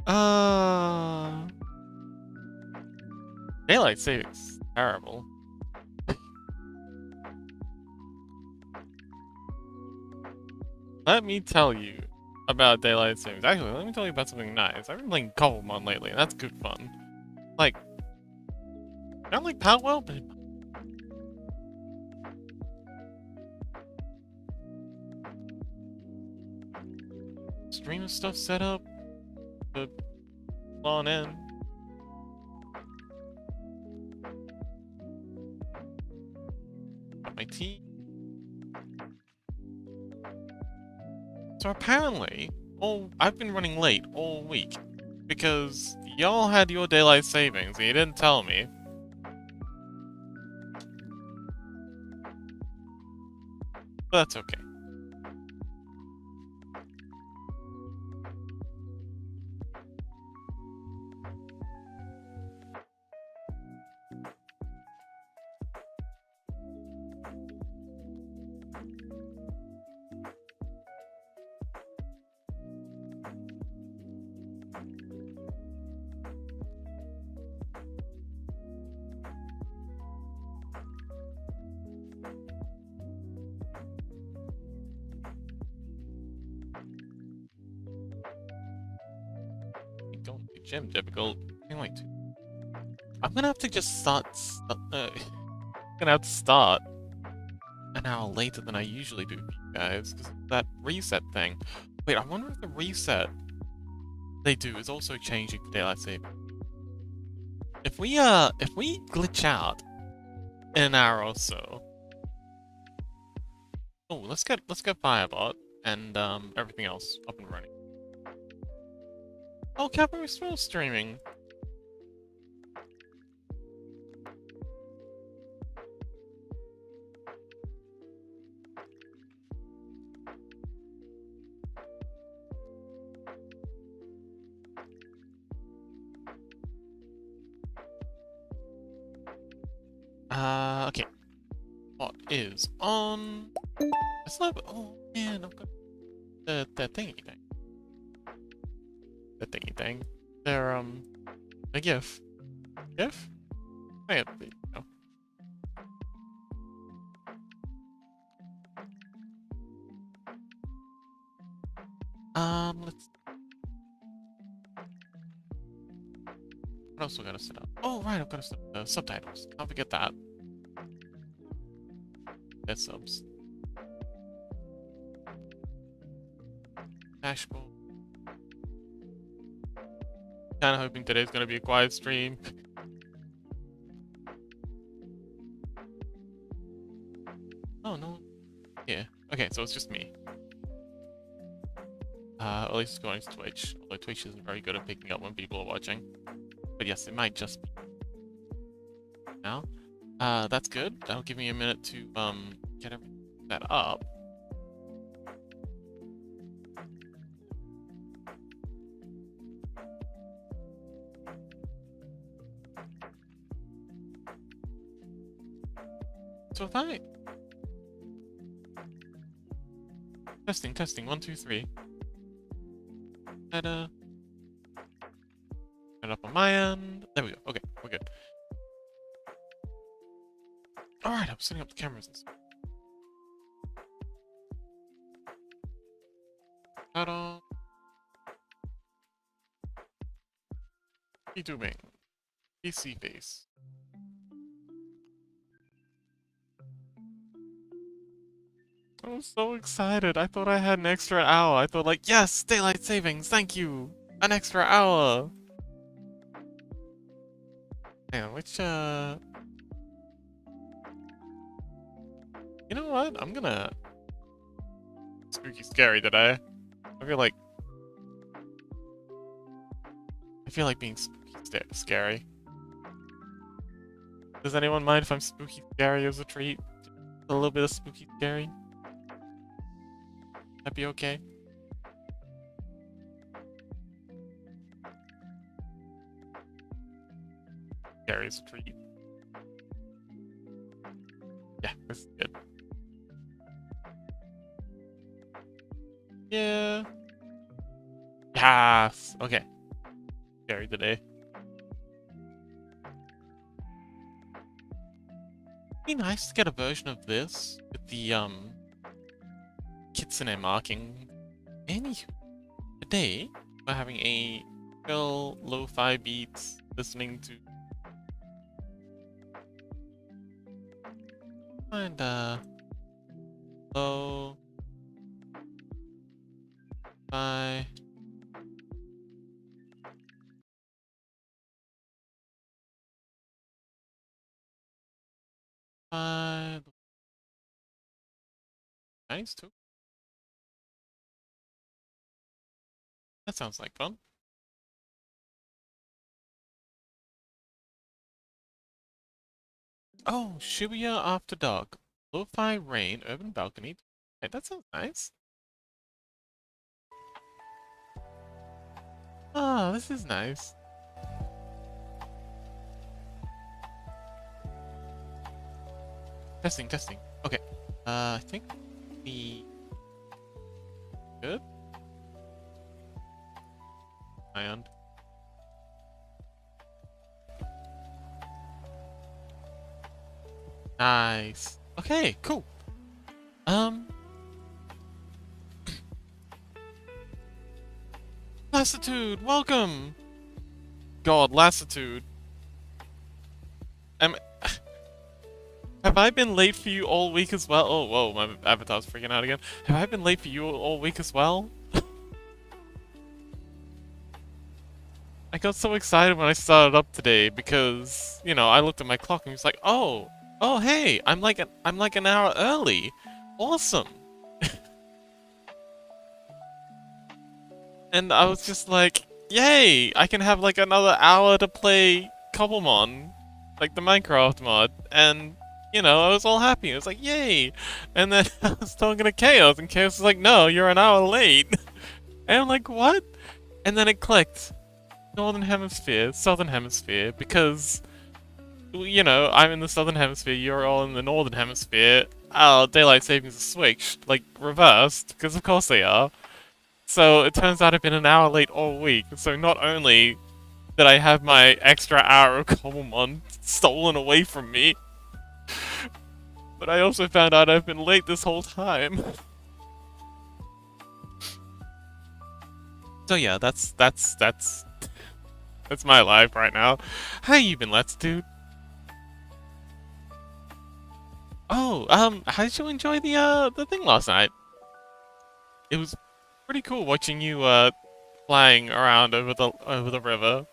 Uh, daylight savings terrible. Let me tell you about daylight savings. Actually, let me tell you about something nice. I've been playing Cobblemon lately, and that's good fun. Like, I don't like Palwell, but stream stuff set up. But on in. Got my tea. So apparently, I've been running late all week because y'all had your daylight savings and you didn't tell me. But that's okay. Don't be gym difficult. Wait. I'm gonna have to just gonna have to start an hour later than I usually do for you guys, because of that reset thing. Wait, I wonder if the reset they do is also changing for daylight saving. If we glitch out in an hour or so. Oh, let's get Firebot and everything else up and running. Oh, Capo is still streaming. Okay. What is on? It's not. Oh man, I've got the thingy thing. The thingy thing. They're a GIF. GIF? Hey, no. Let's. What else we gotta set up? Oh right, I've gotta set up the subtitles. Can't forget that. Dead subs. Dashboard. Kinda hoping today's gonna be a quiet stream. Oh no. Yeah. Okay, so it's just me. At least it's going to Twitch. Although Twitch isn't very good at picking up when people are watching. But yes, it might just be now. That's good. That'll give me a minute to get everything set up. So if I testing 1 2 3. Set it up on my end. There we go. Okay, we're good. All right, I'm setting up the cameras and stuff. What are you doing? PC face. I'm so excited. I thought I had an extra hour. I thought like, yes, daylight savings. Thank you. An extra hour. Hang on, which you know what? I'm gonna spooky scary today. I feel like being spooky scary. Does anyone mind if I'm spooky scary as a treat? A little bit of spooky scary? That'd be okay. Scary as a treat. Yeah, this is good. Yeah. Yes! Okay. Scary today. Be nice to get a version of this with the, Kitsune marking. Anywho, today, we're having a chill, lo-fi beats, listening to... And, lo-fi... Nice too. That sounds like fun. Oh, Shibuya After Dark. Lo-fi rain, urban balcony. Hey, that sounds nice. Ah, this is nice. Testing, testing. Okay. I think we good. And nice. Okay, cool. Lassitude, welcome. God, Lassitude. Am Have I been late for you all week as well? Oh, whoa, my avatar's freaking out again. Have I been late for you all week as well? I got so excited when I started up today because, you know, I looked at my clock and was like, oh, hey, I'm like an hour early. Awesome. And I was just like, yay, I can have like another hour to play Cobblemon, like the Minecraft mod, and, you know, I was all happy. I was like, yay. And then I was talking to Chaos, and Chaos was like, no, you're an hour late. And I'm like, what? And then it clicked. Northern Hemisphere, Southern Hemisphere, because, you know, I'm in the Southern Hemisphere, you're all in the Northern Hemisphere. Oh, daylight savings is switched, like, reversed, because of course they are. So it turns out I've been an hour late all week, so not only did I have my extra hour of Cobblemon stolen away from me, but I also found out I've been late this whole time. So yeah, that's my life right now. How you been, Let's Dude? Oh, how did you enjoy the thing last night? It was pretty cool watching you flying around over the river.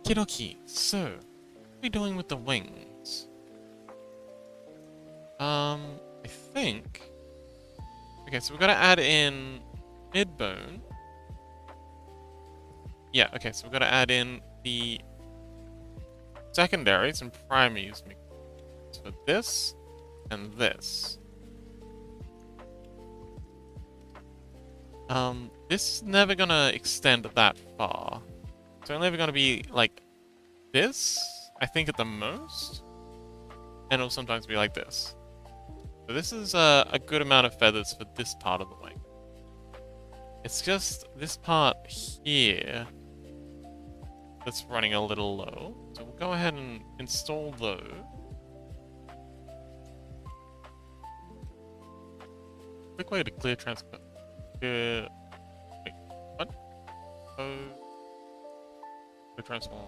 Kidoki, so what are we doing with the wings? I think. Okay, so we've got to add in mid-bone. Yeah, okay, so we've got to add in the secondaries and primaries for this and this. This is never gonna extend that far. It's only ever gonna be like this, I think at the most. And it'll sometimes be like this. So this is a good amount of feathers for this part of the wing. It's just this part here that's running a little low. So we'll go ahead and install those. Quick way to clear transport. Wait, what? Oh, clear transport.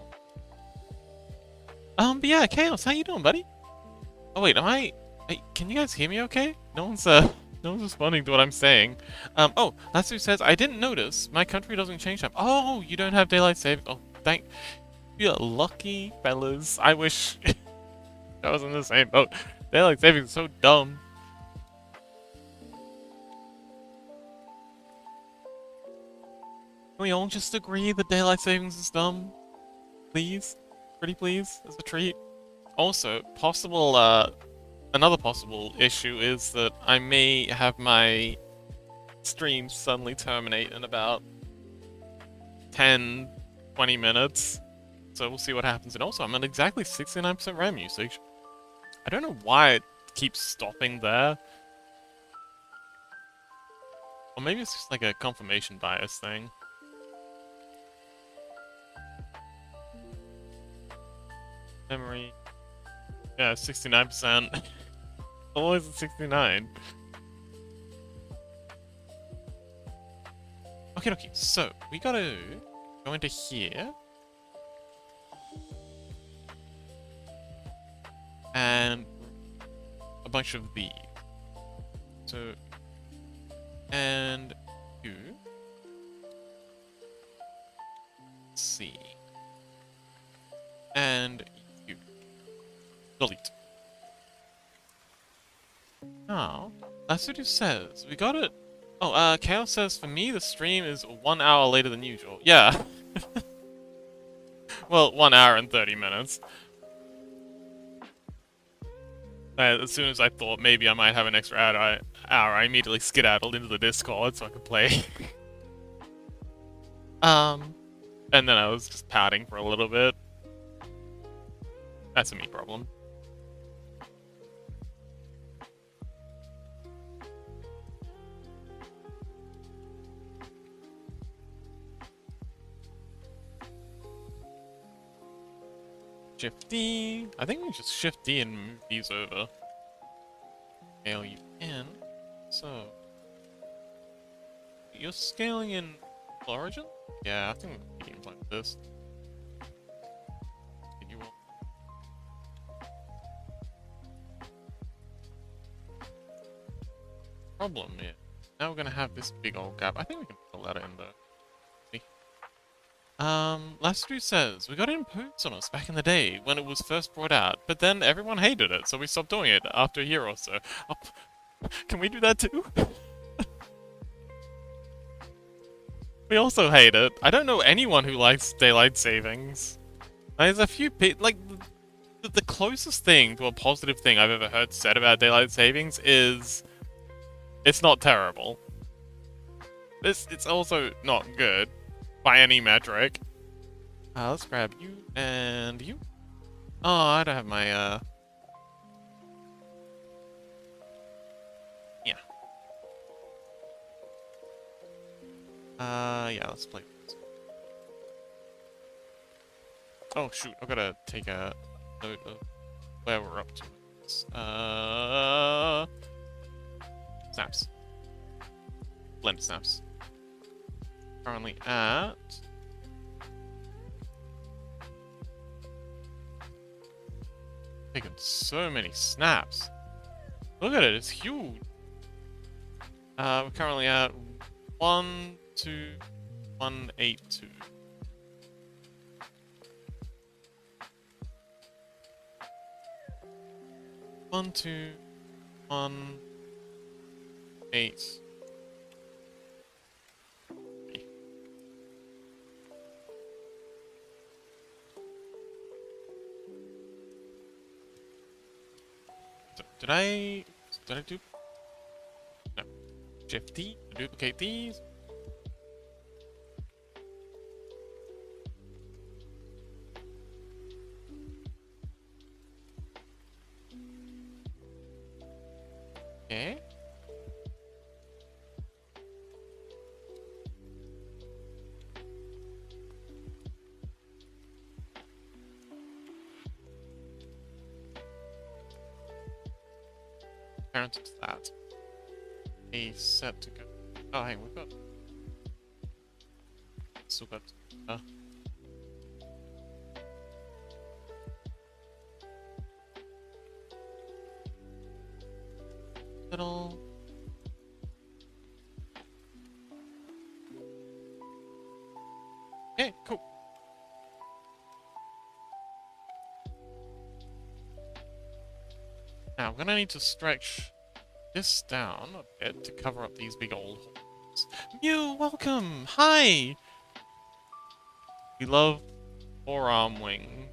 But yeah, Chaos, how you doing, buddy? Oh wait, Hey, can you guys hear me okay? No one's responding to what I'm saying. Oh, that's who says, I didn't notice. My country doesn't change time. Oh, you don't have daylight saving. Oh, thank you, lucky fellas. I wish I was in the same boat. Daylight saving is so dumb. Can we all just agree that daylight savings is dumb? Please? Pretty please? As a treat? Also, another possible issue is that I may have my stream suddenly terminate in about 10, 20 minutes. So we'll see what happens. And also, I'm at exactly 69% RAM usage. I don't know why it keeps stopping there. Or maybe it's just like a confirmation bias thing. Memory. Yeah, 69%. Always at 69. Okay, so we gotta go into here. And a bunch of these. So, and you. Let's see. And you. Delete. Now, that's what it says. We got it. Oh, Chaos says, for me, the stream is 1 hour later than usual. Yeah. Well, 1 hour and 30 minutes. As soon as I thought maybe I might have an extra hour, I immediately skedaddled into the Discord so I could play. And then I was just pouting for a little bit. That's a me problem. Shift D. I think we just Shift D and move these over. Scale you in. So. You're scaling in origin? Yeah, I think we can play this. Can you problem, yeah. Now we're gonna have this big old gap. I think we can fill that in though. Lastru says, we got it imposed on us back in the day when it was first brought out, but then everyone hated it, so we stopped doing it after a year or so. Oh, can we do that too? We also hate it. I don't know anyone who likes daylight savings. There's a few people, like, the closest thing to a positive thing I've ever heard said about daylight savings is it's not terrible. It's also not good by any metric. Let's grab you and you. Oh, I don't have my yeah. Yeah, let's play this. Oh shoot, I've gotta take a note of where we're up to. Snaps. Blend snaps. Currently at taking so many snaps. Look at it, it's huge. We're currently at 12182. One, two, 1, 8. Did I do? No. Shift D to duplicate these. Okay. Parent of that. A set to go. Oh, hang on, we've got. Still got. Little. Okay, cool. Now, I'm gonna need to stretch this down a bit to cover up these big old holes. Mew, welcome! Hi! We love forearm wing.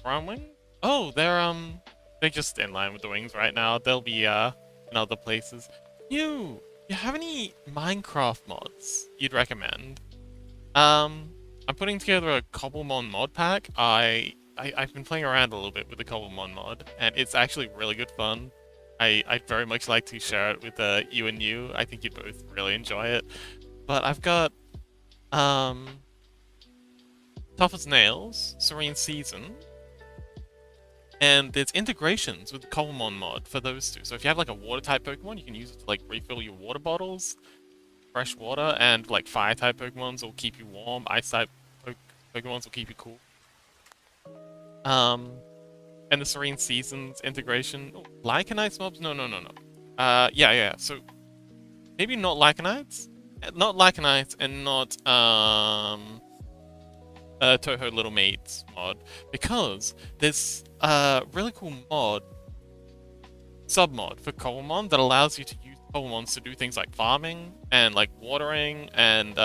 Forearm wing? Oh, they're just in line with the wings right now. They'll be, in other places. Mew, you have any Minecraft mods you'd recommend? I'm putting together a Cobblemon mod pack. I I've been playing around a little bit with the Cobblemon mod, and it's actually really good fun. I'd very much like to share it with you and you. I think you'd both really enjoy it. But I've got um Tough as Nails, Serene Season, and there's integrations with the Cobblemon mod for those two. So if you have like a water type Pokemon, you can use it to like refill your water bottles, fresh water, and like fire type Pokemons will keep you warm. Ice type Pokemons will keep you cool. Um, and the Serene Seasons integration. Oh, Lycanites mobs? No, no, no, no. Yeah. So maybe not Lycanites, not Lycanites, and not Toho Little Maids mod, because there's a really cool mod, sub-mod for Cobblemon that allows you to use Cobblemons to do things like farming and like watering, and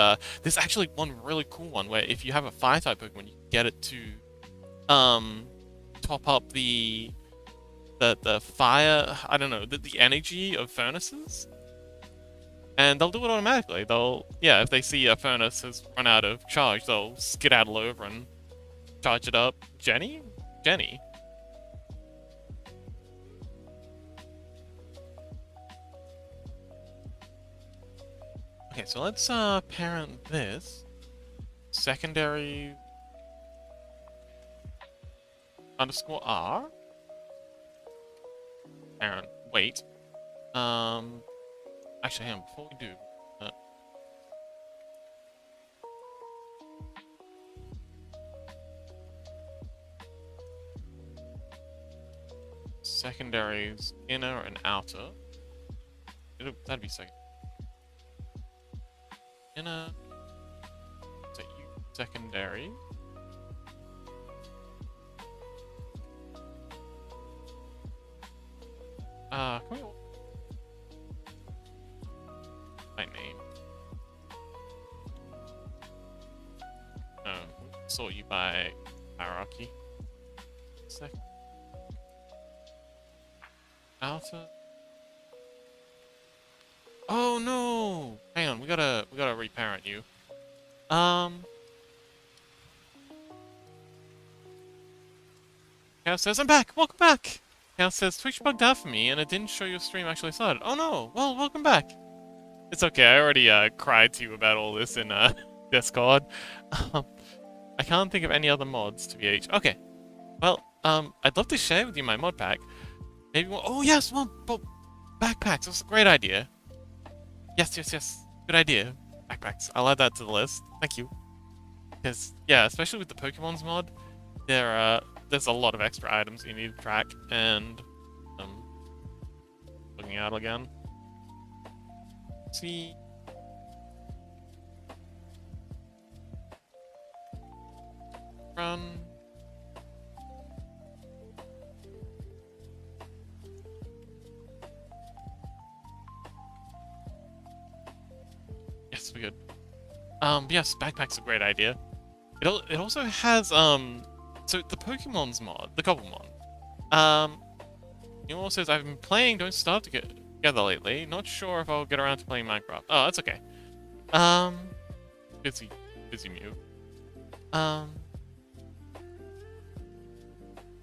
there's actually one really cool one where if you have a fire type Pokemon, you can get it to top up the fire, I don't know, the energy of furnaces. And they'll do it automatically. Yeah, if they see a furnace has run out of charge, they'll skedaddle over and charge it up. Jenny? Jenny. Okay, so let's parent this. Secondary underscore R. Parent. Wait. Actually, hang on, before we do. Secondaries, inner and outer. That'd be second. Inner. So you secondary. Can we my name? Sort you by hierarchy. Second. Outer. Oh no! Hang on, we gotta reparent you. Cow says, I'm back! Welcome back! Cow says, Twitch bugged out for me and it didn't show your stream actually started. Oh no! Well, welcome back! It's okay, I already cried to you about all this in Discord. I can't think of any other mods to BH. Okay. Well, I'd love to share with you my mod pack. Maybe one. Oh yes, one. Backpacks. That's a great idea. Yes. Good idea. Backpacks. I'll add that to the list. Thank you. Because yeah, especially with the Pokemon's mod, there's a lot of extra items you need to track, and looking out again. See. Run. Yes, we're good. Yes, backpack's a great idea. It also has so the Pokemon's mod, the Cobblemon. It also says I've been playing Don't Starve together lately. Not sure if I'll get around to playing Minecraft. Oh, that's okay. Busy Mew.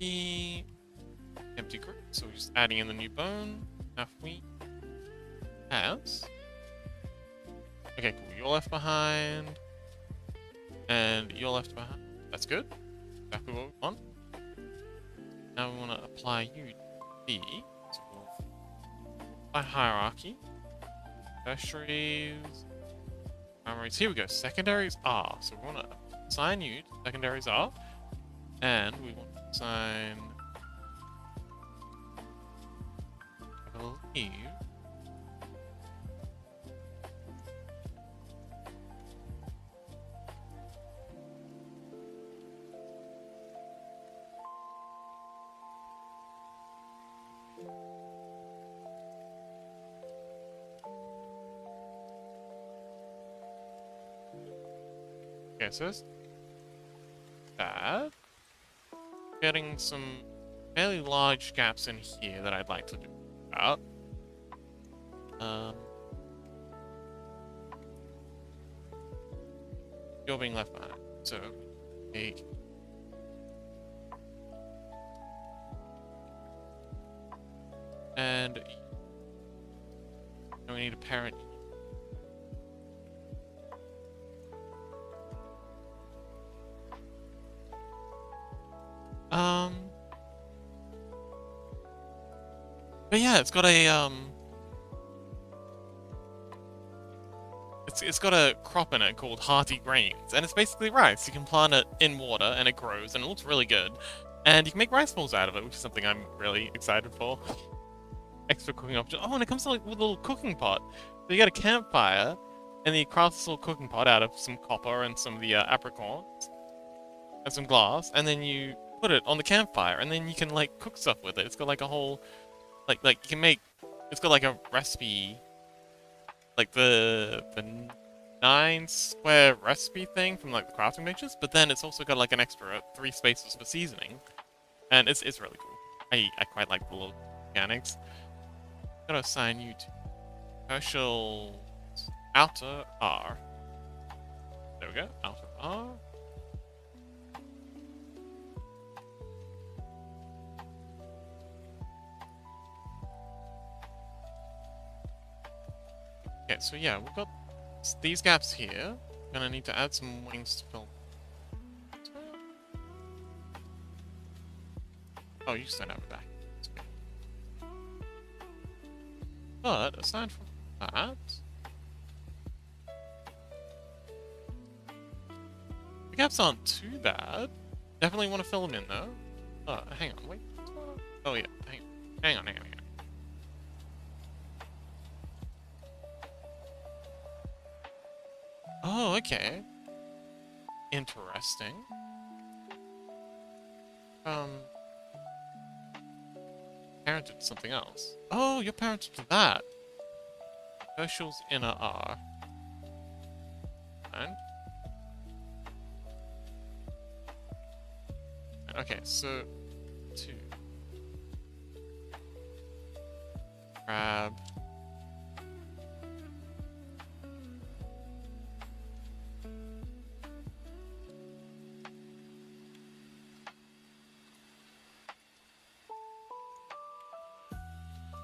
The empty group. So we're just adding in the new bone. Have we has. Okay, cool. You're left behind. And you're left behind. That's good. Exactly what we want. Now we want to apply you to B. So we'll apply hierarchy. Tertiaries. Primaries. Here we go. Secondaries R. So we want to assign you to secondaries R. And we want to assign, I believe, okay, so it's that. Getting some fairly large gaps in here that I'd like to do about. You're being left behind, so take And we need a parent. But yeah, it's got a it's got a crop in it called Hearty Grains, and it's basically rice. You can plant it in water, and it grows, and it looks really good. And you can make rice balls out of it, which is something I'm really excited for. Extra cooking option. Oh, and it comes with a little cooking pot. So you get a campfire, and then you craft this little cooking pot out of some copper and some of the apricorns, and some glass, and then you put it on the campfire, and then you can, like, cook stuff with it. It's got, like, a whole... Like, you can make... It's got, like, a recipe... Like, the 9 square recipe thing from, like, the crafting benches, but then it's also got, like, an extra 3 spaces for seasoning. And it's really cool. I quite like the little mechanics. Gotta assign you to Herschel's Outer R. There we go, Outer R. Okay, so yeah, we've got these gaps here. Gonna need to add some wings to fill. Oh, you just don't have it back. Okay. But aside from that, the gaps aren't too bad. Definitely want to fill them in though. Hang on, wait. Oh yeah, hang on. Oh, okay. Interesting. Parented to something else. Oh, you're parented to that. Herschel's Inner R. And? Okay, so... 2. Grab...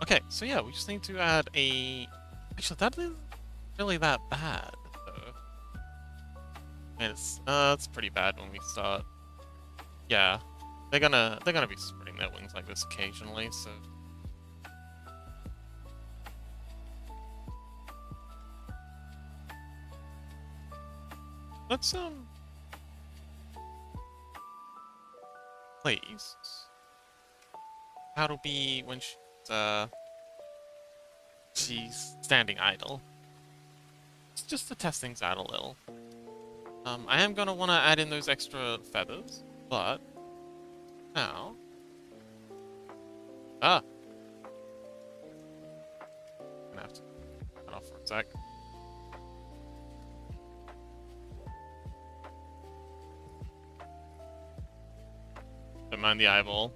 Okay, so yeah, we just need to add a... Actually, that isn't really that bad, though. It's pretty bad when we start. Yeah, they're gonna be spreading their wings like this occasionally, so... Let's, please. That'll be when she's standing idle. It's just to test things out a little. I am gonna wanna add in those extra feathers, but now... Ah! Gonna have to cut off for a sec. Don't mind the eyeball.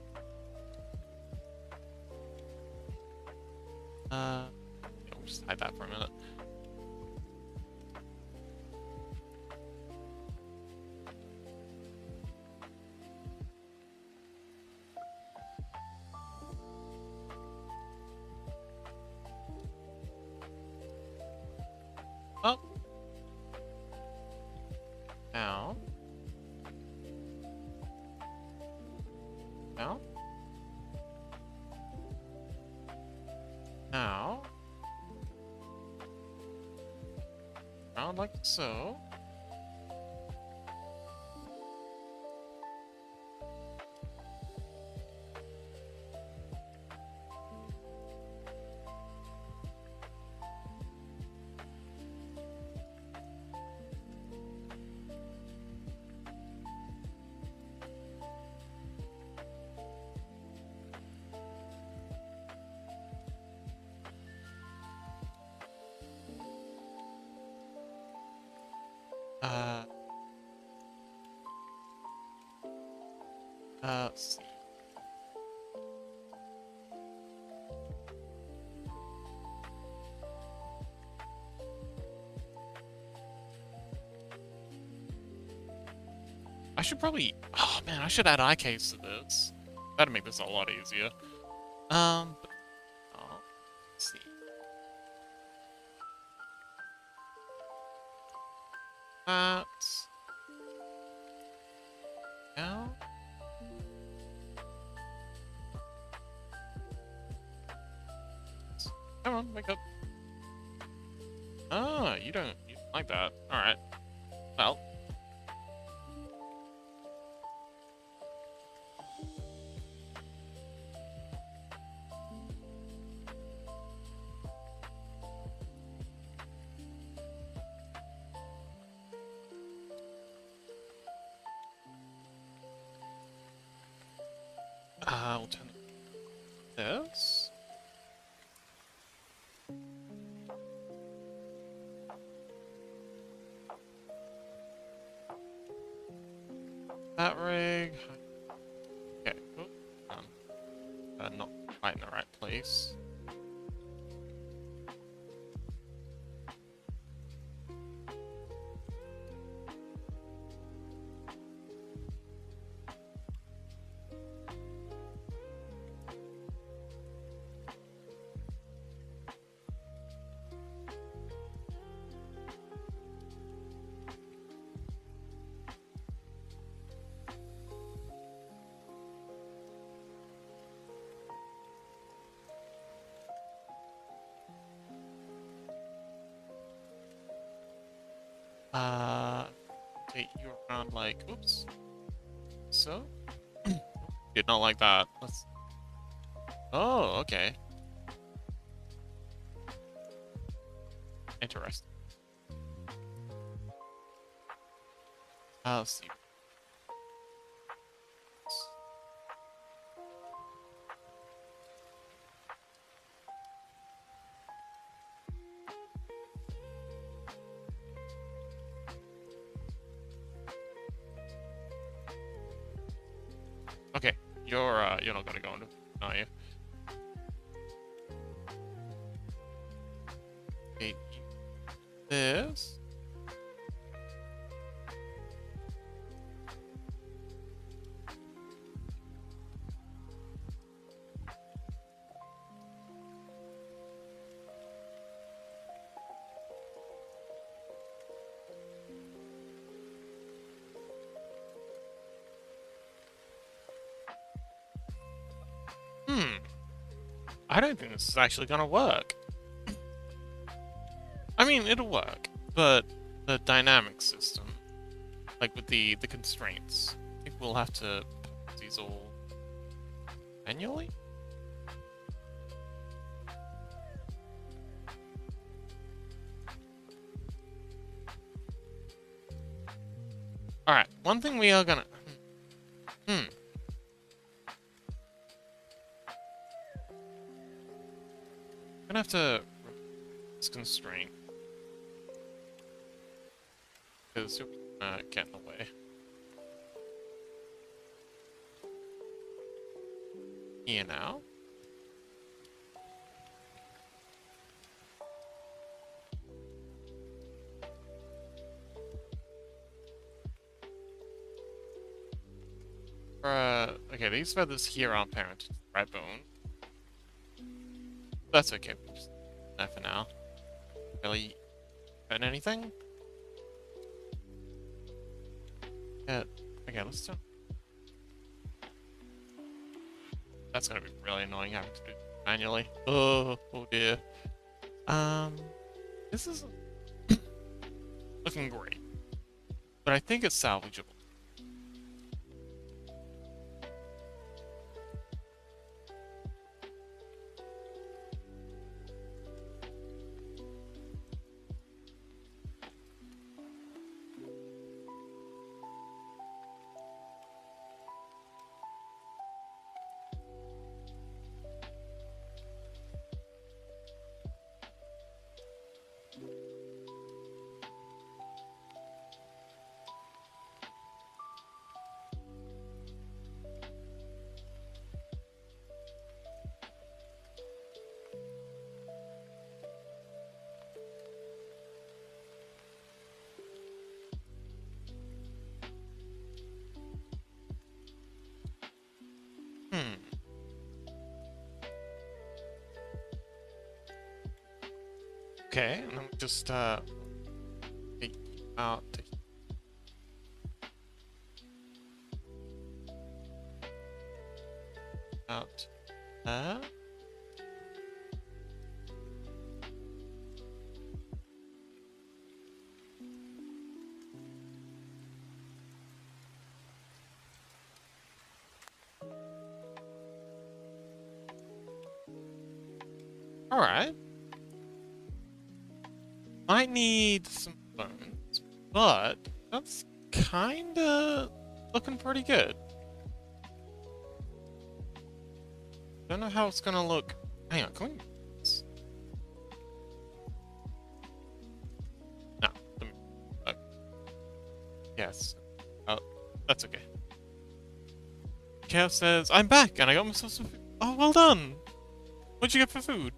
Yeah, we'll just hide that for a minute. Up. Down. Down. Now. Round like so. Let's see. I should probably... Oh man, I should add eye caves to this. That'd make this a lot easier. see. That. Now. Come on, wake up. Ah, you don't like that. Alright. Well. We'll turn this. That rig. Okay. Oh, not quite in the right place. Take you around like, oops. So? Did not like that. Let's. Oh, okay. Interesting. Let's see. Okay, you're not gonna go into, are you? Okay, this. I don't think this is actually gonna work. I mean, it'll work, but the dynamic system, like with the constraints, I think we'll have to put these all manually? Alright, one thing we are gonna... Gonna have to this constraint. Because you're gonna get in the way. Here now. Okay, these feathers here aren't parented to the right bone. That's okay, we'll just do that for now. Really hurt anything? Yeah, okay, let's do. That's gonna be really annoying having to do manually. Oh dear. This is looking great. But I think it's salvageable. Okay, and then we just take you out to out there. Alright. Might need some bones, but that's kinda looking pretty good. Don't know how it's gonna look. Hang on, can we... No. Uh, yes. Oh, that's okay. Chaos says, I'm back, and I got myself some food. Oh, well done! What'd you get for food?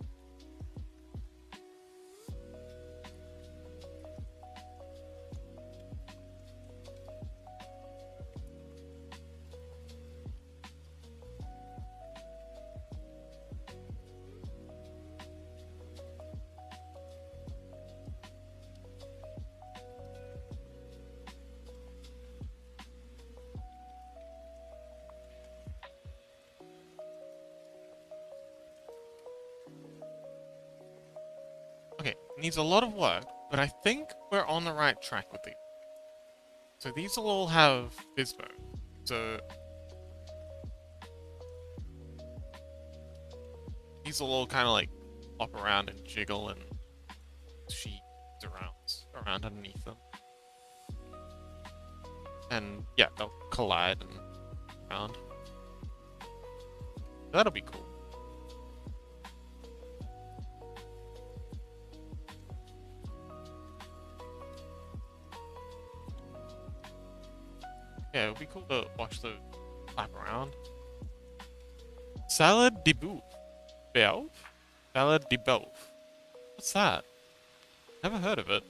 Okay, needs a lot of work, but I think we're on the right track with these. So these will all have Bizbone. So these will all kind of like hop around and jiggle and she around underneath them. And yeah, they'll collide and around. That'll be cool. Yeah, it would be cool to watch those flap around. Salad de boeuf. Boeuf? Salad de boeuf. What's that? Never heard of it.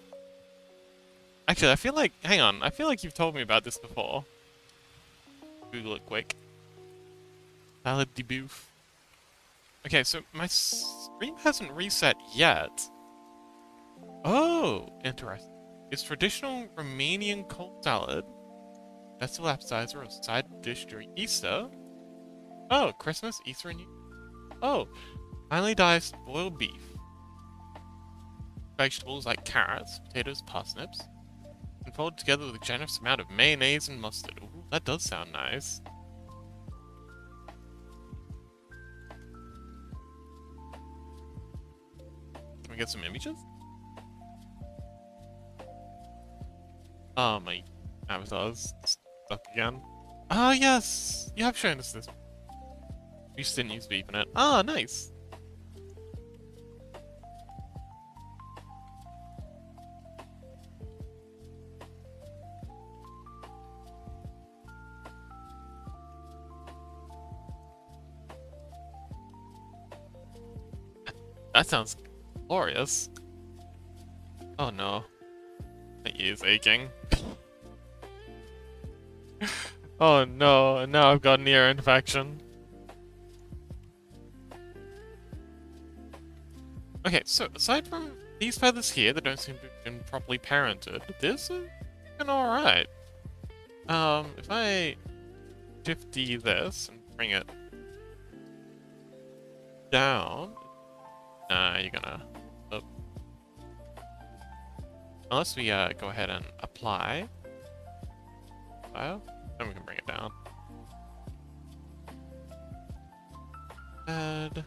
Actually, I feel like... Hang on. I feel like you've told me about this before. Google it quick. Salad de boeuf. Okay, so my stream hasn't reset yet. Oh, interesting. It's traditional Romanian cold salad. Festival appetizer or side dish during Easter. Oh, Christmas, Easter, and oh, finely diced boiled beef. Vegetables like carrots, potatoes, parsnips, and folded together with a generous amount of mayonnaise and mustard. Ooh, that does sound nice. Can we get some images? Oh, my avatar's stuck again. Ah, yes! You have shown us this. You just didn't use beep in it. Ah, nice! That sounds glorious. Oh no. My ear's aching. Oh no, and now I've got an ear infection. Okay, so aside from these feathers here that don't seem to have been properly parented, this is looking alright. If I shifty this and bring it down, nah, you're gonna up. Unless we go ahead and apply file, then we can bring it down. Add.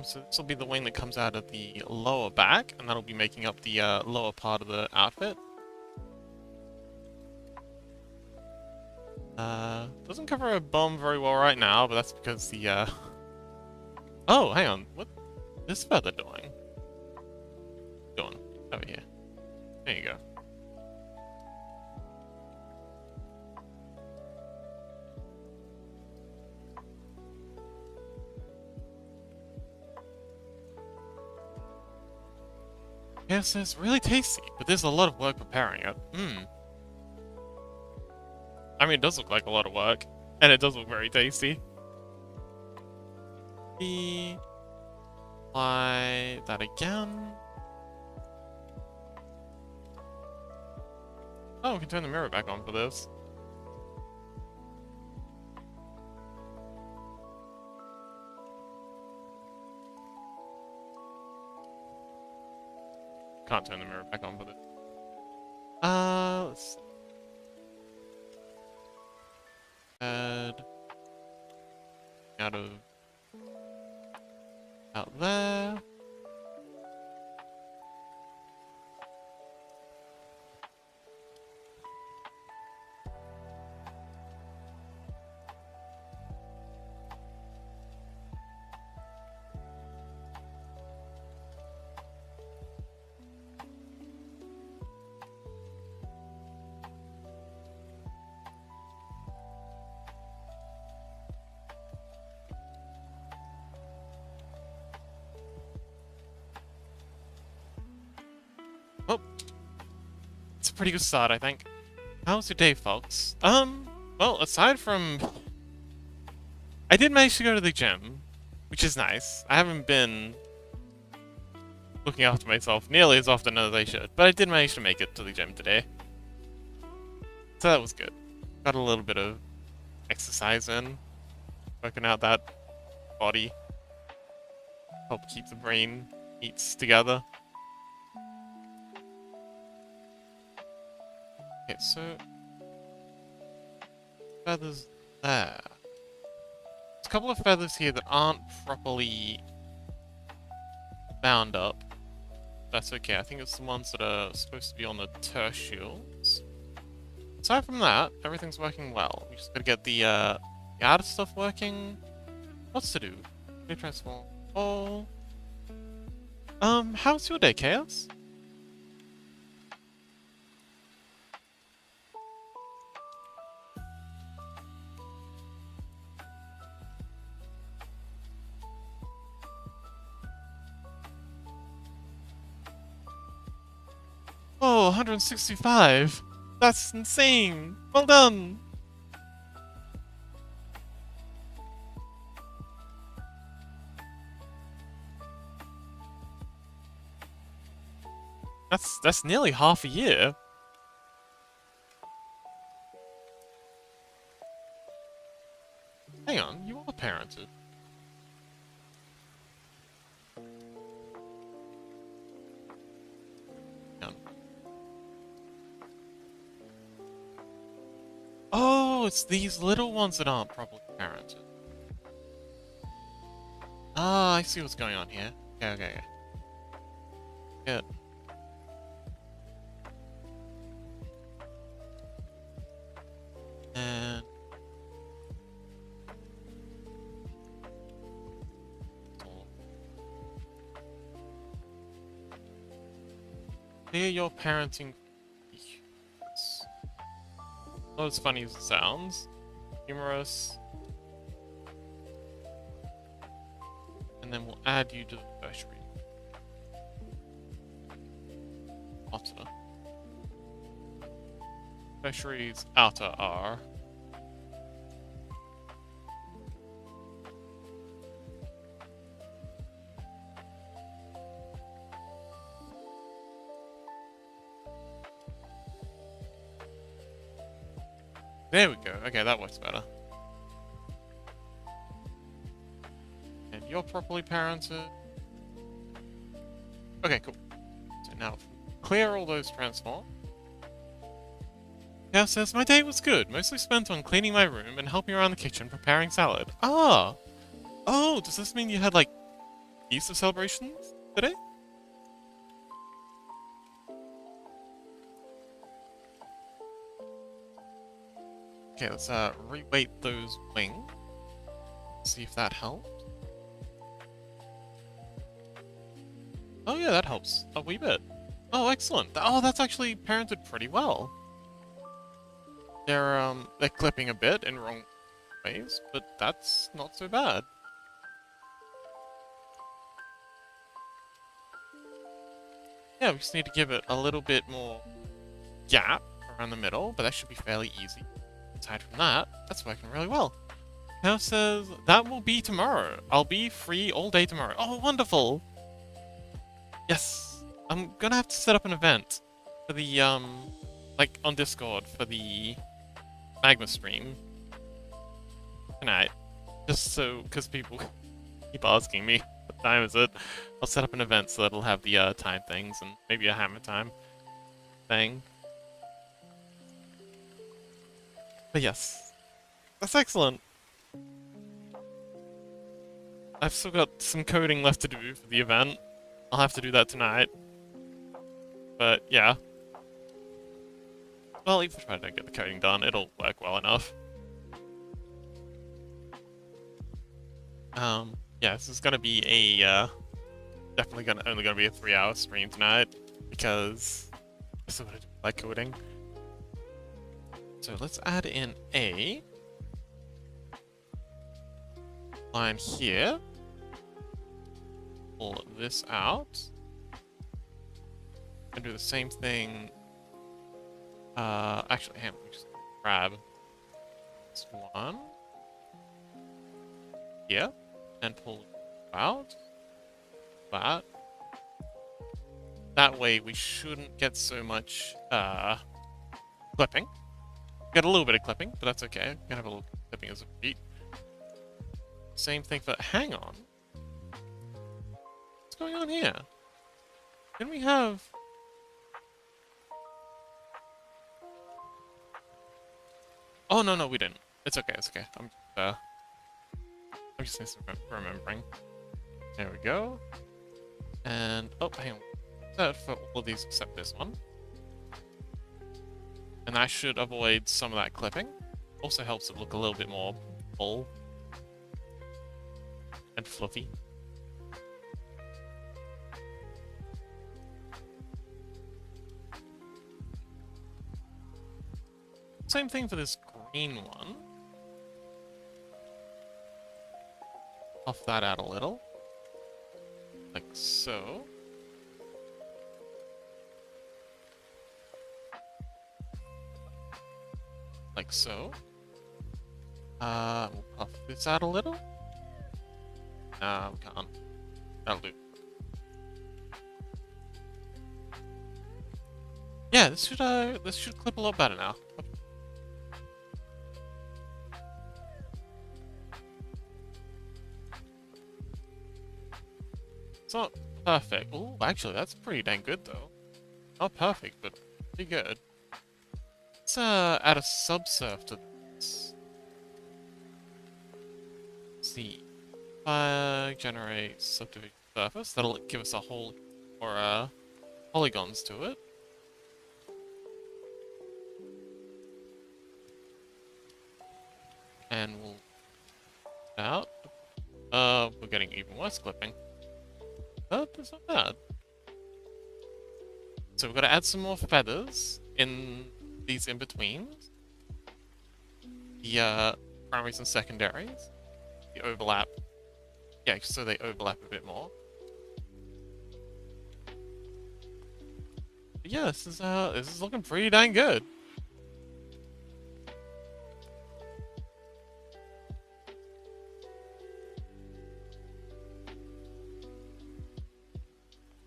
So this will be the wing that comes out of the lower back, and that'll be making up the lower part of the outfit. Doesn't cover a bum very well right now, but that's because the Oh, hang on. What is this feather doing? Over here. There you go. Yes, it's really tasty, but there's a lot of work preparing it. I mean, it does look like a lot of work, and it does look very tasty. Apply that again. Oh, we can turn the mirror back on for this. Can't turn the mirror back on for this. Let's add out there. Well, it's a pretty good start, I think. How was your day, folks? Well, aside from... I did manage to go to the gym, which is nice. I haven't been looking after myself nearly as often as I should, but I did manage to make it to the gym today. So that was good. Got a little bit of exercise in, working out that body. Help keep the brain meets together. Okay, so feathers there. There's a couple of feathers here that aren't properly bound up. That's okay. I think it's the ones that are supposed to be on the tertials. Aside from that, everything's working well. We just gotta get the outer stuff working. What's to do? Transform all. How's your day, Chaos? Oh, 165! That's insane! Well done! That's nearly half a year. Hang on, you are parented. Oh, it's these little ones that aren't properly parented. Ah, I see what's going on here. Okay. Good. And... clear your parenting. Not as funny as it sounds. Humorous. And then we'll add you to the tertiary. Otter. Tertiary's outer R. There we go. Okay, that works better. And you're properly parented. Okay, cool. So now, clear all those transform. Now says, my day was good, mostly spent on cleaning my room and helping around the kitchen preparing salad. Ah! Oh, does this mean you had, like, Easter celebrations today? Okay, let's reweight those wings. See if that helped. Oh yeah, that helps a wee bit. Oh, excellent. Oh, that's actually parented pretty well. They're clipping a bit in wrong ways, but that's not so bad. yeah, we just need to give it a little bit more gap around the middle, but that should be fairly easy. Aside from that, that's working really well. Now says, that will be tomorrow. I'll be free all day tomorrow. Oh, wonderful! Yes! I'm gonna have to set up an event for the, like, on Discord for the Magma stream tonight. Just so, because people keep asking me, what time is it? I'll set up an event so that it'll have the, time things and maybe a hammer time thing. But yes, that's excellent. I've still got some coding left to do for the event. I'll have to do that tonight. But yeah. Well, even if I don't get the coding done, it'll work well enough. Yeah, this is gonna be a, definitely only gonna be a 3-hour stream tonight, because I still gotta do like coding. So let's add in a line here. Pull this out. And do the same thing. Actually, hang on, let me just grab this one. Here. And pull it out. That. That way we shouldn't get so much, clipping. Get a little bit of clipping, but that's okay. I'm gonna have a little clipping as a beat. Same thing for... Hang on. What's going on here? Didn't we have... Oh, no, we didn't. It's okay, it's okay. I'm just remembering. There we go. And... Oh, hang on. That for all of these except this one. And that should avoid some of that clipping. Also helps it look a little bit more full and fluffy. Same thing for this green one. Puff that out a little. Like so. Like so. We'll puff this out a little. Nah, we can't. That'll do. Yeah, this should clip a lot better now. It's not perfect. Oh, actually, that's pretty dang good though. Not perfect, but pretty good. Let's add a subsurf to this. Let's see. Generate subdivision surface. That'll give us a whole more polygons to it. And we'll out. We're getting even worse clipping. But that's not bad. So we've got to add some more feathers in these in-betweens. The primaries and secondaries. The overlap. Yeah, so they overlap a bit more. But yeah, this is looking pretty dang good.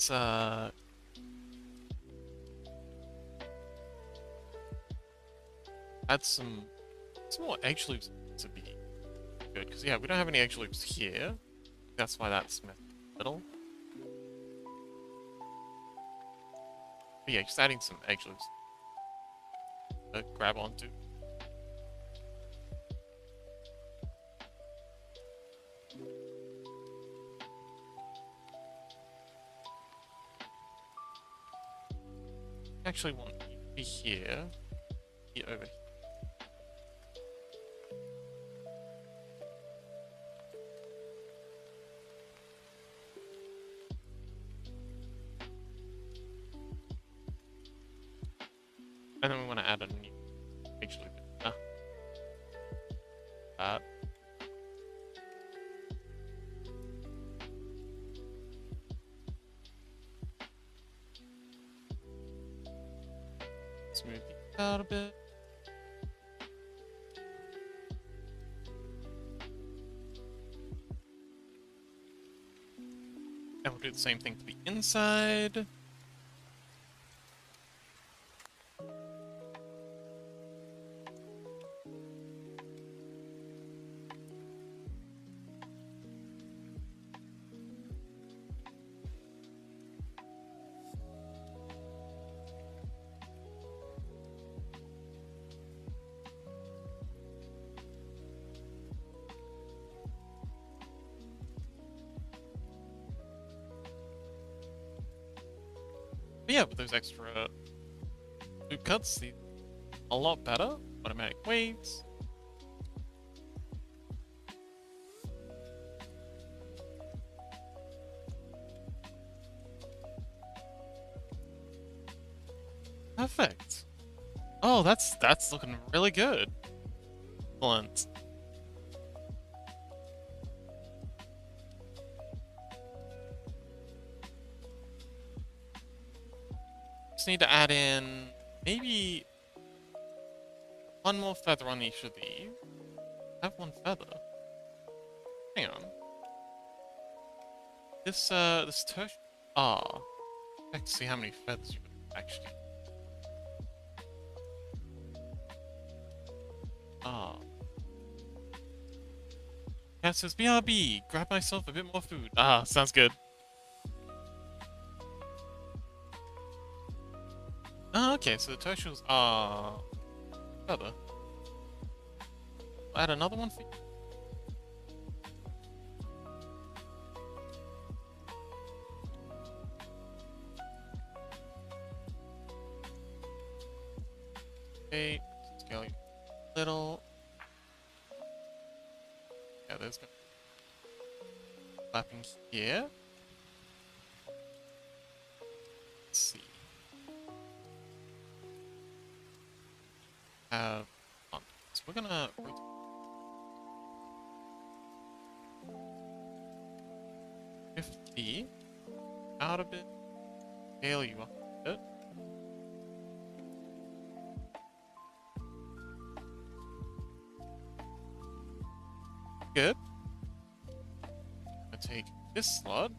Let's add some more edge loops to be good, because yeah, we don't have any edge loops here. That's why that's messed a little. But yeah, just adding some edge loops to grab onto. I actually want you to be here, be over here. And then we want to add a new edge loop. That. out a bit. And we'll do the same thing to the inside. But yeah, with those extra loop cuts, see a lot better. Automatic weights. Perfect. Oh, that's looking really good. Excellent. Just need to add in maybe one more feather on each of these. I have one feather. Hang on. This tertiary. Ah. Check to see how many feathers you would actually. Ah. Cat says, BRB, grab myself a bit more food. Ah, sounds good. Oh, okay, so the tertials are feather. I'll add another one for you. Okay, scale you a little. Yeah, there's gonna be clapping here. Let's see. So we're gonna rotate 50 out a bit, scale you up a bit. Good. I'll take this slot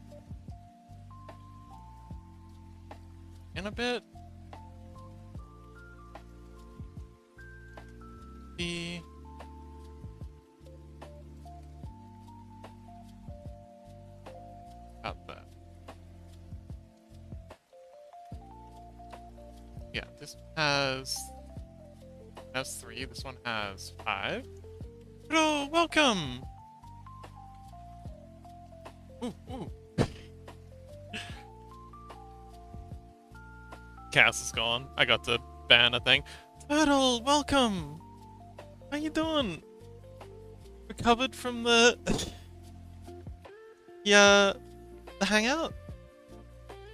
in a bit. The about that. Yeah, this one has 3. This one has 5. Hello, welcome. Ooh, ooh. Cass is gone. I got to ban a thing. Turtle, welcome. How you doing? Recovered from the the hangout?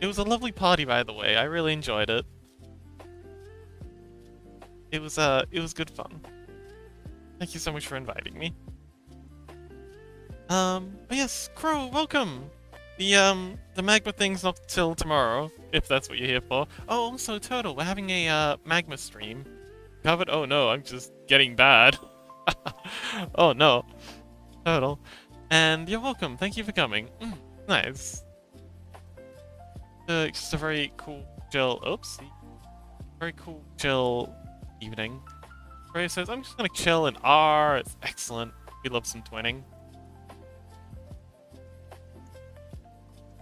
It was a lovely party, by the way. I really enjoyed it. It was good fun. Thank you so much for inviting me. But yes, Crow, welcome. The magma thing's not till tomorrow, if that's what you're here for. Oh, also, Turtle, we're having a magma stream. Covered? Oh no, I'm just getting bad. Oh no, Turtle. And you're welcome. Thank you for coming. Nice. Just a very cool, chill. Oops. Very cool, chill evening. Ray says, I'm just gonna chill in R. It's excellent. We love some twinning.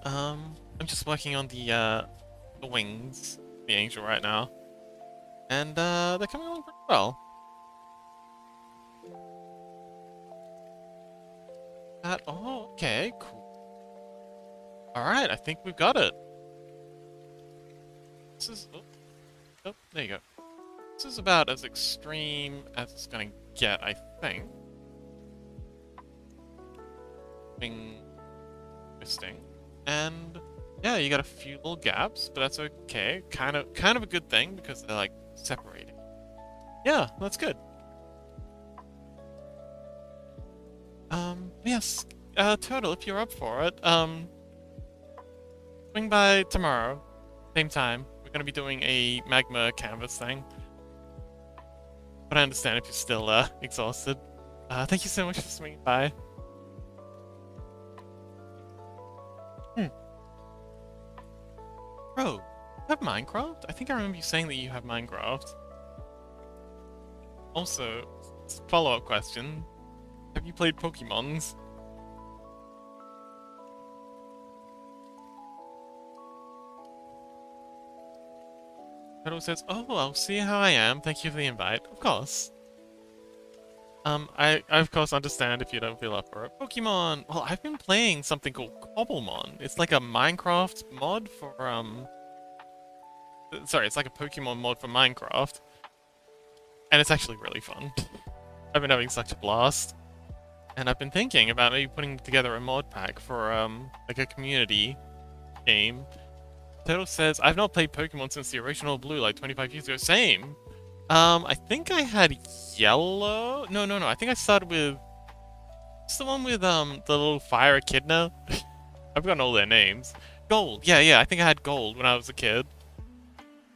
I'm just working on the wings, of the angel right now. And, they're coming along pretty well. Oh, okay, cool. Alright, I think we've got it. This is... Oh, there you go. This is about as extreme as it's gonna get, I think. Twisting. And yeah, you got a few little gaps, but that's okay. Kind of a good thing because they're like separating. Yeah, that's good. Yes, Turtle, if you're up for it, swing by tomorrow, same time. We're gonna be doing a magma canvas thing. but I understand if you're still exhausted. Thank you so much for swinging by. Hmm. Bro, you have Minecraft? I think I remember you saying that you have Minecraft. Also, follow-up question. Have you played Pokemons? Pedal says, oh, I'll see how I am. Thank you for the invite. Of course. I of course understand if you don't feel up for it. Pokemon! Well, I've been playing something called Cobblemon. It's like a Minecraft mod for, Sorry, it's like a Pokemon mod for Minecraft. And it's actually really fun. I've been having such a blast. And I've been thinking about maybe putting together a mod pack for, like a community game. Turtle says, I've not played Pokemon since the original Blue, like 25 years ago. Same! I think I had Yellow? No, I think I started with... What's the one with, the little fire echidna? I've forgotten all their names. Gold! Yeah, I think I had Gold when I was a kid.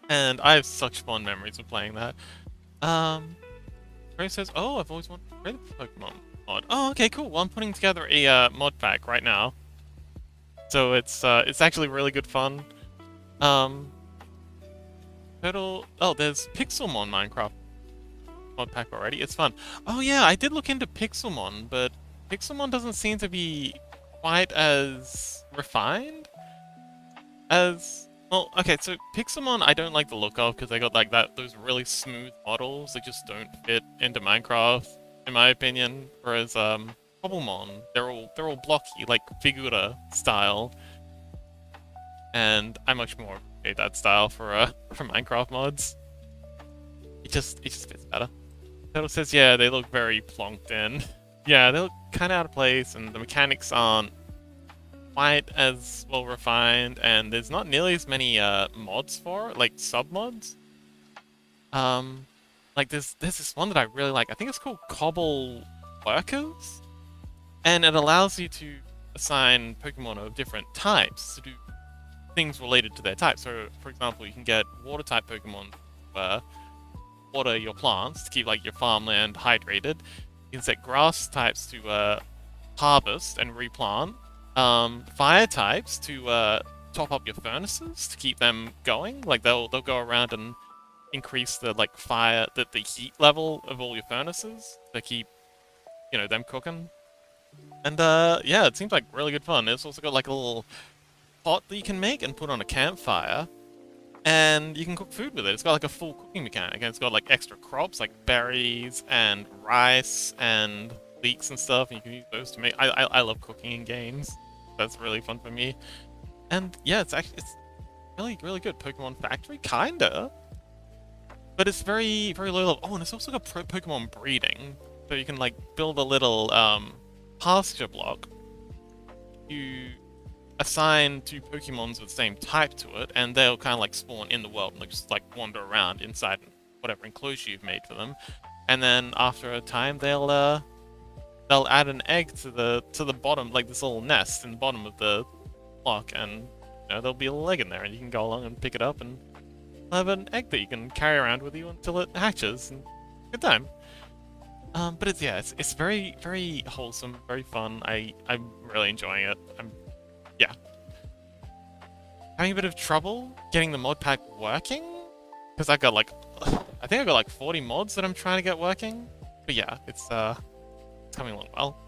And I have such fond memories of playing that. Ray says, oh, I've always wanted to play the Pokemon mod. Oh, okay, cool. Well, I'm putting together a, mod pack right now. So it's actually really good fun. Oh, there's Pixelmon Minecraft mod pack already. It's fun. Oh yeah, I did look into Pixelmon, but Pixelmon doesn't seem to be quite as refined as... Well, okay, so Pixelmon I don't like the look of because they got like those really smooth models that just don't fit into Minecraft, in my opinion. Whereas Cobblemon, they're all blocky, like Figura style. And I much more appreciate that style for for Minecraft mods. It just fits better. Turtle says, yeah, they look very plonked in. Yeah, they look kind of out of place, and the mechanics aren't quite as well refined, and there's not nearly as many mods for it, like sub-mods. Like there's this one that I really like. I think it's called Cobble Workers, and it allows you to assign Pokemon of different types to do things related to their type. So, for example, you can get water-type Pokemon to water your plants to keep like your farmland hydrated. You can set grass types to harvest and replant. Fire types to top up your furnaces to keep them going. Like they'll go around and increase the like the heat level of all your furnaces to keep, you know, them cooking. And yeah, it seems like really good fun. It's also got like a little pot that you can make and put on a campfire, and you can cook food with it. It's got like a full cooking mechanic, and it's got like extra crops like berries and rice and leeks and stuff, and you can use those to make... I love cooking in games. That's really fun for me. And yeah, it's really, really good. Pokemon Factory, kinda. But it's very, very low level. Oh, and it's also got Pokemon breeding. So you can like build a little pasture block. You assign 2 Pokemons with the same type to it, and they'll kind of like spawn in the world and just like wander around inside whatever enclosure you've made for them. And then after a time, they'll add an egg to the bottom, like this little nest in the bottom of the block, and you know, there'll be a little egg in there, and you can go along and pick it up and have an egg that you can carry around with you until it hatches. And good time. But it's very, very wholesome, very fun. I'm really enjoying it. Yeah. Having a bit of trouble getting the mod pack working, because I think I got like 40 mods that I'm trying to get working. But yeah, it's coming along well.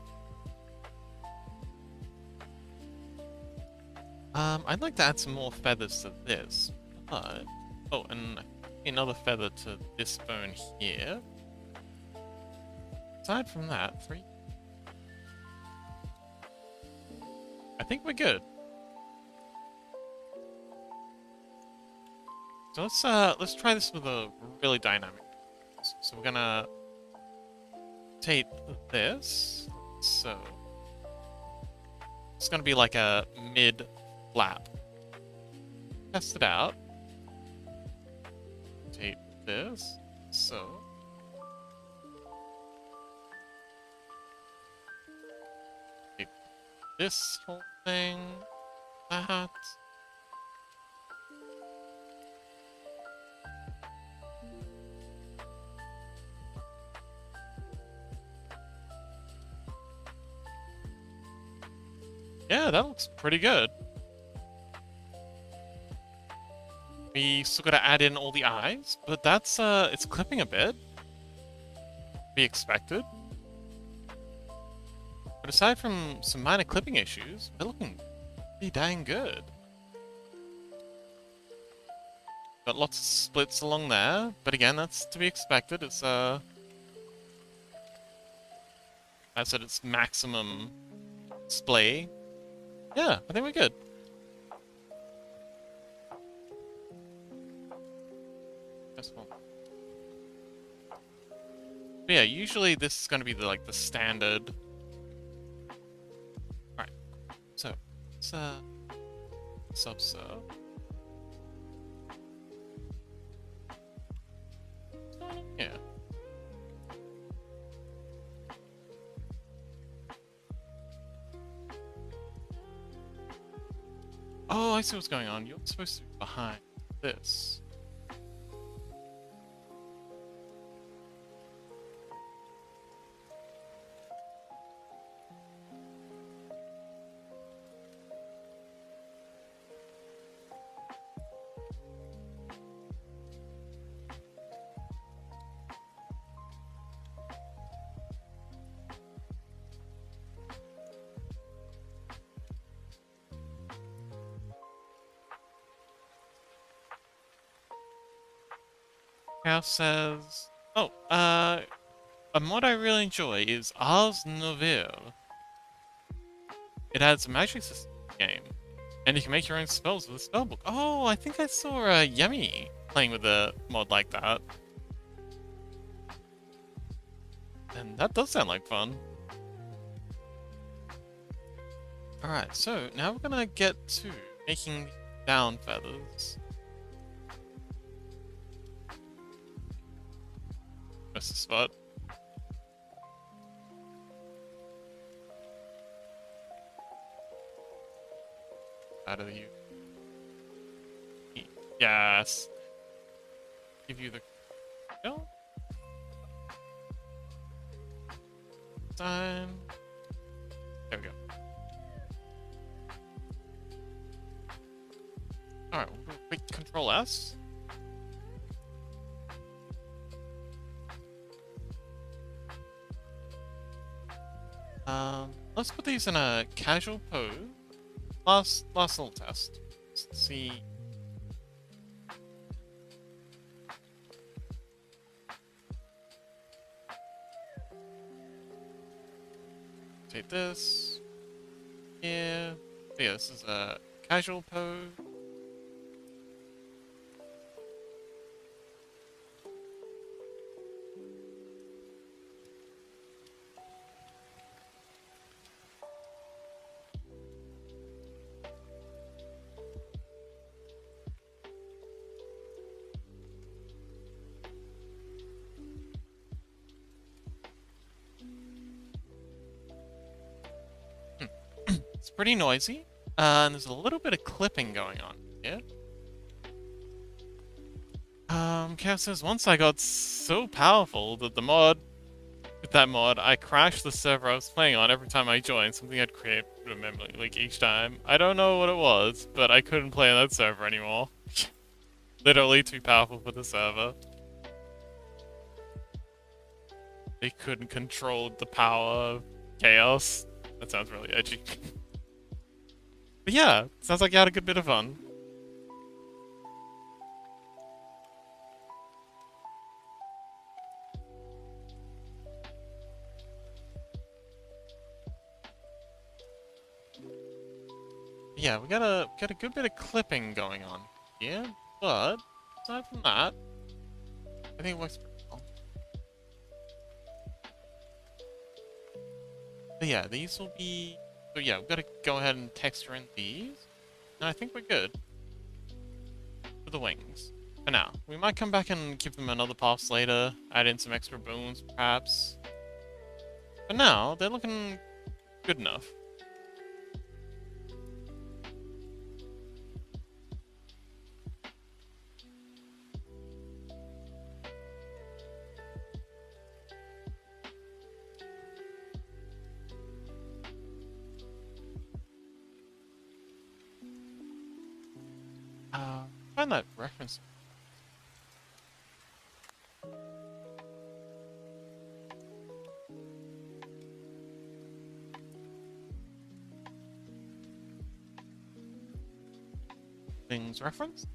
I'd like to add some more feathers to this, but... Oh, and another feather to this bone here. Aside from that, 3... I think we're good. So let's try this with a really dynamic. So we're gonna take this. So it's gonna be like a mid flap. Test it out. Take this. So take this whole thing. That. Yeah, that looks pretty good. We still gotta add in all the eyes, but that's, it's clipping a bit. Be expected. But aside from some minor clipping issues, they're looking pretty dang good. Got lots of splits along there, but again, that's to be expected. It's, that's at its maximum display. Yeah, I think we're good. That's one. But yeah, usually this is going to be the, like, the standard. Alright, so, let's, sub-serve. Yeah. Oh, I see what's going on. You're supposed to be behind this. House says, oh, a mod I really enjoy is Ars Nouvelle. It adds a magic system to the game, and you can make your own spells with a spellbook. Oh, I think I saw Yummy playing with a mod like that. And that does sound like fun. Alright, so now we're gonna get to making down feathers. That's the spot. Out of you. Yes. Give you the kill. Time. There we go. Alright, we'll go quick Control S. Let's put these in a casual pose. Last little test. Let's see. Take this. Yeah. Yeah, this is a casual pose. It's pretty noisy, and there's a little bit of clipping going on here. Kev says, once I got so powerful that with that mod, I crashed the server I was playing on every time I joined, something I'd create remember, like, each time. I don't know what it was, but I couldn't play on that server anymore. Literally too powerful for the server. They couldn't control the power of chaos. That sounds really edgy. But yeah, sounds like you had a good bit of fun. Yeah, we got a good bit of clipping going on here, but aside from that, I think it works pretty well. But yeah, these will be. So yeah, we've got to go ahead and texture in these, and I think we're good for the wings. For now, we might come back and give them another pass later, add in some extra bones, perhaps. For now, they're looking good enough. Find that reference. Things reference?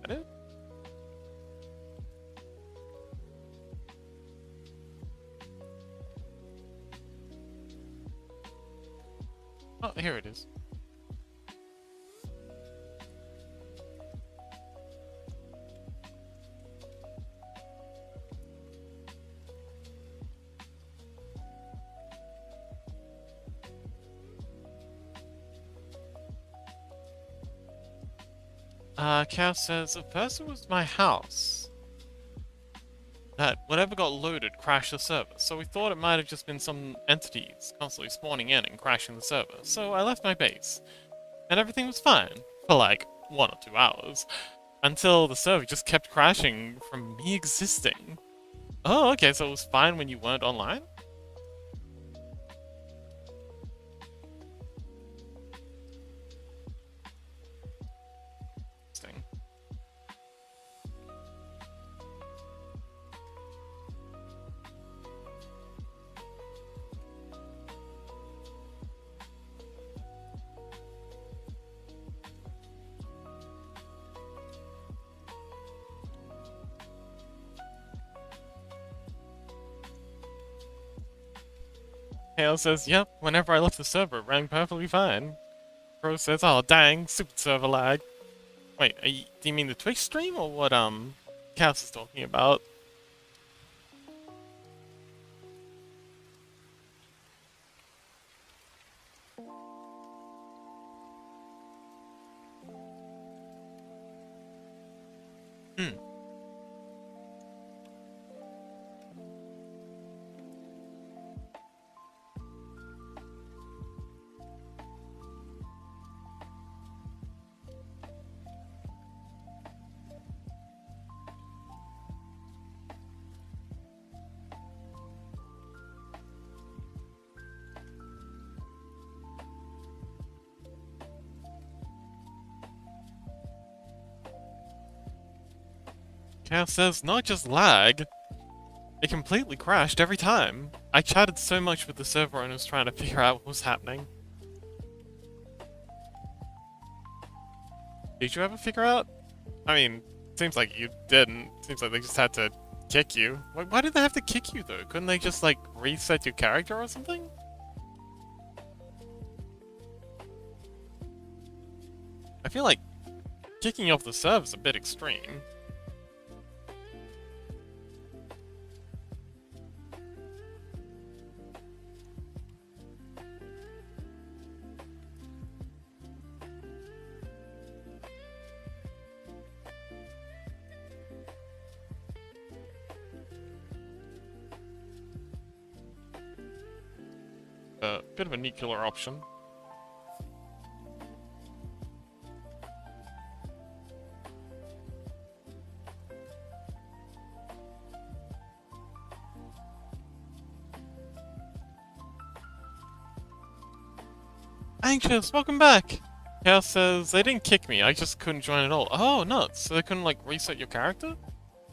That it? Oh, here it is. Cal says, at first it was my house that whatever got loaded crashed the server, so we thought it might have just been some entities constantly spawning in and crashing the server, so I left my base. And everything was fine, for like 1 or 2 hours, until the server just kept crashing from me existing. Oh, okay, so it was fine when you weren't online? Interesting. Hale says, yep, whenever I left the server, it ran perfectly fine. Pro says, oh dang, super server lag. Wait, do you mean the Twitch stream or what, Cass is talking about? Hmm. Cass says, not just lag. It completely crashed every time. I chatted so much with the server owners trying to figure out what was happening. Did you ever figure out? I mean, seems like you didn't. Seems like they just had to kick you. Why did they have to kick you though? Couldn't they just like reset your character or something? I feel like kicking you off the server's a bit extreme. A bit of a nuclear option. Anxious, welcome back! Chaos says, they didn't kick me, I just couldn't join at all. Oh, nuts, so they couldn't, like, reset your character?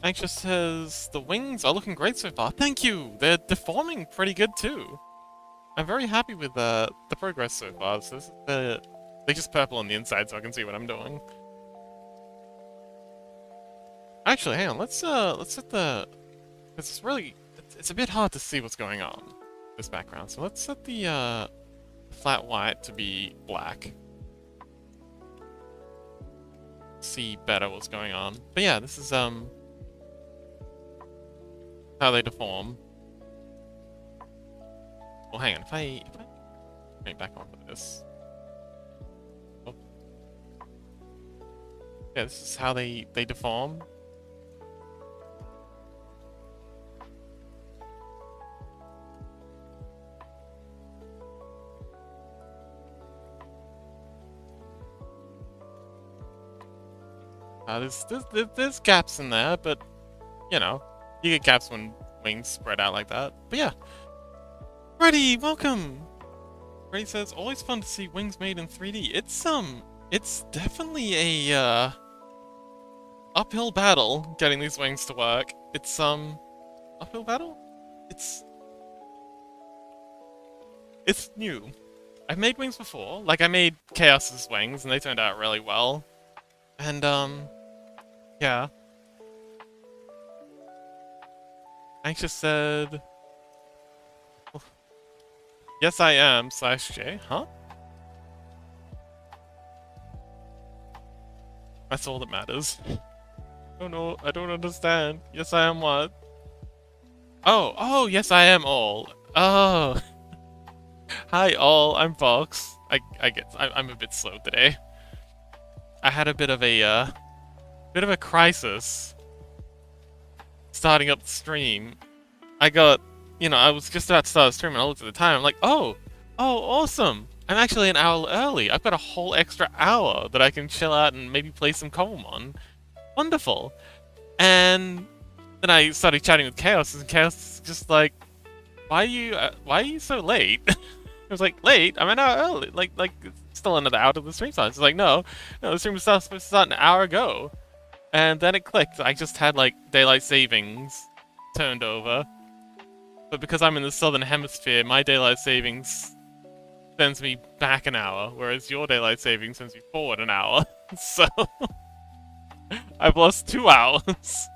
Anxious says, the wings are looking great so far. Thank you! They're deforming pretty good, too. I'm very happy with the progress so far. So this is they're just purple on the inside so I can see what I'm doing. Actually, hang on, let's set the... Because it's really... It's a bit hard to see what's going on, this background. So let's set the, flat white to be black. See better what's going on. But yeah, this is how they deform. Well, hang on. If I bring it back onto this. Oh. Yeah, this is how they deform. There's gaps in there, but you know, you get gaps when wings spread out like that. But yeah. Freddy, welcome! Freddy says, always fun to see wings made in 3D. It's definitely a, uphill battle getting these wings to work. It's, uphill battle? It's new. I've made wings before. Like, I made Chaos's wings, and they turned out really well. And, yeah. Anxious said... Yes, I am, /J. Huh? That's all that matters. Oh no, I don't understand. Yes, I am what? Oh, yes, I am all. Oh. Hi, all. I'm Vox. I'm a bit slow today. I had a bit of a crisis starting up the stream. I was just about to start the stream and I looked at the time. I'm like, oh, awesome. I'm actually an hour early. I've got a whole extra hour that I can chill out and maybe play some Coleman. Wonderful. And then I started chatting with Chaos, and Chaos is just like, why are you so late? I was like, late? I'm an hour early. Like, it's still another hour to the stream starts. It's like, no, the stream was supposed to start an hour ago. And then it clicked. I just had, like, daylight savings turned over. But because I'm in the southern hemisphere, my daylight savings sends me back an hour, whereas your daylight savings sends me forward an hour. So, I've lost 2 hours.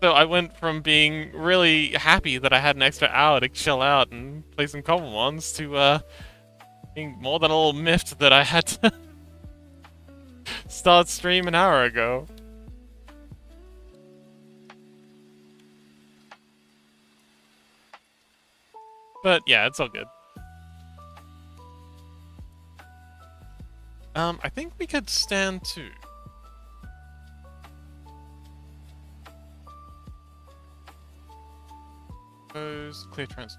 So I went from being really happy that I had an extra hour to chill out and play some common ones to being more than a little miffed that I had to start stream an hour ago. But yeah, it's all good. I think we could stand too. Clear trans.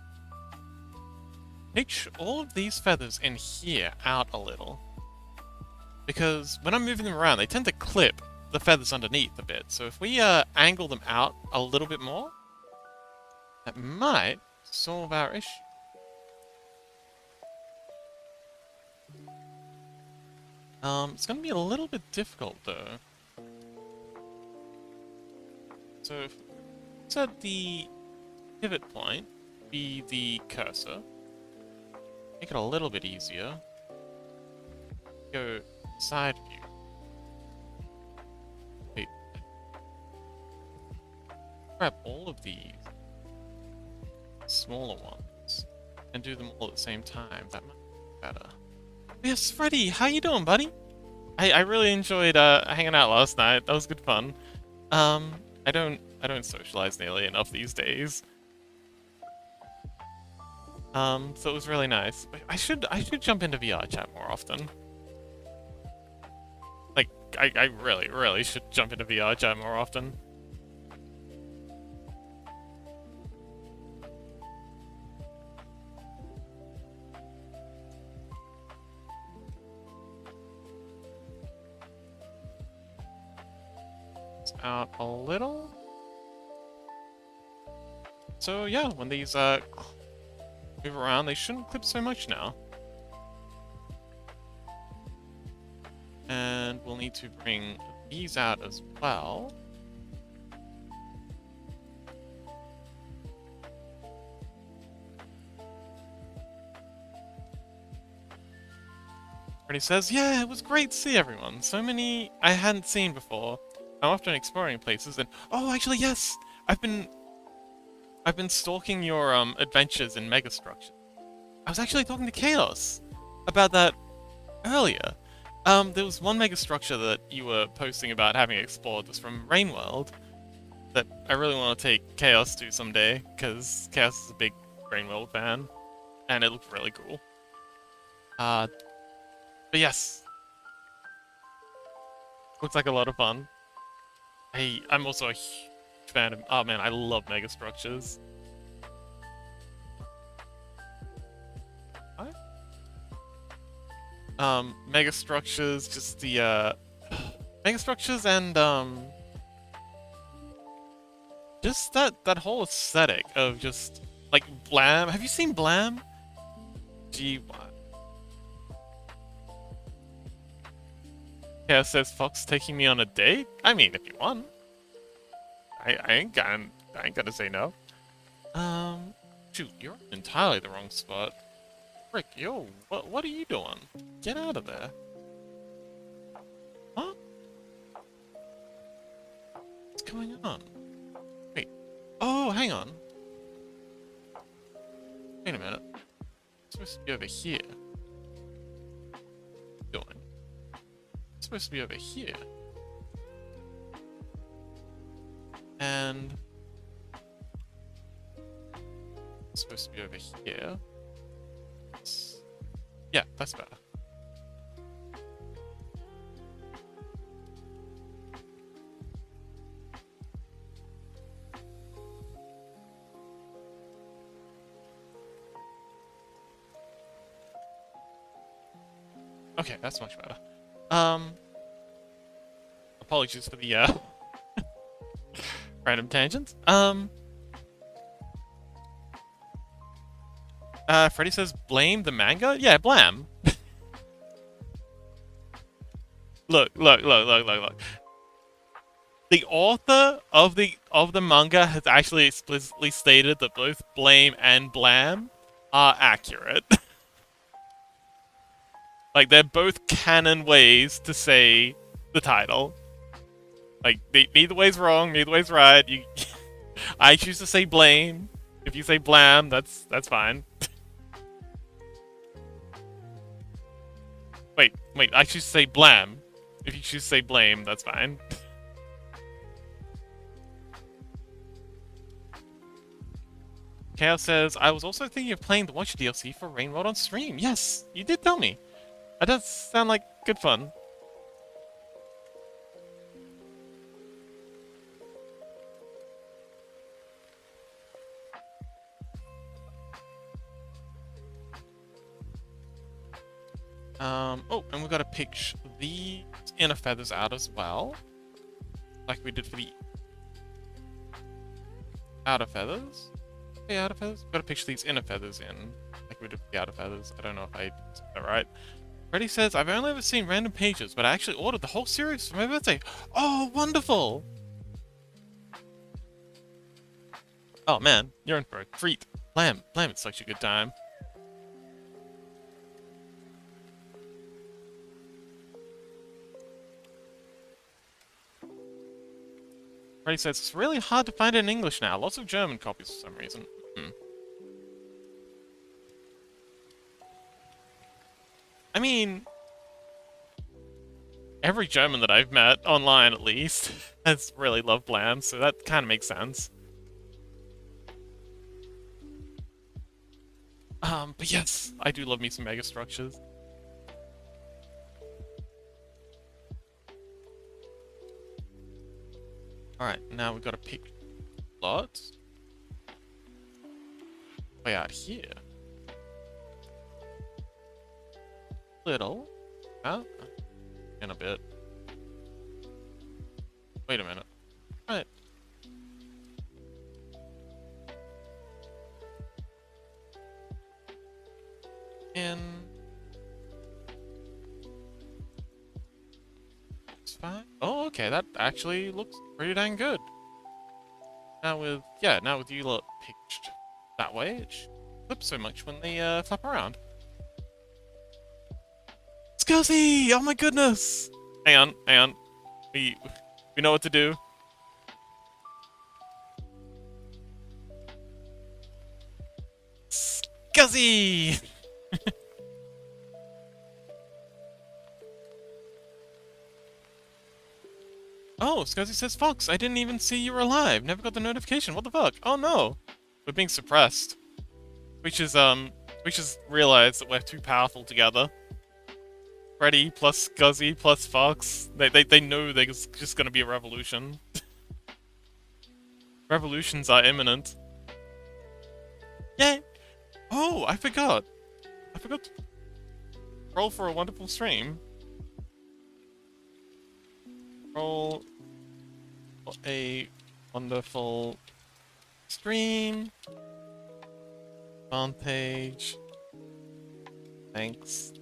Take all of these feathers in here out a little. Because when I'm moving them around, they tend to clip the feathers underneath a bit. So if we angle them out a little bit more, that might solve our issue. It's gonna be a little bit difficult though. So if we set the pivot point be the cursor, make it a little bit easier. Go side view. Wait. Grab all of these smaller ones and do them all at the same time. That might be better. Yes, Freddy, how you doing, buddy? I really enjoyed hanging out last night. That was good fun. I don't socialize nearly enough these days. So it was really nice. I should jump into VR chat more often. Like, I really should jump into VR chat more often. It's out a little. So yeah, when these move around, they shouldn't clip so much now. And we'll need to bring these out as well. And he says, yeah, it was great to see everyone. So many I hadn't seen before. I'm often exploring places and... Oh, actually, yes! I've been stalking your adventures in megastructure. I was actually talking to Chaos about that earlier. There was one megastructure that you were posting about having explored was from Rainworld that I really want to take Chaos to someday, because Chaos is a big Rainworld fan, and it looked really cool. But yes. Looks like a lot of fun. I'm also a huge fan of... Oh man, I love megastructures. What? Megastructures, just the, megastructures and, Just that whole aesthetic of just like Blam. Have you seen Blam? Gee, what? Yeah, says Fox taking me on a date. I mean, if you want, I ain't gonna say no. Shoot, you're in entirely the wrong spot. Frick, yo, what are you doing? Get out of there. Huh? What's going on? Wait. Oh, hang on. Wait a minute. It's supposed to be over here. What are you doing? It's supposed to be over here. And it's supposed to be over here. Yeah, that's better. Okay, that's much better. Apologies for the random tangents. Freddy says blame the manga? Yeah, blam. Look. The author of the manga has actually explicitly stated that both blame and blam are accurate. Like, they're both canon ways to say the title. Like, neither way's wrong, neither way's right. I choose to say blame. If you say blam, that's fine. Wait, I choose to say blam. If you choose to say blame, that's fine. Chaos says, I was also thinking of playing the Watch DLC for Rain World on stream. Yes, you did tell me. That does sound like good fun. Oh, and we gotta pitch the inner feathers out as well. Like we did for the outer feathers. The outer feathers? Gotta pitch these inner feathers in. Like we did for the outer feathers. I don't know if I said that right. Freddy says, I've only ever seen random pages, but I actually ordered the whole series for my birthday. Oh, wonderful! Oh man, you're in for a treat. Blam, it's such a good time. Freddy says, it's really hard to find it in English now. Lots of German copies for some reason. I mean, every German that I've met, online at least, has really loved Blam, so that kind of makes sense. But yes, I do love me some mega structures. Alright, now we've got to pick lots. Way out here. Little. Huh? In a bit. Wait a minute. Right. In. It's fine. Oh, okay. That actually looks pretty dang good. Now with you lot pitched that way, it flips so much when they flap around. Scuzzy! Oh my goodness! Hang on. We know what to do. Scuzzy! Oh, Scuzzy says, Fox, I didn't even see you were alive. Never got the notification. What the fuck? Oh no! We're being suppressed. We just realized that we're too powerful together. Freddy plus Scuzzy plus Fox. They know there's just gonna be a revolution. Revolutions are imminent. Yay! Oh, I forgot to roll for a wonderful stream. Roll a wonderful stream. Advantage. Thanks.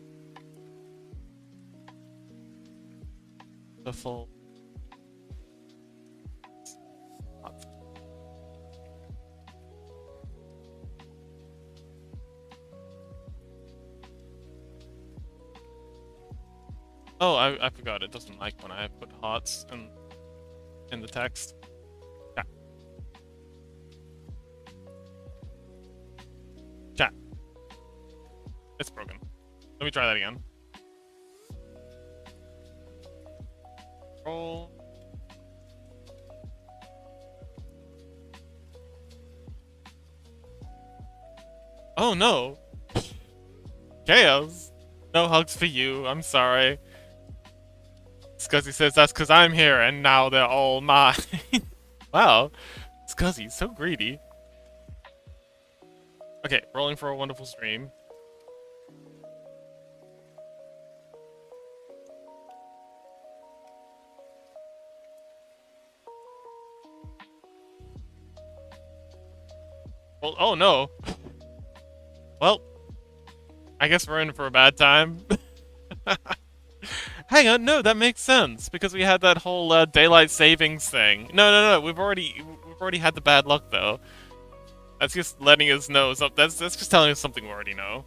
The full. Oh, I forgot. It doesn't like when I put hearts in the text. Chat. Chat. It's broken. Let me try that again. Roll. Oh no! Chaos! No hugs for you, I'm sorry. Scuzzy says that's because I'm here and now they're all mine. Wow, Scuzzy's so greedy. Okay, rolling for a wonderful stream. Well, oh no. Well, I guess we're in for a bad time. Hang on, no, that makes sense because we had that whole daylight savings thing. No, we've already had the bad luck though. That's just letting us know. That's just telling us something we already know.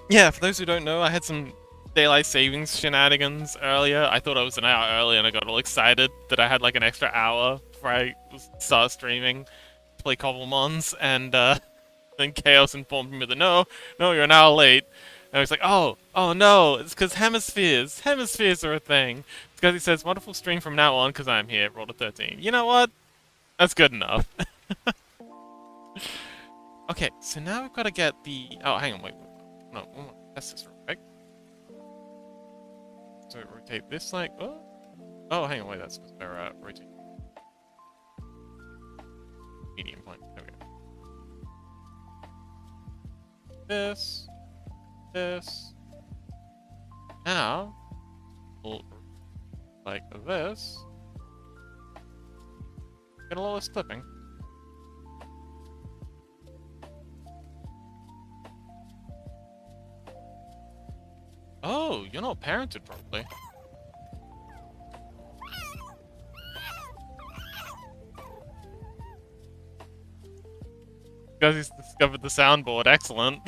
Yeah, for those who don't know, I had some daylight savings shenanigans earlier. I thought I was an hour early and I got all excited that I had like an extra hour before I started streaming to play Cobblemons, and then Chaos informed me that no, you're an hour late. And I was like, oh no, it's because hemispheres are a thing. It's because he says, wonderful stream from now on because I'm here, rolled a 13. You know what? That's good enough. Okay, so now we've got to get the... Oh, hang on, wait. No, we want to test this real quick. So rotate this like... Oh, hang on, wait, that's because they're rotating. Medium point, there we go. This. Now, we'll like this. Get a little less clipping. Oh, you're not parented properly. Because he's discovered the soundboard. Excellent.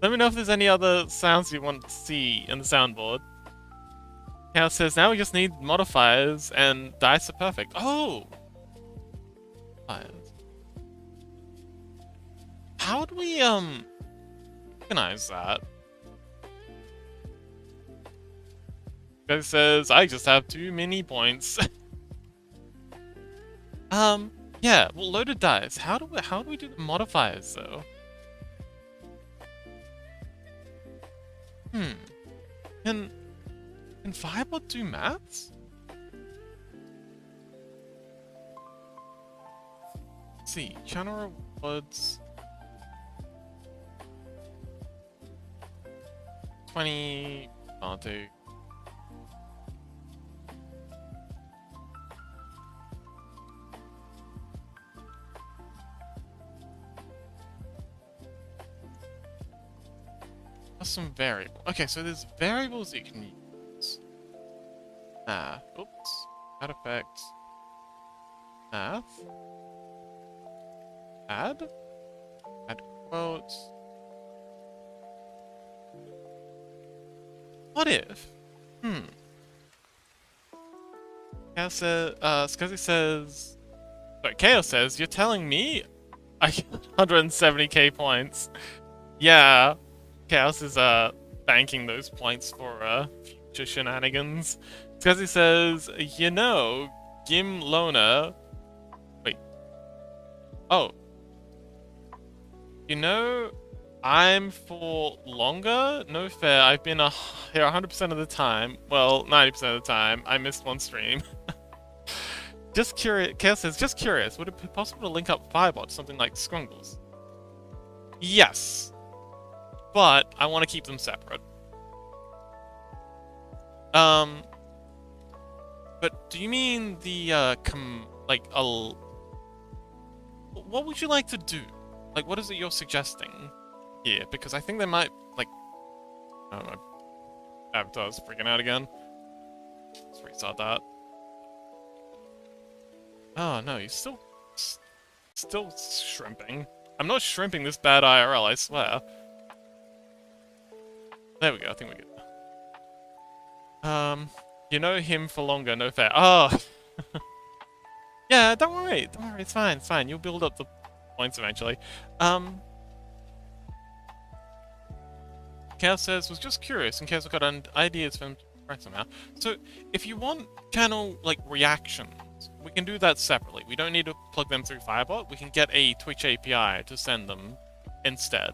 Let me know if there's any other sounds you want to see in the soundboard. Cal says, now we just need modifiers and dice are perfect. Oh! How do we, organize that? Guy says, I just have too many points. Yeah, well, loaded dice. How do we do the modifiers, though? Can Firebot do maths? Let's see, channel rewards. 20. I'll do. Some variable. Okay, so there's variables you can use. Oops. Add effect. Math. Add quotes. What if? Chaos says, Scuzzy says... Sorry, Chaos says, you're telling me I get 170k points. Yeah. Chaos is banking those points for future shenanigans. Because he says, you know, Gim Lona. Wait. Oh. You know, I'm for longer? No fair. I've been here 100% of the time. Well, 90% of the time. I missed one stream. Just curious. Chaos says, just curious. Would it be possible to link up Firebot to something like Scrungles? Yes. But I want to keep them separate. But do you mean the what would you like to do? Like, what is it you're suggesting here? Because I think they might like. Oh, my avatar's freaking out again. Let's restart that. Oh no, he's still shrimping. I'm not shrimping this bad IRL, I swear. There we go, I think we're good. You know him for longer, no fair. Oh! Yeah, don't worry, it's fine. You'll build up the points eventually. Chaos says, was just curious in case I've got ideas for him to press somehow. So, if you want channel, like, reactions, we can do that separately. We don't need to plug them through Firebot. We can get a Twitch API to send them instead.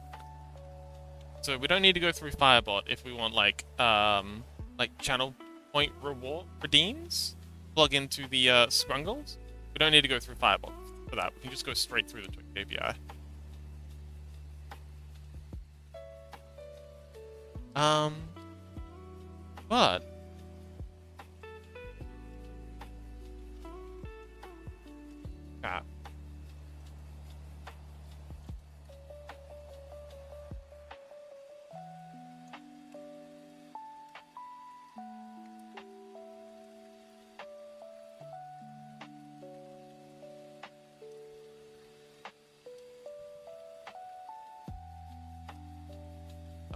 So we don't need to go through Firebot if we want, like channel point reward redeems. Plug into the Scrungles. We don't need to go through Firebot for that. We can just go straight through the Twitch API. But yeah.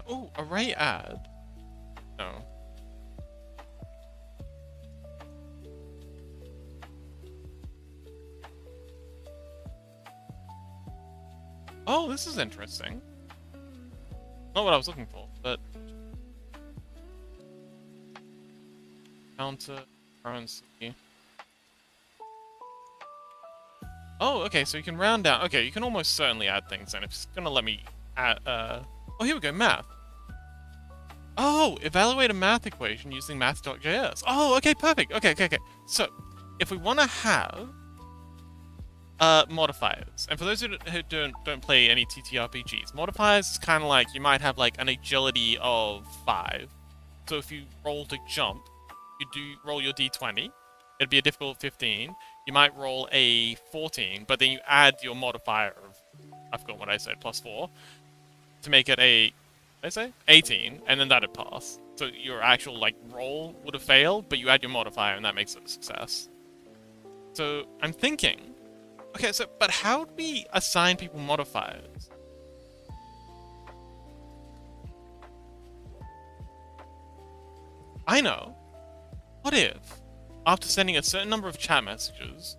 Oh, array add. No. Oh, this is interesting. Not what I was looking for, but counter currency. Oh, okay, so you can round down. Okay, you can almost certainly add things then. If it's gonna let me add, oh, here we go, math. Oh, evaluate a math equation using math.js. Oh, okay, perfect. Okay. So, if we want to have modifiers, and for those who don't play any TTRPGs, modifiers is kind of like you might have like an agility of 5. So if you roll to jump, you do roll your d20. It'd be a difficult 15. You might roll a 14, but then you add your modifier of, I forgot what I said, +4, to make it a, what did I say? 18, and then that'd pass. So your actual, like, roll would have failed, but you add your modifier, and that makes it a success. So, I'm thinking, okay, so, but how do we assign people modifiers? I know. What if, after sending a certain number of chat messages,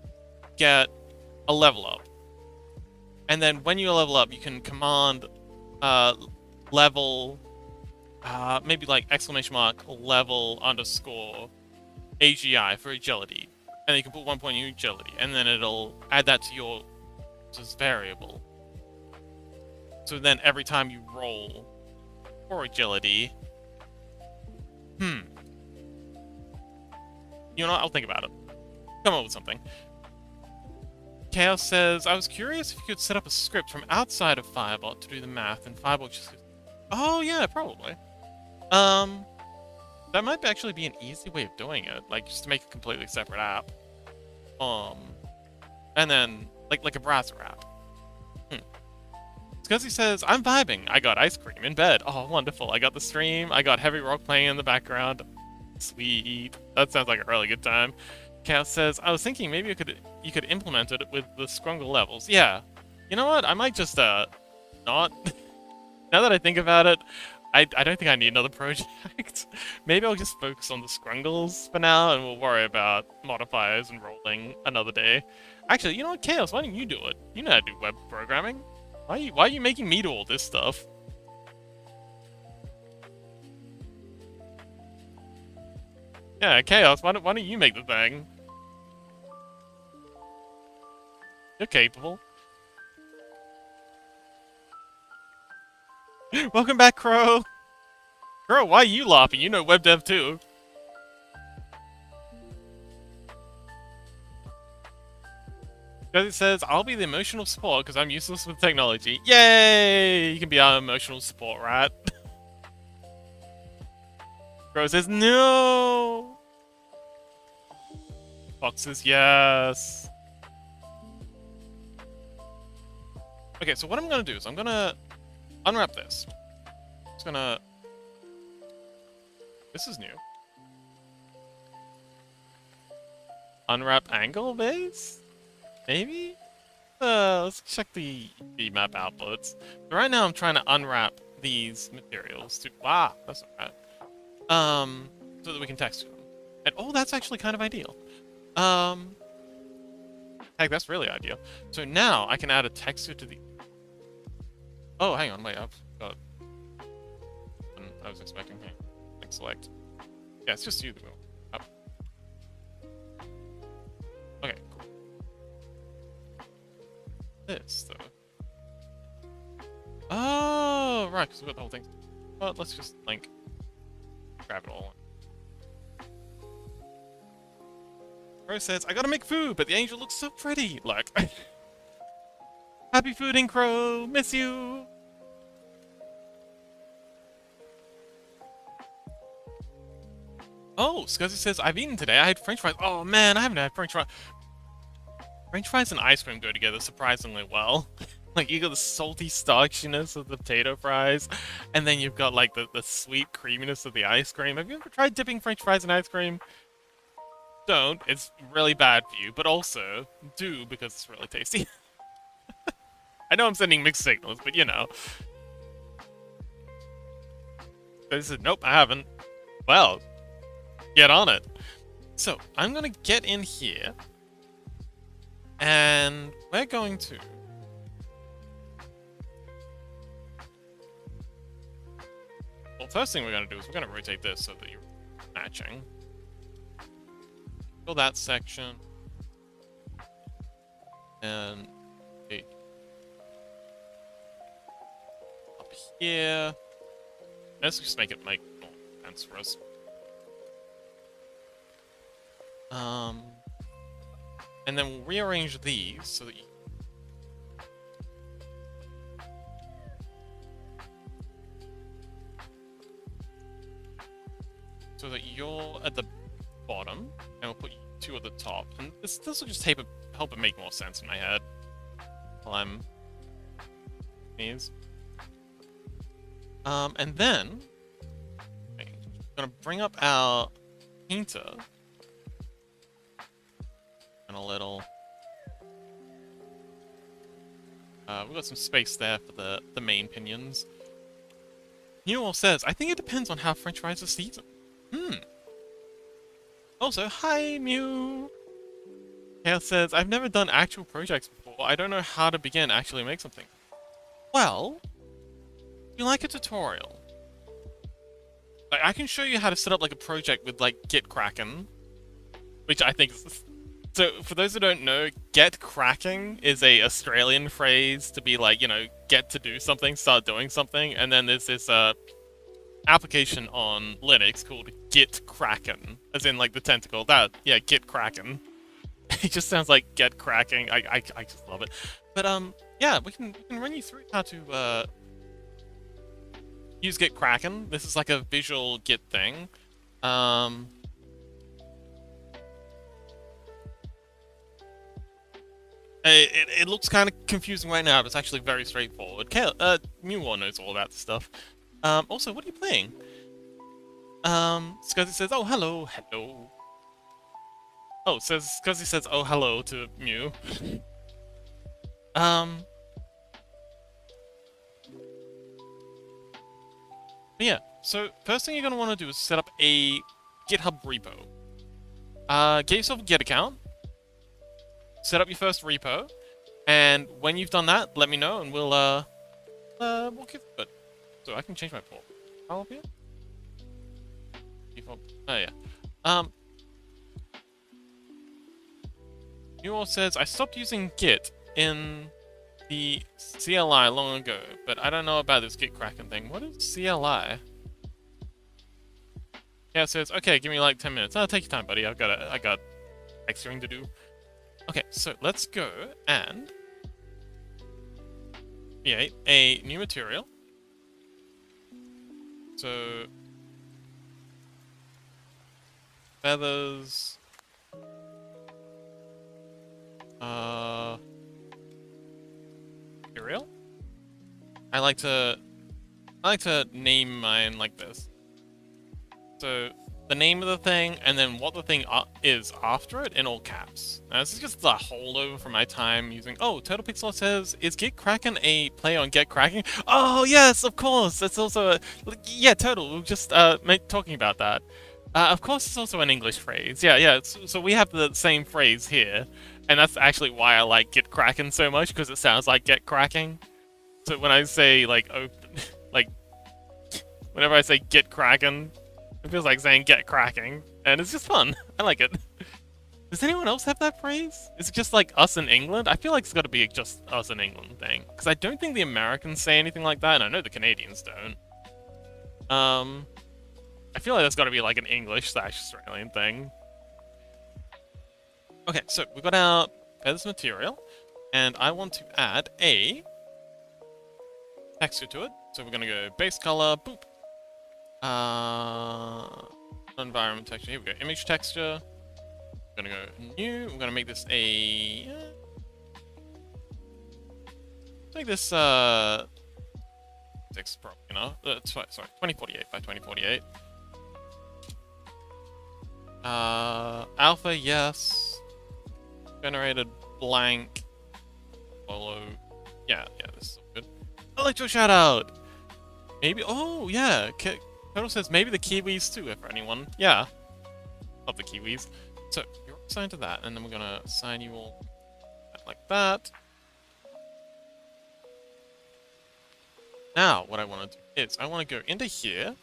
get a level up? And then when you level up, you can command level, maybe like !level _ AGI for agility. And you can put 1 point in agility, and then it'll add that to your just variable. So then every time you roll for agility, you know what? I'll think about it. Come up with something. Chaos says, I was curious if you could set up a script from outside of Firebot to do the math, and Firebot just... Oh, yeah, probably. That might actually be an easy way of doing it, like, just to make a completely separate app. And then, like a browser app. It's because he says, I'm vibing. I got ice cream in bed. Oh, wonderful. I got the stream. I got Heavy Rock playing in the background. Sweet. That sounds like a really good time. Chaos says, I was thinking maybe you could implement it with the Scrungle levels. Yeah. You know what? I might just, not. Now that I think about it, I don't think I need another project. Maybe I'll just focus on the Scrungles for now, and we'll worry about modifiers and rolling another day. Actually, you know what, Chaos? Why don't you do it? You know how to do web programming. Why are you making me do all this stuff? Yeah, Chaos, why don't you make the thing? You're capable. Welcome back, Crow! Crow, why are you laughing? You know web dev too. Because it says, I'll be the emotional support because I'm useless with technology. Yay! You can be our emotional support, right? Crow says, no! Boxes, yes. Okay, so what I'm gonna do is I'm gonna unwrap this. Just gonna. This is new. Unwrap angle base? Maybe? Let's check the map outputs. So right now I'm trying to unwrap these materials to that's not right. So that we can texture them. And oh, that's actually kind of ideal. Heck, that's really ideal. So now I can add a texture to the. Oh, hang on, wait, I've got. I was expecting here. Select. Yeah, it's just you that will. Up. Okay, cool. This though. Oh, right, because we got the whole thing. But let's just like grab it all. Crow says, I gotta make food, but the angel looks so pretty. Like, happy fooding, Crow. Miss you. Oh, Scuzzy says, I've eaten today. I had French fries. Oh man, I haven't had French fries. French fries and ice cream go together surprisingly well. Like, you got the salty starchiness of the potato fries, and then you've got like the sweet creaminess of the ice cream. Have you ever tried dipping French fries in ice cream? Don't. It's really bad for you, but also do because it's really tasty. I know I'm sending mixed signals, but you know. They said, nope, I haven't. Well, get on it. So, I'm gonna get in here, and we're going to... Well, first thing we're gonna do is we're gonna rotate this so that you're matching. Fill that section. And up here. Let's just make it make more sense for us. And then we'll rearrange these so that you... So that you're at the bottom, and we'll put you two at the top. And this will just help it make more sense in my head while I'm these. And then I'm gonna bring up our painter and a little. We've got some space there for the main pinions. Newell says, I think it depends on how French fries are seasoned. Also, hi, Mew! Chaos says, I've never done actual projects before. I don't know how to begin actually make something. Well, you like a tutorial. Like, I can show you how to set up like a project with like Git Kraken, which I think is... So, for those who don't know, get cracking is a Australian phrase to be like, you know, get to do something, start doing something, and then there's this application on Linux called Git Kraken, as in like the tentacle. Yeah, Git Kraken. It just sounds like get cracking. I just love it. But yeah, we can run you through how to use Git Kraken. This is like a visual Git thing. It looks kind of confusing right now, but it's actually very straightforward. Newall knows all about this stuff. Also, what are you playing? Scuzzy says, oh, hello, hello. Oh, Scuzzy says, oh, hello to Mew. Yeah, so first thing you're going to want to do is set up a GitHub repo. Get yourself a Git account. Set up your first repo, and when you've done that, let me know, and we'll walk you through it. So I can change my port. How up here? Default. Oh yeah. Newall says I stopped using Git in the CLI long ago, but I don't know about this Git Kraken thing. What is CLI? Yeah, it says okay. Give me like 10 minutes. Oh, take your time, buddy. I got extraing to do. Okay, so let's go and create a new material. So feathers, Material? I like to name mine like this. So the name of the thing, and then what the thing is after it in all caps. Now, this is just a holdover from my time using. Oh, Turtle Pixel says, "Is Get Kraken a play on Get Cracking?" Oh yes, of course. That's also a yeah. Turtle. We were just talking about that. Of course, it's also an English phrase. Yeah, yeah. So we have the same phrase here, and that's actually why I like Get Kraken so much, because it sounds like Get Cracking. So when I say like open, like whenever I say Get Kraken, it feels like saying get cracking, and it's just fun. I like it. Does anyone else have that phrase? Is it just like us in England? I feel like it's got to be just us in England thing. Because I don't think the Americans say anything like that, and I know the Canadians don't. I feel like that's got to be like an English/Australian thing. Okay, so we've got our feathers material, and I want to add a texture to it. So we're going to go base color, boop. Environment texture. Here we go. Image texture. I'm gonna go new. I'm gonna make this a. Make this 6 probably enough. Sorry, 2048 by 2048. Alpha, yes. Generated blank. Follow. Yeah, this is good. Electro shout out. Maybe. Oh yeah. Turtle says maybe the Kiwis too, if anyone. Yeah. Love the Kiwis. So, you're assigned to that, and then we're gonna assign you all like that. Now, what I want to do is, I want to go into here,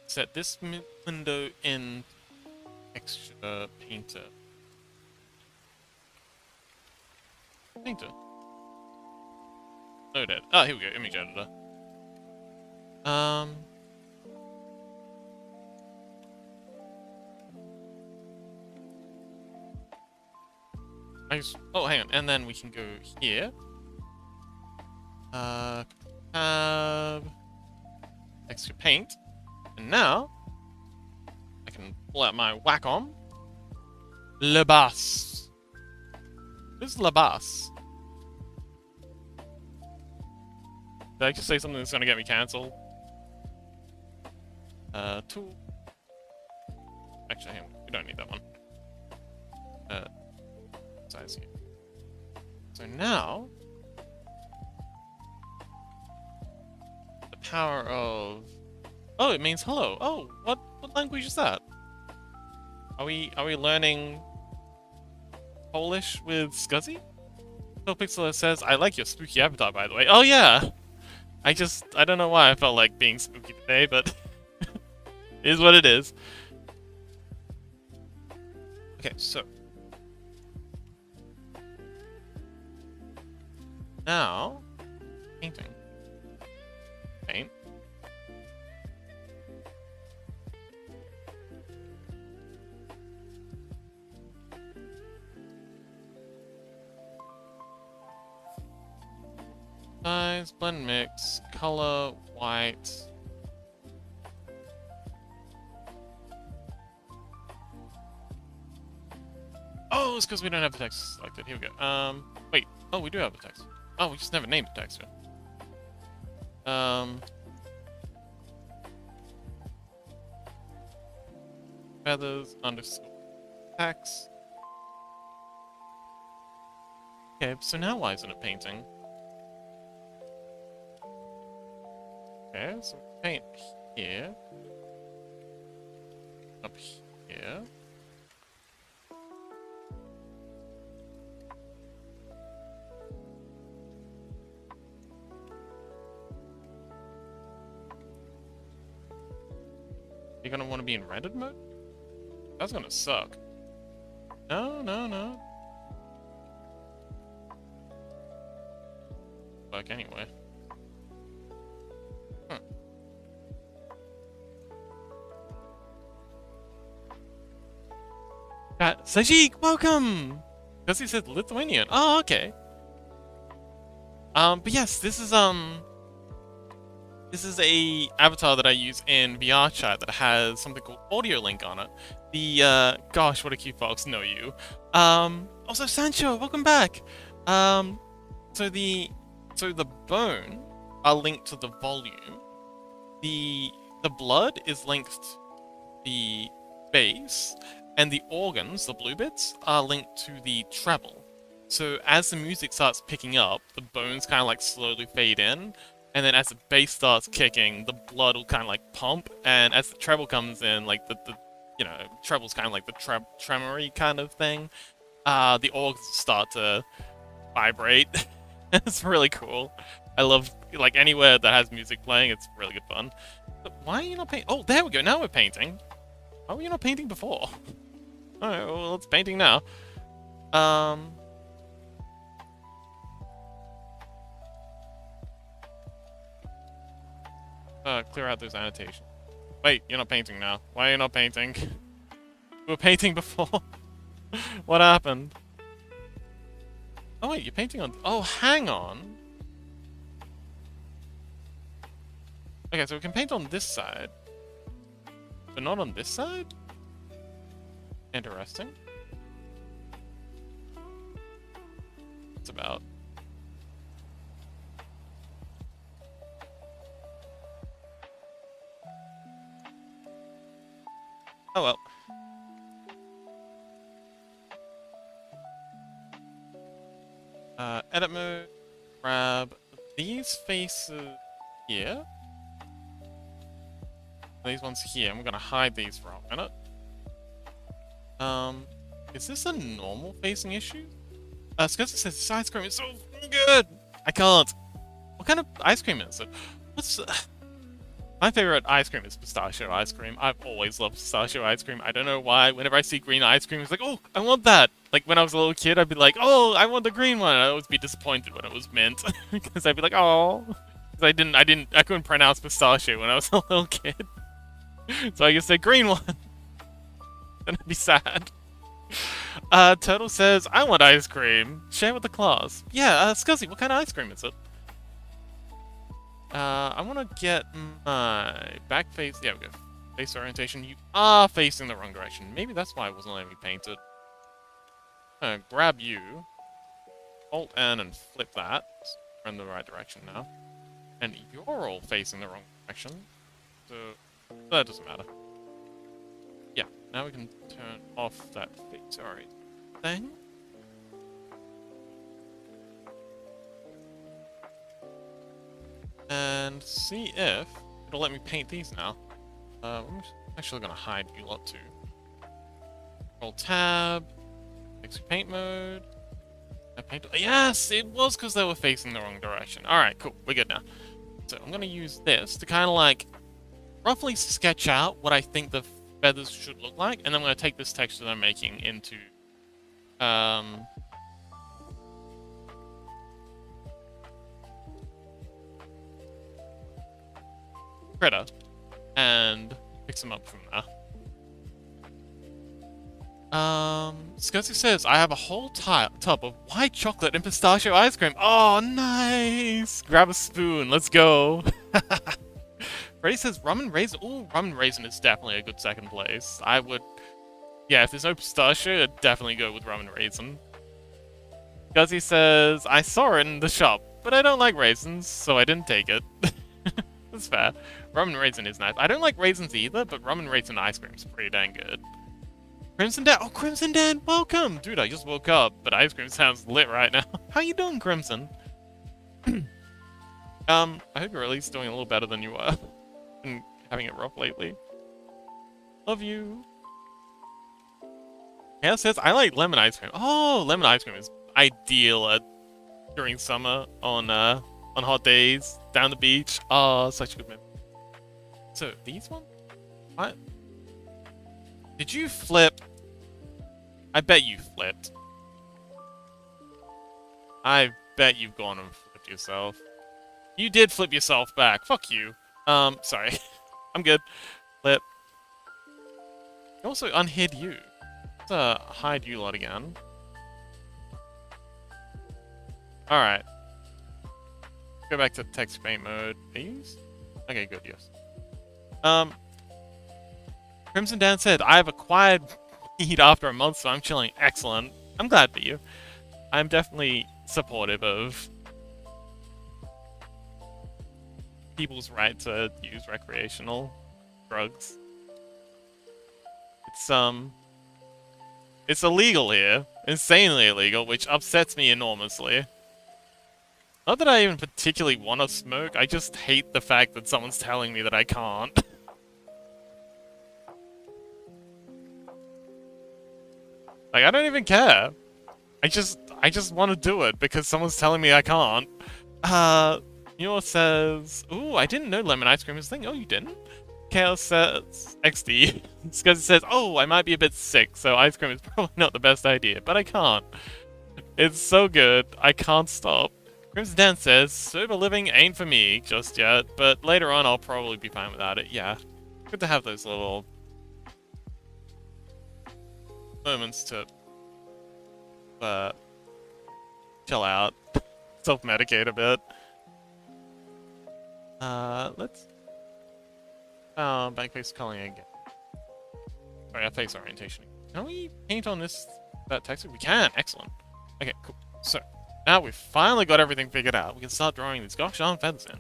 set this window in Texture Painter. Painter. Loaded. Ah, here we go, Image Editor. Oh, hang on, and then we can go here. Tab, Texture Paint, and now I can pull out my Wacom. Le Bass. This is Le Bass. Did I just say something that's gonna get me cancelled? Tool. Actually, hang on, we don't need that one. Size here. So now, the power of. Oh, it means hello. Oh, what language is that? Are we learning Polish with Scuzzy? Pixel says, "I like your spooky avatar, by the way." Oh yeah. I don't know why I felt like being spooky today, but it is what it is. Okay, so. Now, painting. Paint. Size, blend mix, color, white. Oh, it's because we don't have the text selected. Here we go. Wait. Oh, we do have the text. Oh, we just never named the texture. Feathers underscore text. Okay, so now why isn't it painting? Okay, so paint here. Up here. You're gonna want to be in rendered mode? That's gonna suck. No. Fuck anyway. Sajik, welcome! Because he said Lithuanian. Oh, okay. But yes, this is a avatar that I use in VR chat that has something called Audio Link on it. The, gosh, what a cute fox, know you. Also, Sancho, welcome back. Um, so the bone are linked to the volume. The blood is linked to the bass, and the organs, the blue bits, are linked to the treble. So as the music starts picking up, the bones kind of like slowly fade in, and then as the bass starts kicking, the blood will kind of like pump, and as the treble comes in, like the treble's kind of like the tremory kind of thing, the organs start to vibrate. It's really cool. I love, like, anywhere that has music playing, it's really good fun. But why are you not painting? Oh, there we go, now we're painting. Why were you not painting before? Alright, well, it's painting now. Clear out those annotations. Wait, you're not painting now. Why are you not painting? You were painting before. What happened? Oh wait, you're painting on... Oh, hang on. Okay, so we can paint on this side. But not on this side? Interesting. It's about... Oh well. Edit mode. Grab these faces here. These ones here. I'm gonna hide these for a minute. Is this a normal facing issue? Scotus says this ice cream is so good! I can't. What kind of ice cream is it? What's... My favorite ice cream is pistachio ice cream. I've always loved pistachio ice cream. I don't know why. Whenever I see green ice cream, it's like, oh, I want that. Like, when I was a little kid, I'd be like, oh, I want the green one. I'd always be disappointed when it was mint. Because I'd be like, oh. Because I couldn't pronounce pistachio when I was a little kid. So I just say green one. Then I'd be sad. Turtle says, I want ice cream. Share with the class. Yeah, Scuzzy, what kind of ice cream is it? I want to get my back face. Yeah, we go. Face orientation. You are facing the wrong direction. Maybe that's why it wasn't letting me paint it. Grab you. Alt N and flip that. We're in the right direction now. And you're all facing the wrong direction. So that doesn't matter. Yeah, now we can turn off that face orientation thing. And see if it'll let me paint these now. I'm actually gonna hide you lot too. Control Tab, exit paint mode. Yes, it was because they were facing the wrong direction. Alright, cool, we're good now. So I'm gonna use this to kind of like roughly sketch out what I think the feathers should look like, and then I'm gonna take this texture that I'm making into Critter and fix them up from there. Scuzzy says, I have a whole tub of white chocolate and pistachio ice cream. Oh, nice! Grab a spoon, let's go. Freddy says, rum and raisin. Ooh, rum and raisin is definitely a good second place. I would... Yeah, if there's no pistachio, I'd definitely go with rum and raisin. Scuzzy says, I saw it in the shop, but I don't like raisins, so I didn't take it. That's fair. Rum and raisin is nice. I don't like raisins either, but rum and raisin ice cream is pretty dang good. Crimson Dan! Oh, Crimson Dan, welcome! Dude, I just woke up, but ice cream sounds lit right now. How you doing, Crimson? I hope you're at least doing a little better than you were. And having it rough lately. Love you. Yeah, it says, I like lemon ice cream. Oh, lemon ice cream is ideal during summer on hot days, down the beach. Oh, such a good memory. So, these ones? What? Did you flip? I bet you flipped. I bet you've gone and flipped yourself. You did flip yourself back. Fuck you. Sorry. I'm good. Flip. You also unhid you. Let's hide you lot again. Alright. Go back to text paint mode. These? Okay, good, yes. Crimson Dan said, I have acquired weed after a month, so I'm chilling. Excellent. I'm glad for you. I'm definitely supportive of people's right to use recreational drugs. It's illegal here. Insanely illegal, which upsets me enormously. Not that I even particularly want to smoke, I just hate the fact that someone's telling me that I can't. Like, I don't even care. I just want to do it because someone's telling me I can't. Muir says, ooh, I didn't know lemon ice cream was a thing. Oh, you didn't? Chaos says, XD. Scuzzy says, oh, I might be a bit sick, so ice cream is probably not the best idea, but I can't. It's so good, I can't stop. Crimson Dan says, sober living ain't for me just yet, but later on I'll probably be fine without it. Yeah, good to have those little moments to chill out, self-medicate a bit. Let's back face coloring again. Sorry, our face orientation. Can we paint on that texture? We can. Excellent. Okay, cool. So now we've finally got everything figured out. We can start drawing these gosh darn feathers in.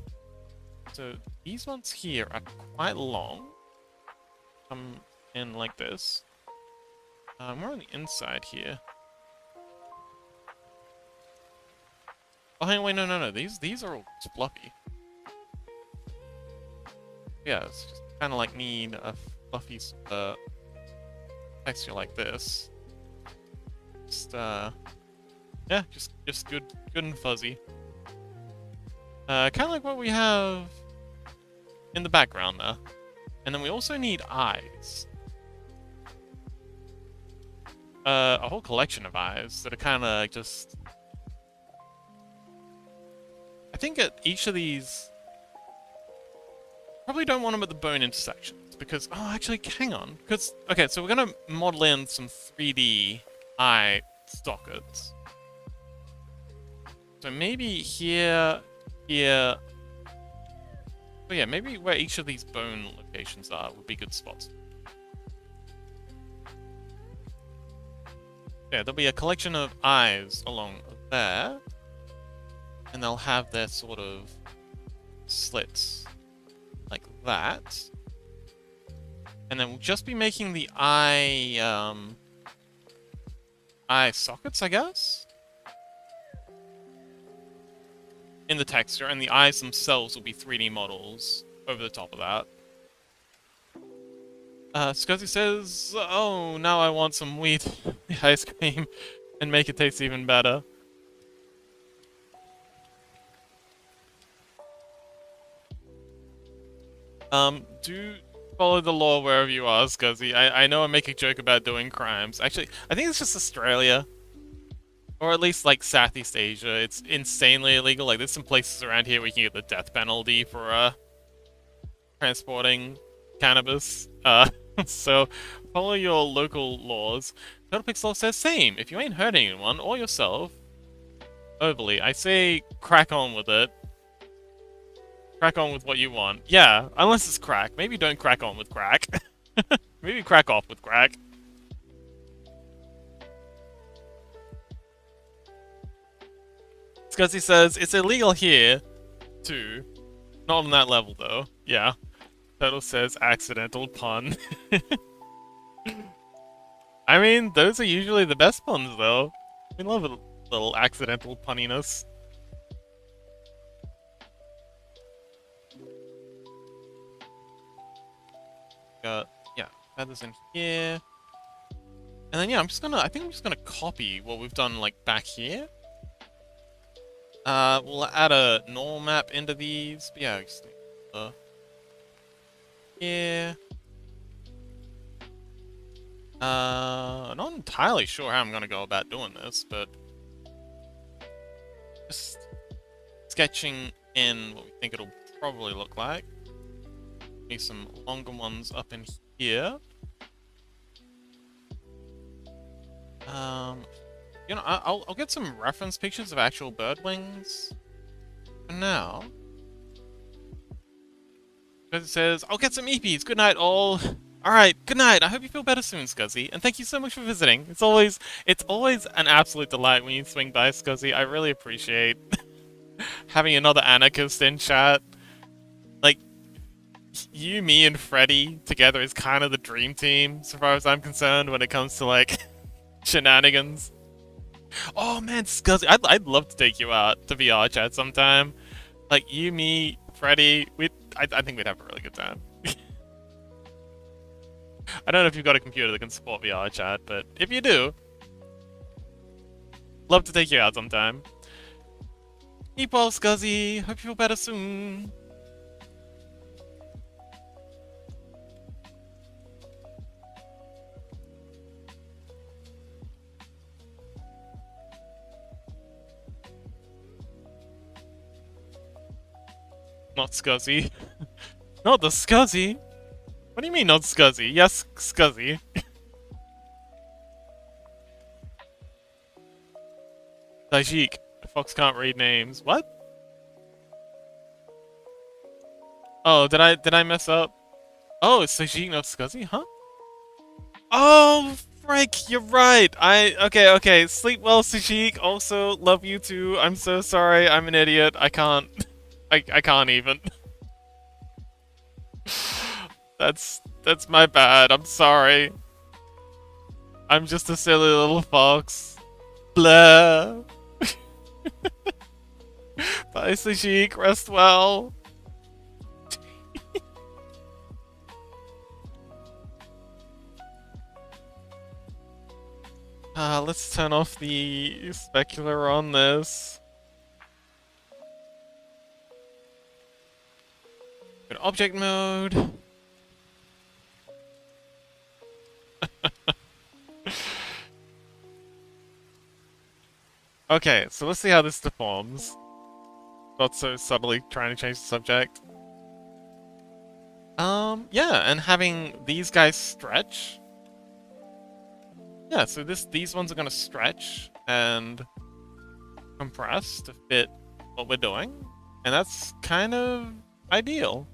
So these ones here are quite long. Come in like this. More on the inside here. Oh, hang on, wait, no. These are all fluffy. Yeah, it's just kind of like need a fluffy texture like this. Just yeah, just good and fuzzy. Kind of like what we have in the background there. And then we also need eyes. A whole collection of eyes that are kind of just. I think at each of these. Probably don't want them at the bone intersections because, oh, actually, hang on. Because, okay, so we're gonna model in some 3D eye sockets. So maybe here. So yeah, maybe where each of these bone locations are would be good spots. Yeah, there'll be a collection of eyes along there. And they'll have their sort of slits. Like that. And then we'll just be making the eye sockets, I guess? In the texture, and the eyes themselves will be 3D models over the top of that. Scuzzy says, oh, now I want some wheat ice cream and make it taste even better. Do follow the law wherever you are, Scuzzy. I know I make a joke about doing crimes. Actually, I think it's just Australia. Or at least, like, Southeast Asia. It's insanely illegal. Like, there's some places around here where you can get the death penalty for, transporting cannabis. So, follow your local laws. Total Pixel says, same. If you ain't hurting anyone, or yourself, overly, I say crack on with it. Crack on with what you want. Yeah, unless it's crack. Maybe don't crack on with crack. Maybe crack off with crack. Scuzzy says, it's illegal here, too. Not on that level, though. Yeah. Turtle says, accidental pun. I mean, those are usually the best puns, though. We love a little accidental punniness. Got, yeah, feathers in here. And then, yeah, I think I'm just gonna copy what we've done, like, back here. We'll add a normal map into these. But yeah, just yeah. Not entirely sure how I'm gonna go about doing this, but just sketching in what we think it'll probably look like. Maybe some longer ones up in here. You know, I'll get some reference pictures of actual bird wings. For now. Because it says, I'll get some EPs. Good night, all. Alright, good night. I hope you feel better soon, Scuzzy. And thank you so much for visiting. It's always an absolute delight when you swing by, Scuzzy. I really appreciate having another anarchist in chat. Like, you, me, and Freddy together is kind of the dream team, so far as I'm concerned, when it comes to, like, shenanigans. Oh man, Scuzzy, I'd love to take you out to VR chat sometime. Like, you, me, Freddy, I think we'd have a really good time. I don't know if you've got a computer that can support VR chat, but if you do, love to take you out sometime. Keep well, Scuzzy. Hope you feel better soon. Not Scuzzy. Not the Scuzzy. What do you mean not Scuzzy? Yes, Scuzzy. Tajik. Fox can't read names. What? Oh, did I mess up? Oh, it's Tajik, not Scuzzy, huh? Oh, frick, you're right. Okay. Sleep well, Sajik. Also, love you too. I'm so sorry. I'm an idiot. I can't. I can't even. That's my bad. I'm sorry. I'm just a silly little fox. Blah. Bye, Sajik. Rest well. Let's turn off the specular on this. Go to object mode. Okay, so let's see how this deforms. Not so subtly trying to change the subject. Yeah, and having these guys stretch. Yeah, so these ones are gonna stretch and compress to fit what we're doing. And that's kind of ideal.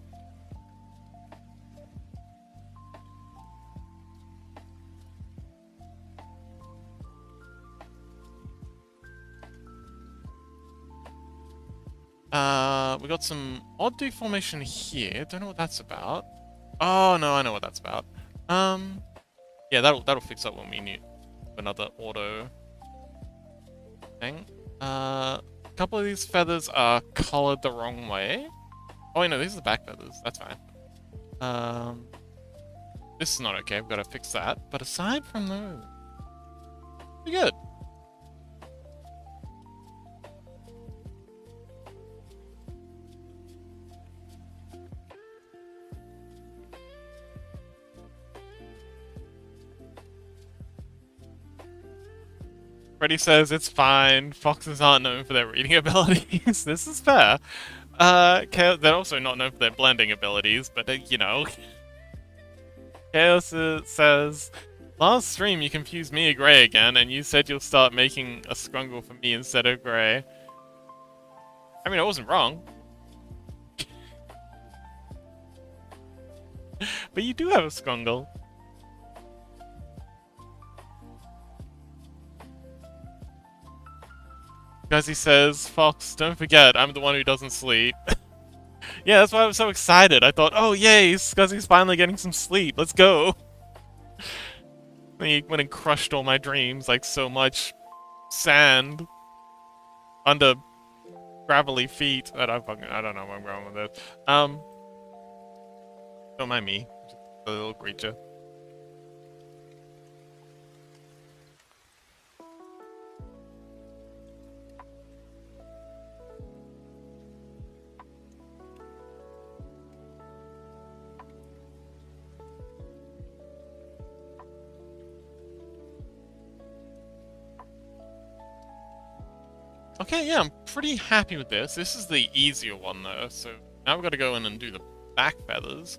We got some odd deformation here. Don't know what that's about. Oh no, I know what that's about. Yeah, that'll fix up when we need another auto thing. A couple of these feathers are colored the wrong way. Oh wait, no, these are the back feathers. That's fine. This is not okay. We've got to fix that. But aside from those, pretty good. Freddy says it's fine. Foxes aren't known for their reading abilities. This is fair. They're also not known for their blending abilities, but you know. Chaos says, last stream you confused me and Grey again, and you said you'll start making a scrungle for me instead of Grey. I mean, I wasn't wrong. But you do have a scrungle. As he says, Fox, don't forget, I'm the one who doesn't sleep. Yeah, that's why I was so excited. I thought, oh yay, Scuzzy's finally getting some sleep. Let's go. Then he went and crushed all my dreams like so much sand under gravelly feet. I don't know where I'm going with this. Don't mind me, just a little creature. Okay, yeah, I'm pretty happy with this. This is the easier one, though, so now we've got to go in and do the back feathers.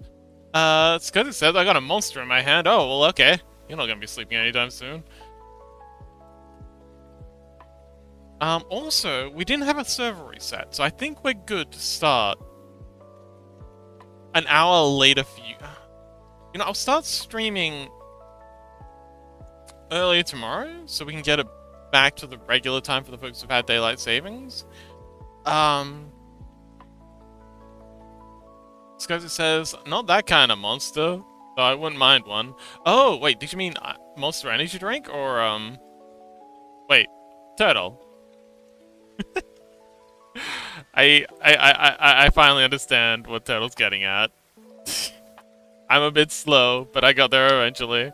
It's because it says I got a monster in my hand. Oh, well, okay. You're not going to be sleeping anytime soon. Also, we didn't have a server reset, so I think we're good to start an hour later for you. You know, I'll start streaming earlier tomorrow, so we can get it back to the regular time for the folks who've had daylight savings. Scozy says, not that kind of monster, though I wouldn't mind one. Oh, wait, did you mean Monster Energy drink, or, wait, Turtle? I finally understand what Turtle's getting at. I'm a bit slow, but I got there eventually.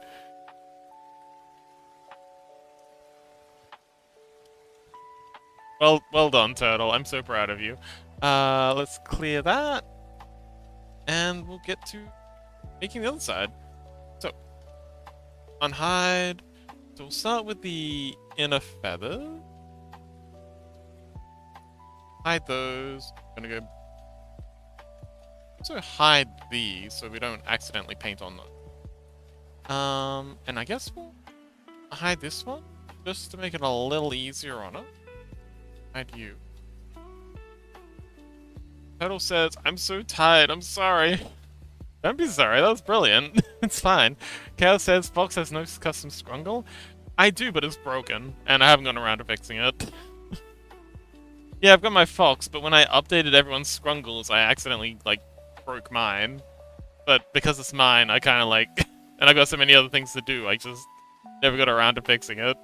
Well done, Turtle. I'm so proud of you. Let's clear that. And we'll get to making the other side. So, unhide. So we'll start with the inner feather. Hide those. I'm gonna go... Also hide these so we don't accidentally paint on them. And I guess we'll hide this one just to make it a little easier on it. Hide you. Turtle says, I'm so tired, I'm sorry. Don't be sorry, that was brilliant. It's fine. Chaos says, Fox has no custom scrungle. I do, but it's broken, and I haven't gone around to fixing it. Yeah, I've got my Fox, but when I updated everyone's scrungles, I accidentally, like, broke mine. But because it's mine, I kind of, like... and I got so many other things to do, I just never got around to fixing it.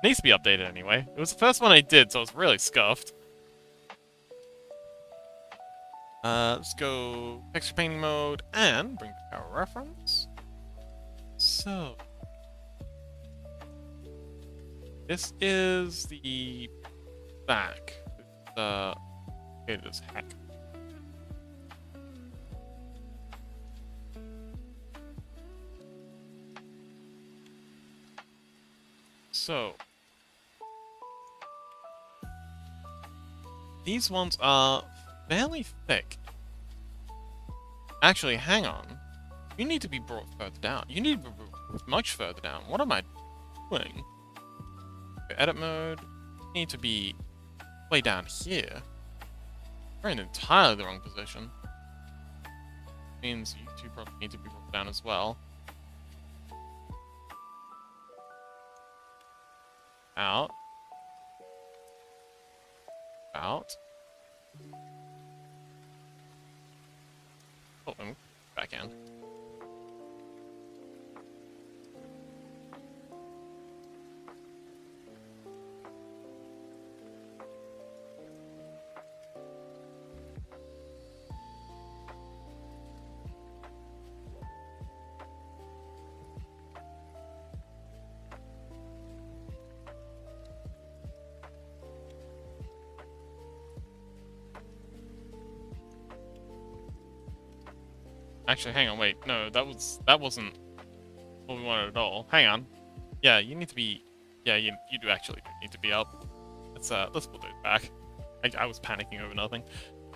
Needs to be updated anyway. It was the first one I did, so I was really scuffed. Let's go texture painting mode and bring our reference. So, this is the back. It is heck. So, these ones are fairly thick. Actually, hang on. You need to be brought further down. You need to be brought much further down. What am I doing? Edit mode. You need to be way down here. We're in entirely the wrong position. Means you two probably need to be brought down as well. Out. Out. Oh, I'm back in. Actually, hang on, wait. No, that wasn't what we wanted at all. Hang on. Yeah, you need to be... Yeah, you do actually need to be up. Let's put those back. I was panicking over nothing.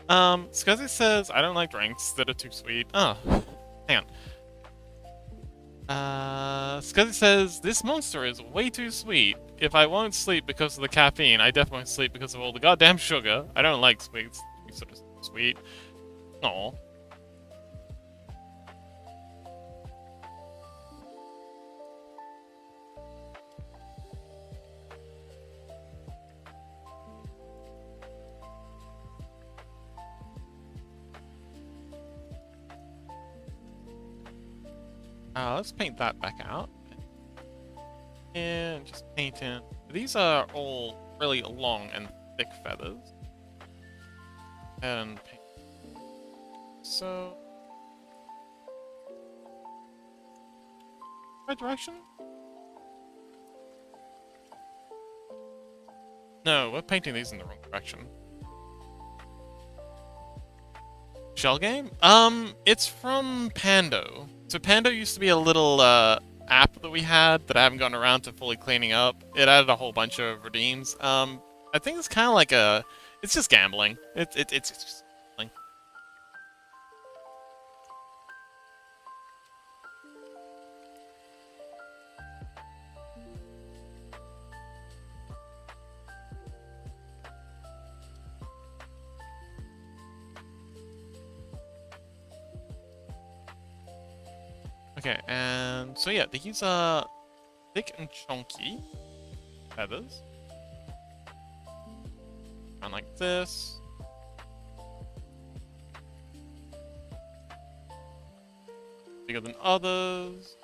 Scuzzy says, I don't like drinks that are too sweet. Oh, hang on. Scuzzy says, this monster is way too sweet. If I won't sleep because of the caffeine, I definitely won't sleep because of all the goddamn sugar. I don't like sweets. Sort of sweet. Aw. Let's paint that back out. And just paint in. These are all really long and thick feathers. And paint. So... right direction? No, we're painting these in the wrong direction. Shell game? It's from Pando. So Pando used to be a little, app that we had that I haven't gotten around to fully cleaning up. It added a whole bunch of redeems. I think it's kind of like a... It's just gambling. It's just gambling. Okay, and so yeah, these are thick and chunky feathers. And like this. Bigger than others.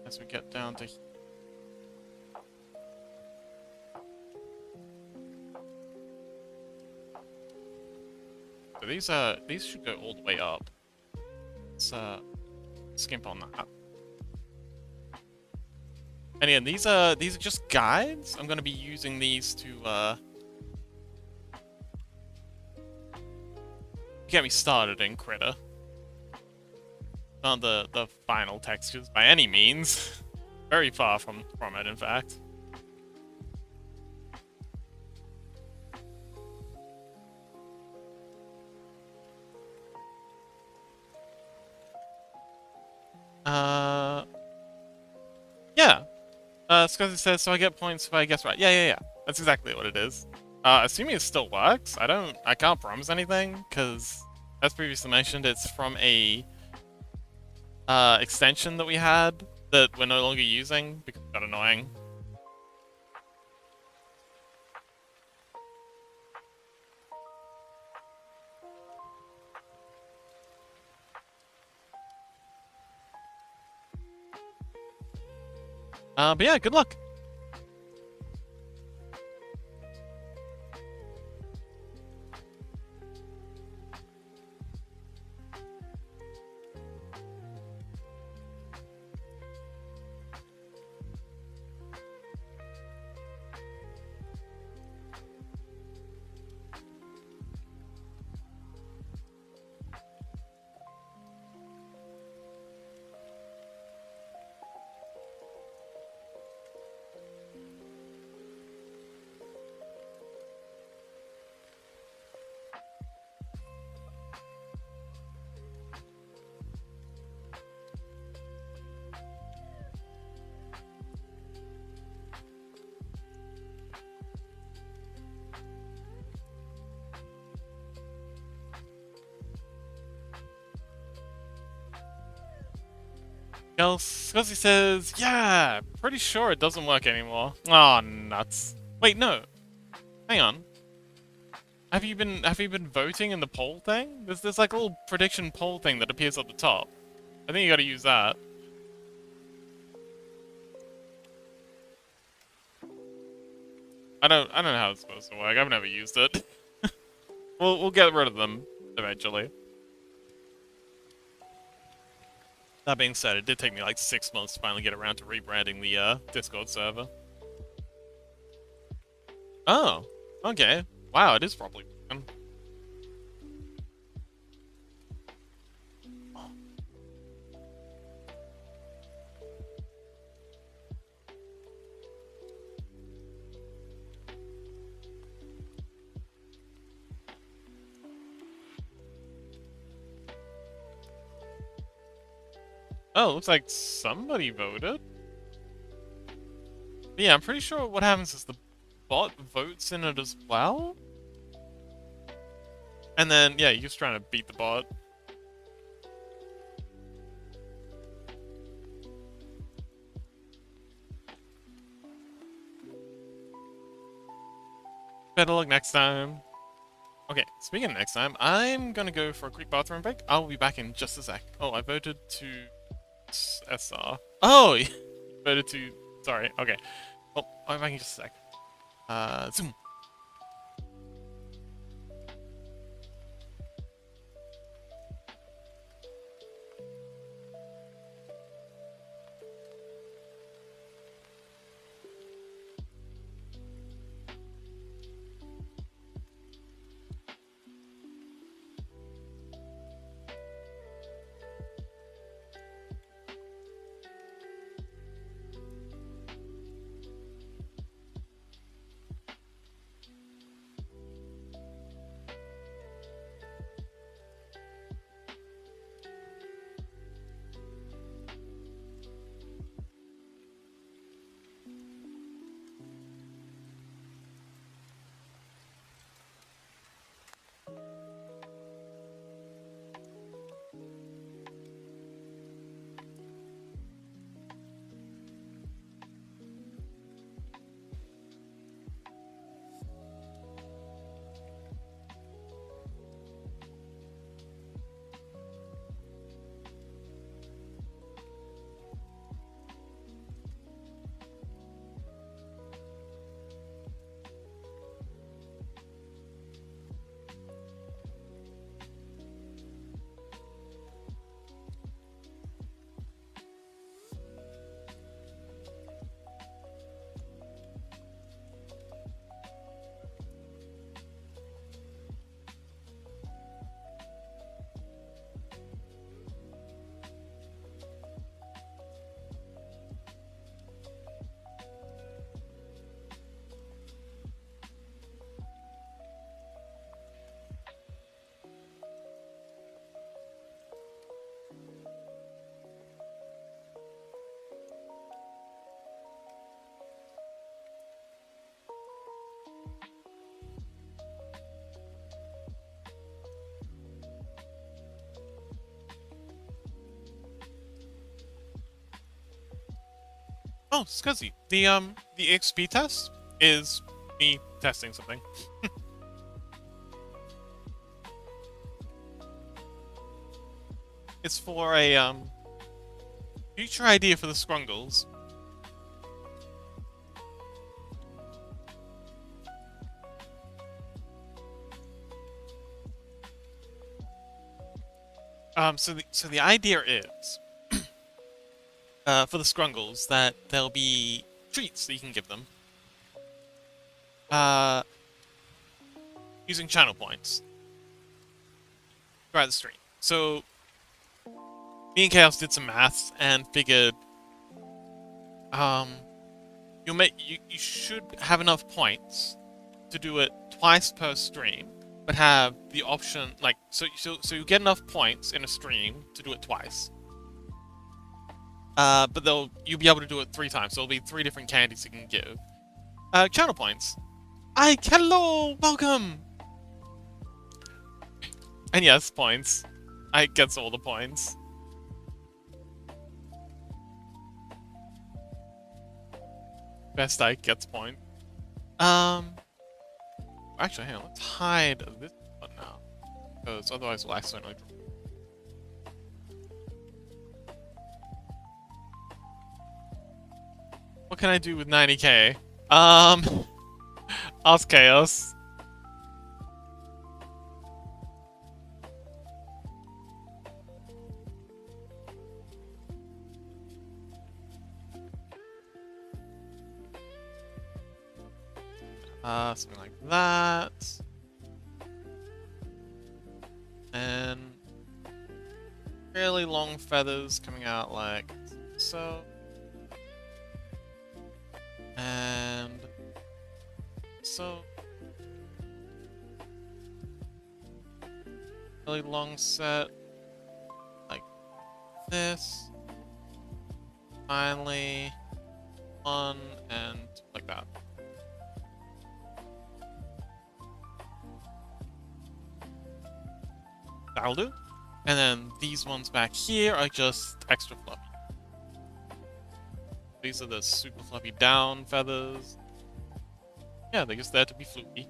As we get down to here. So these should go all the way up. Let's skimp on that. And yeah, these are just guides. I'm gonna be using these to get me started in Critter. Not the final textures by any means. Very far from it, in fact. Yeah. Scuzzy says, so I get points if I guess right. Yeah. That's exactly what it is. Assuming it still works, I can't promise anything, because, as previously mentioned, it's from a, extension that we had that we're no longer using, because it got annoying. But yeah, good luck. Scuzzy says, yeah, pretty sure it doesn't work anymore. Aw, nuts. Wait, no. Hang on. Have you been voting in the poll thing? There's like a little prediction poll thing that appears at the top. I think you gotta use that. I don't know how it's supposed to work. I've never used it. We'll get rid of them eventually. That being said, it did take me like 6 months to finally get around to rebranding the Discord server. Oh, okay. Wow, it is probably broken. Oh, looks like somebody voted. But yeah, I'm pretty sure what happens is the bot votes in it as well. And then, yeah, you're just trying to beat the bot. Better luck next time. Okay, speaking of next time, I'm gonna go for a quick bathroom break. I'll be back in just a sec. Oh, I voted to SR. Oh, you voted to... Sorry, okay. Well, I'll be back in just a sec. Zoom. Oh, Scuzzy. The XP test is me testing something. It's for a future idea for the Scrungles. So the idea is for the Scrungles that there'll be treats that you can give them. Using channel points throughout the stream. So me and Chaos did some maths and figured you should have enough points to do it twice per stream, but have the option so you get enough points in a stream to do it twice. But you'll be able to do it 3 times. So there'll be 3 different candies you can give. Channel points. Hello, welcome. And yes, points. I gets all the points. Best Ike gets point. Actually, hang on, let's hide this one now. Because otherwise we'll accidentally draw. What can I do with 90k? Ask Chaos. Something like that. And fairly long feathers coming out like so. And so. Really long set like this. Finally, one and like that. That'll do. And then these ones back here are just extra fluffy. These are the super fluffy down feathers. Yeah, they're just there to be fluffy.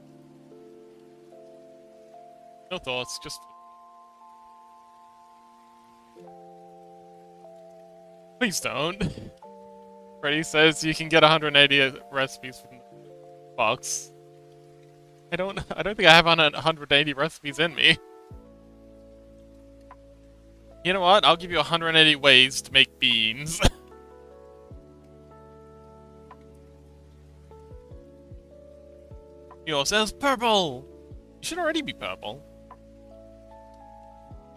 No thoughts, just please don't. Freddy says you can get 180 recipes from the box. I don't think I have 180 recipes in me. You know what? I'll give you 180 ways to make beans. Yours says purple! You should already be purple.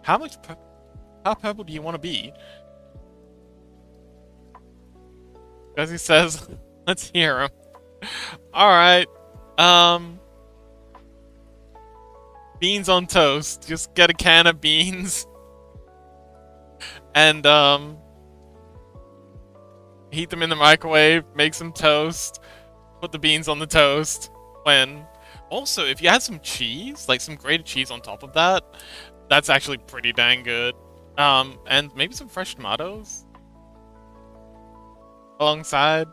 How purple do you want to be? As he says, let's hear him. Alright. Beans on toast. Just get a can of beans. And, heat them in the microwave, make some toast, put the beans on the toast. Also, if you add some cheese, like some grated cheese on top of that, that's actually pretty dang good. And maybe some fresh tomatoes alongside.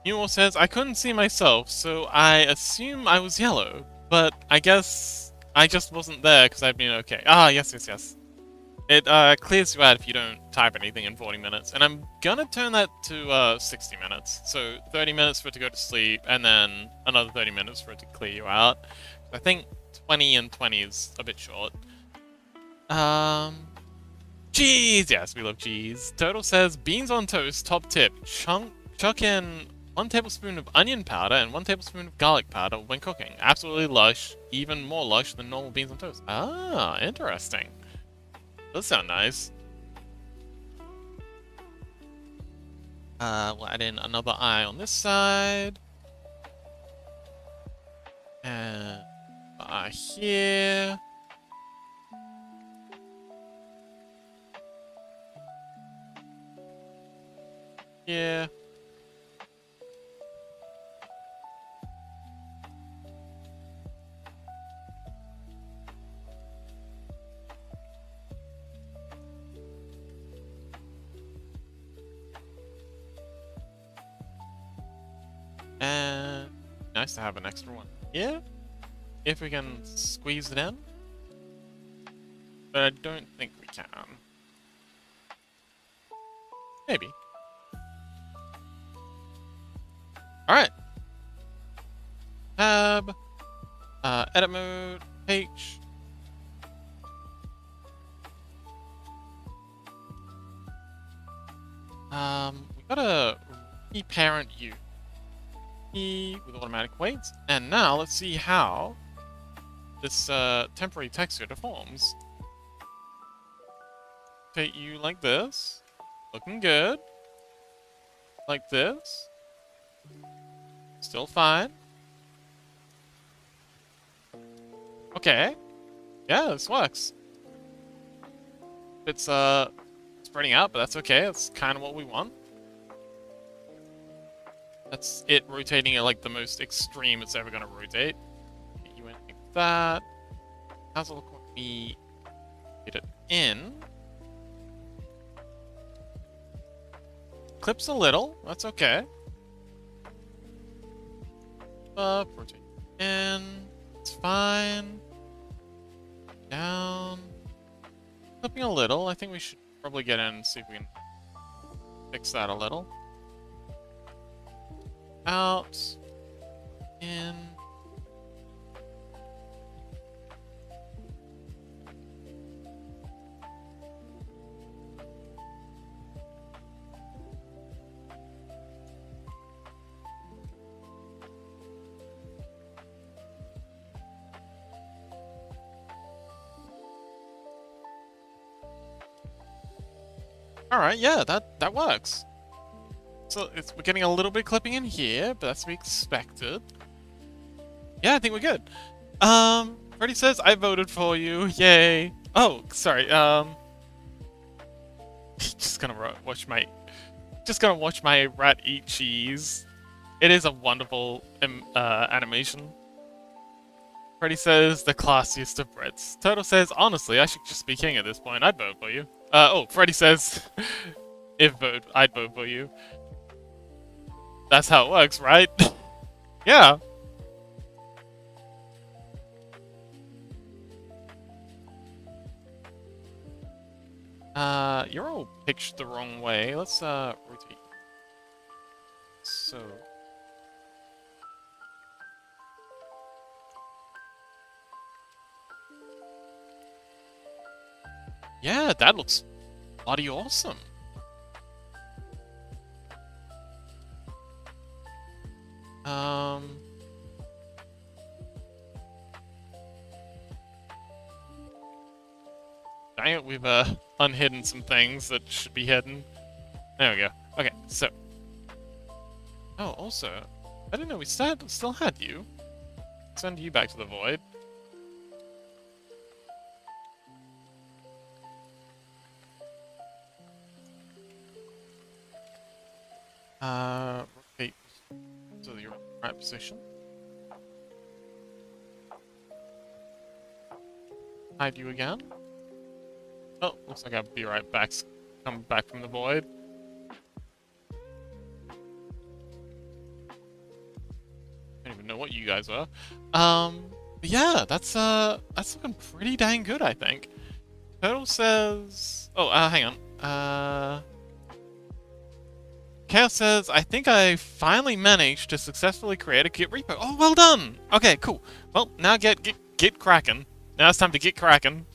Newell says, I couldn't see myself, so I assume I was yellow, but I guess I just wasn't there because I've been okay. Ah, yes. It clears you out if you don't type anything in 40 minutes, and I'm gonna turn that to 60 minutes. So 30 minutes for it to go to sleep, and then another 30 minutes for it to clear you out. I think 20 and 20 is a bit short. Cheese! Yes, we love cheese. Turtle says, beans on toast, top tip. Chuck in 1 tablespoon of onion powder and 1 tablespoon of garlic powder when cooking. Absolutely lush, even more lush than normal beans on toast. Ah, interesting. Does sound nice. We'll add in another eye on this side. here. Yeah. And nice to have an extra one here. If we can squeeze it in. But I don't think we can. Maybe. Alright. Tab. Edit mode. H. We gotta reparent you. With automatic weights. And now let's see how this temporary texture deforms. Take you like this. Looking good. Like this. Still fine. Okay. Yeah, this works. It's spreading out, but that's okay. That's kind of what we want. That's it rotating at like the most extreme it's ever gonna rotate. Get you in like that. How's it look when we get it in? Clips a little, that's okay. Up, rotate in, it's fine. Down. Clipping a little, I think we should probably get in and see if we can fix that a little. Out. In. Alright, yeah, that works. So we're getting a little bit clipping in here, but that's to be expected. Yeah, I think we're good. Freddy says, I voted for you. Yay. Oh, sorry. Just gonna watch my rat eat cheese. It is a wonderful animation. Freddy says, the classiest of Brits. Turtle says, honestly, I should just be king at this point. I'd vote for you. Freddy says, I'd vote for you. That's how it works, right? Yeah. You're all pitched the wrong way. Let's, rotate. So. Yeah, that looks bloody awesome. Dang it, we've unhidden some things that should be hidden. There we go. Okay, so. Oh, also, I didn't know we still had you. Send you back to the void. Rotate to the right position. Hide you again. Oh, looks like I'll be right back. Come back from the void. I don't even know what you guys were. But yeah, that's looking pretty dang good, I think. Turtle says. Oh, hang on. Chaos says, I think I finally managed to successfully create a Git repo. Oh, well done! Okay, cool. Well, now get cracking. Now it's time to get cracking.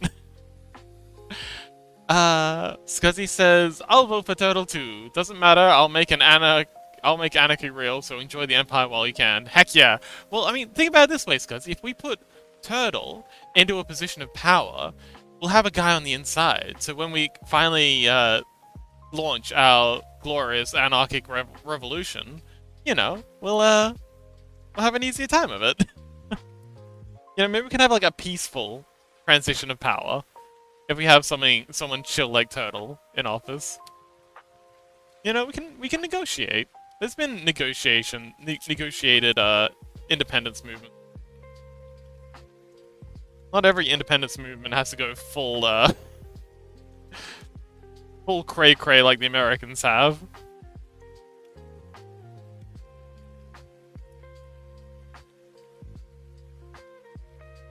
Scuzzy says, I'll vote for Turtle too. Doesn't matter, I'll make anarchy real, so enjoy the Empire while you can. Heck yeah. Well, I mean, think about it this way, Scuzzy. If we put Turtle into a position of power, we'll have a guy on the inside. So when we finally, launch our glorious anarchic revolution, you know, we'll have an easier time of it. You know, maybe we can have like a peaceful transition of power. If we have someone chill like Turtle in office. You know, we can negotiate. There's been negotiated independence movement. Not every independence movement has to go full full cray cray like the Americans have.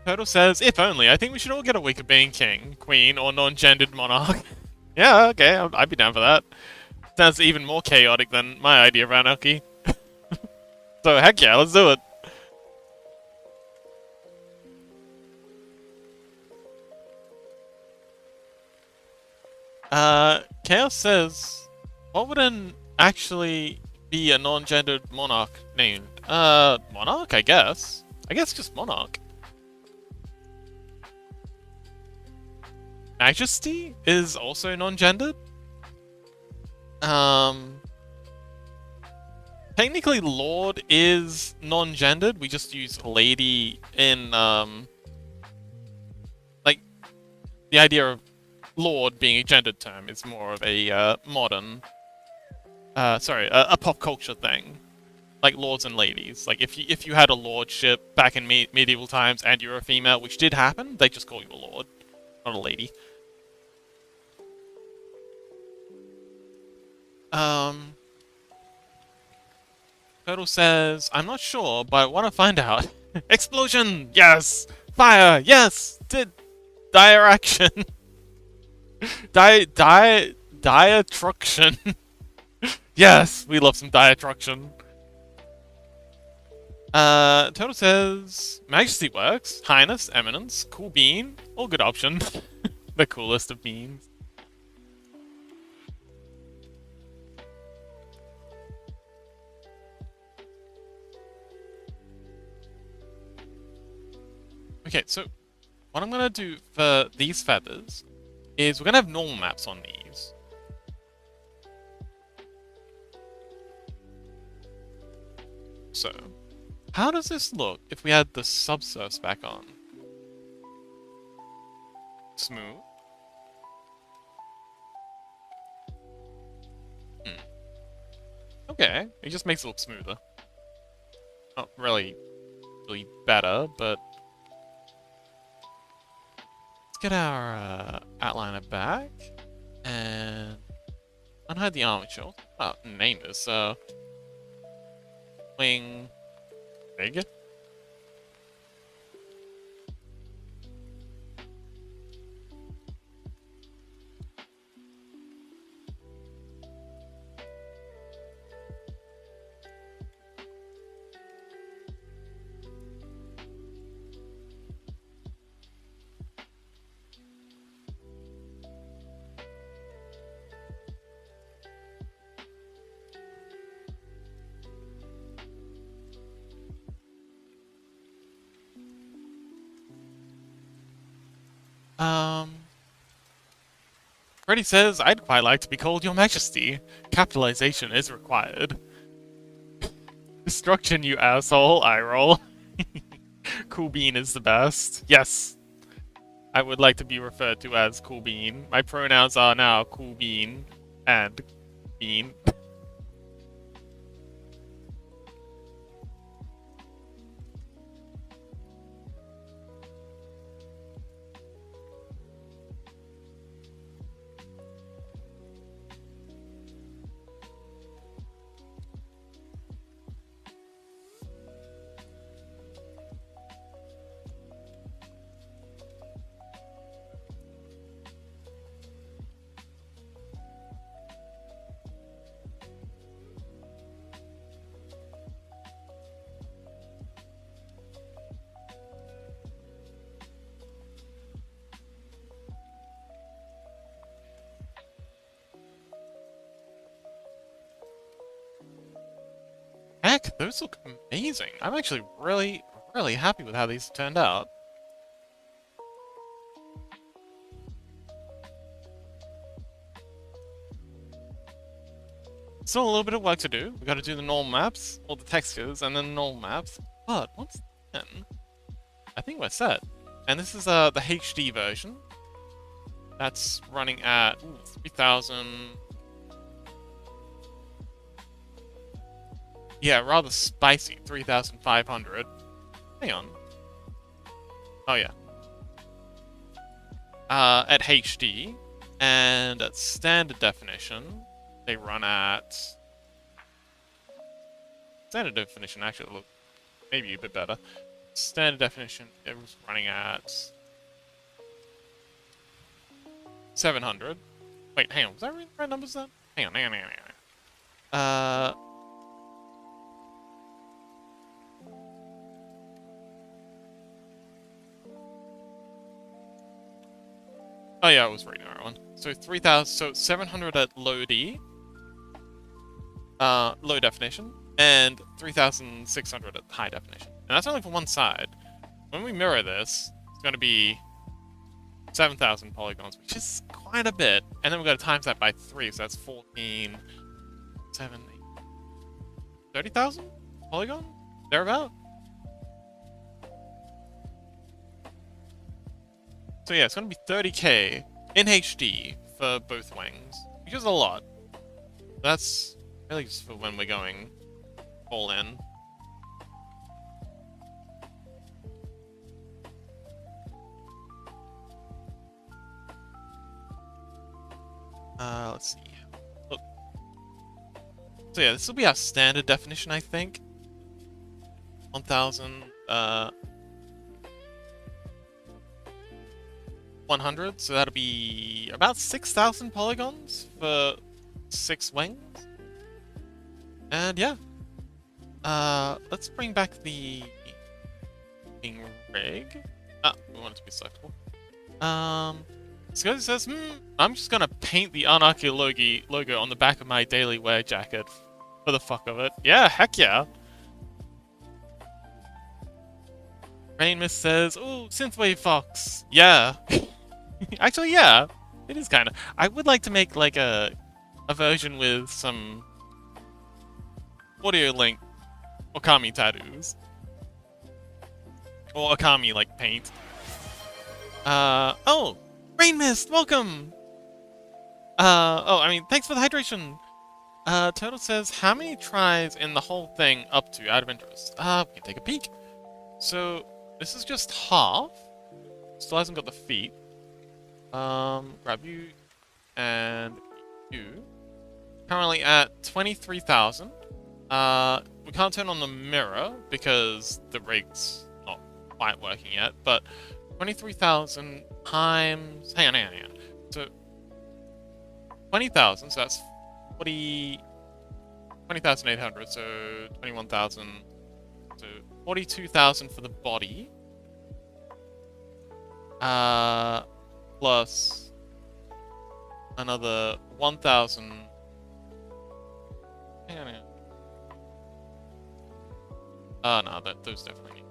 Turtle says, if only. I think we should all get a week of being king, queen, or non-gendered monarch. Yeah, okay, I'd be down for that. Sounds even more chaotic than my idea of anarchy. So heck yeah, let's do it. Chaos says, what would an actually be a non-gendered monarch named? Monarch, I guess. I guess just monarch. Majesty is also non-gendered. Technically Lord is non-gendered, we just use lady in, like, the idea of Lord being a gendered term is more of a, modern, a pop culture thing. Like lords and ladies. Like, if you had a lordship back in medieval times and you're a female, which did happen, they just call you a lord, not a lady. Turtle says, I'm not sure, but I want to find out. Explosion! Yes! Fire! Yes! Dire action! Diatruction! Yes! We love some diatruction. Turtle says, Majesty works. Highness, Eminence, Cool Bean, all good options. The coolest of beans. Okay, so what I'm gonna do for these feathers is we're gonna have normal maps on these. So, how does this look if we had the subsurface back on? Smooth. Okay, it just makes it look smoother. Not really better, but let's get our outliner back and unhide the armature. Oh, name this wing big. Freddy says, I'd quite like to be called Your Majesty. Capitalization is required. Destruction, you asshole. I roll. Cool Bean is the best. Yes. I would like to be referred to as Cool Bean. My pronouns are now Cool Bean and Bean. Heck, those look amazing. I'm actually really, really happy with how these turned out. Still a little bit of work to do. We gotta do the normal maps, all the textures, and then the normal maps. But once then, I think we're set. And this is the HD version. That's running at 3,000. Yeah, rather spicy. 3,500. Hang on. Oh yeah. At HD and at standard definition, they run at standard definition. Actually, look maybe a bit better. Standard definition, it was running at 700. Wait, hang on. Was that really the right numbers then? Hang on. Oh yeah, I was reading the right one. So 3,000, so 700 at low D, low definition, and 3,600 at high definition. And that's only for one side. When we mirror this, it's going to be 7,000 polygons, which is quite a bit. And then we've got to times that by 3, so that's 14, 7, 8, 30,000 polygon? Thereabout? So yeah, it's going to be 30k in HD for both wings, which is a lot. That's really just for when we're going all in. Let's see. Look. So yeah, this will be our standard definition, I think. 1,000, 100, so that'll be about 6,000 polygons for 6 wings. And yeah. Let's bring back the wing rig. We want it to be selectable. Scotty says, I'm just gonna paint the Anarchy logo on the back of my daily wear jacket for the fuck of it. Yeah, heck yeah. Rain Mist says, oh, Synthwave Fox. Yeah. Actually, yeah. It is kind of. I would like to make like a version with some audio link Okami tattoos. Or Okami like paint. Oh! Rain Mist, welcome! I mean, thanks for the hydration! Turtle says, how many tries in the whole thing up to, out of interest? We can take a peek. So, this is just half. Still hasn't got the feet. Grab you, and you. Currently at 23,000. We can't turn on the mirror, because the rig's not quite working yet, but 23,000 times... Hang on. So, 20,000, so that's 20,800, so 21,000, so 42,000 for the body. Plus another 1,000... Hang on. No, those definitely need.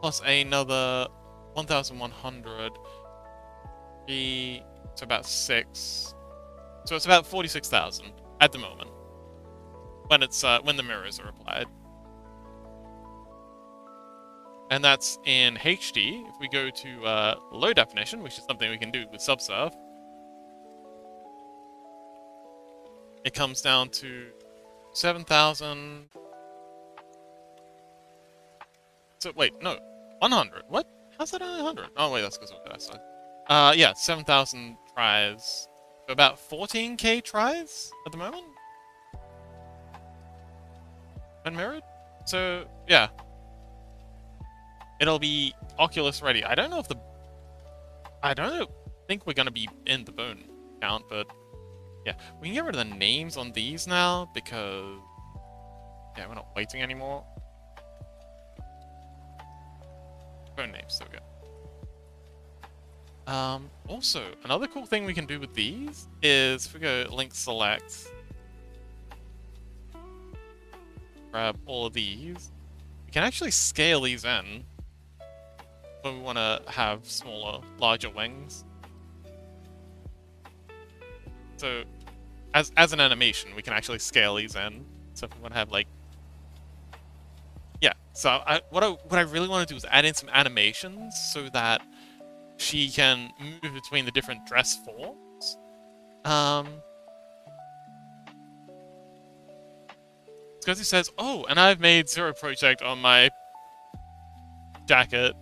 Plus another 1,100. So about 6. So it's about 46,000 at the moment. When it's when the mirrors are applied. And that's in HD. If we go to low definition, which is something we can do with Subsurf, it comes down to 7,000. So wait, no, 100. What? How's that 100? Oh wait, that's because of that side. Yeah, 7,000 tries. So about 14k tries at the moment. Unmirrored. So yeah, it'll be Oculus ready. I don't think we're gonna be in the bone count, but yeah, we can get rid of the names on these now because yeah, we're not waiting anymore. Phone names, there we go. Also, another cool thing we can do with these is if we go link select, grab all of these, we can actually scale these in when we want to have smaller, larger wings. So, as an animation, we can actually scale these in. So if we want to have like, yeah, So what I really want to do is add in some animations so that she can move between the different dress forms. Because he says, oh, and I've made Zero Project on my jacket.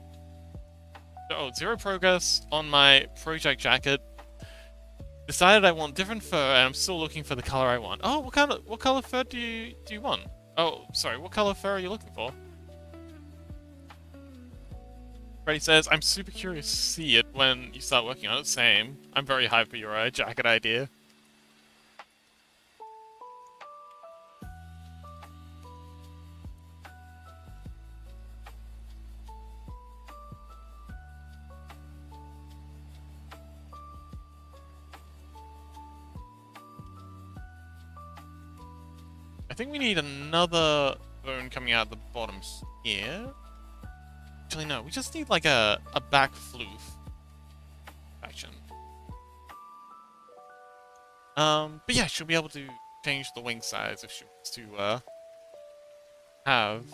Oh, Zero Progress on my project jacket. Decided I want different fur, and I'm still looking for the color I want. Oh, what color fur do you want? Oh, sorry, what color fur are you looking for? Freddy says, I'm super curious to see it when you start working on it. Same. I'm very hyped for your jacket idea. I think we need another bone coming out the bottom here. Actually, no, we just need like a back floof action. But yeah, she'll be able to change the wing size if she wants to have,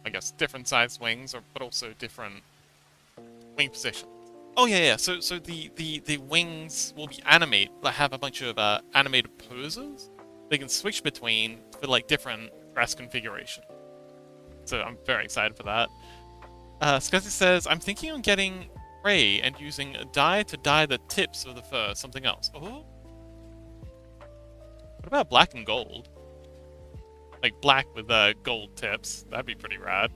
I guess, different sized wings, but also different wing positions. Oh yeah. So the wings will be have a bunch of animated poses they can switch between for like different dress configuration. So I'm very excited for that. Scuzzy says, I'm thinking on getting gray and using a dye to dye the tips of the fur, something else. Oh. What about black and gold? Like black with gold tips. That'd be pretty rad.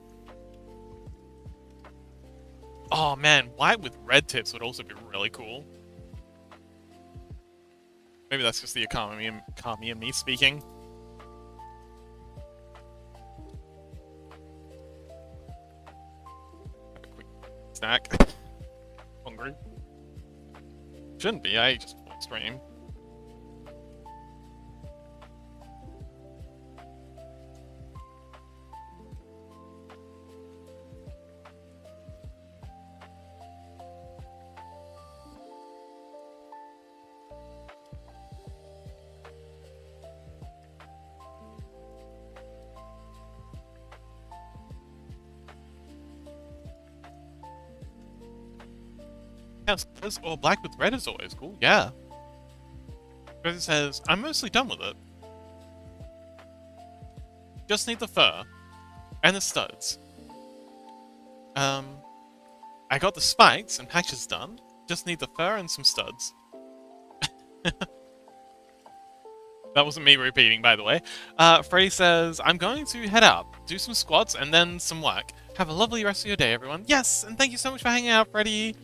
Oh man, white with red tips would also be really cool. Maybe that's just the economy and me speaking. Have a quick snack. Hungry. Shouldn't be, I just full stream. Or black with red is always cool, yeah. Because it says, I'm mostly done with it. Just need the fur. And the studs. I got the spikes and patches done. Just need the fur and some studs. That wasn't me repeating, by the way. Freddy says, I'm going to head up, do some squats, and then some work. Have a lovely rest of your day, everyone. Yes, and thank you so much for hanging out, Freddy.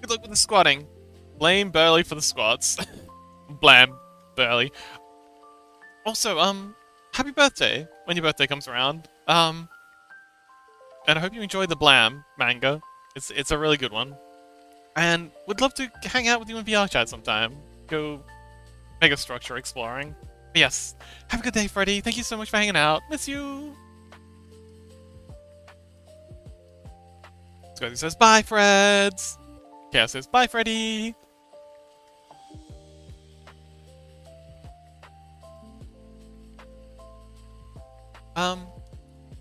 Good luck with the squatting. Blame Burley for the squats. Blam, Burley. Also, happy birthday when your birthday comes around. And I hope you enjoy the Blam manga. It's a really good one. And would love to hang out with you in VR chat sometime. Go mega structure exploring. But yes, have a good day, Freddy. Thank you so much for hanging out. Miss you. Scotty says, bye, Freds. Chaos says, bye, Freddy!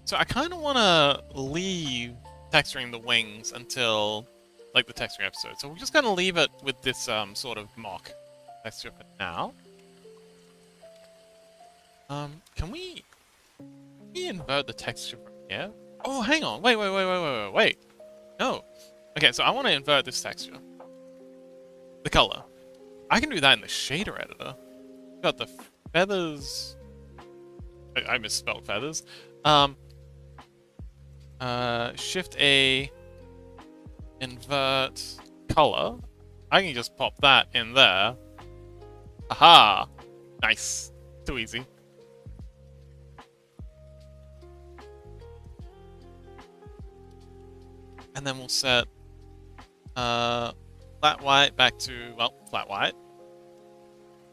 So I kind of want to leave texturing the wings until, like, the texturing episode. So we're just going to leave it with this, sort of mock texture for now. Can we invert the texture from here? Oh, hang on! Wait! No! Okay, so I want to invert this texture. The color. I can do that in the shader editor. Got the feathers. I misspelled feathers. Shift A. Invert color. I can just pop that in there. Aha! Nice. Too easy. And then we'll set flat white back to, well, flat white.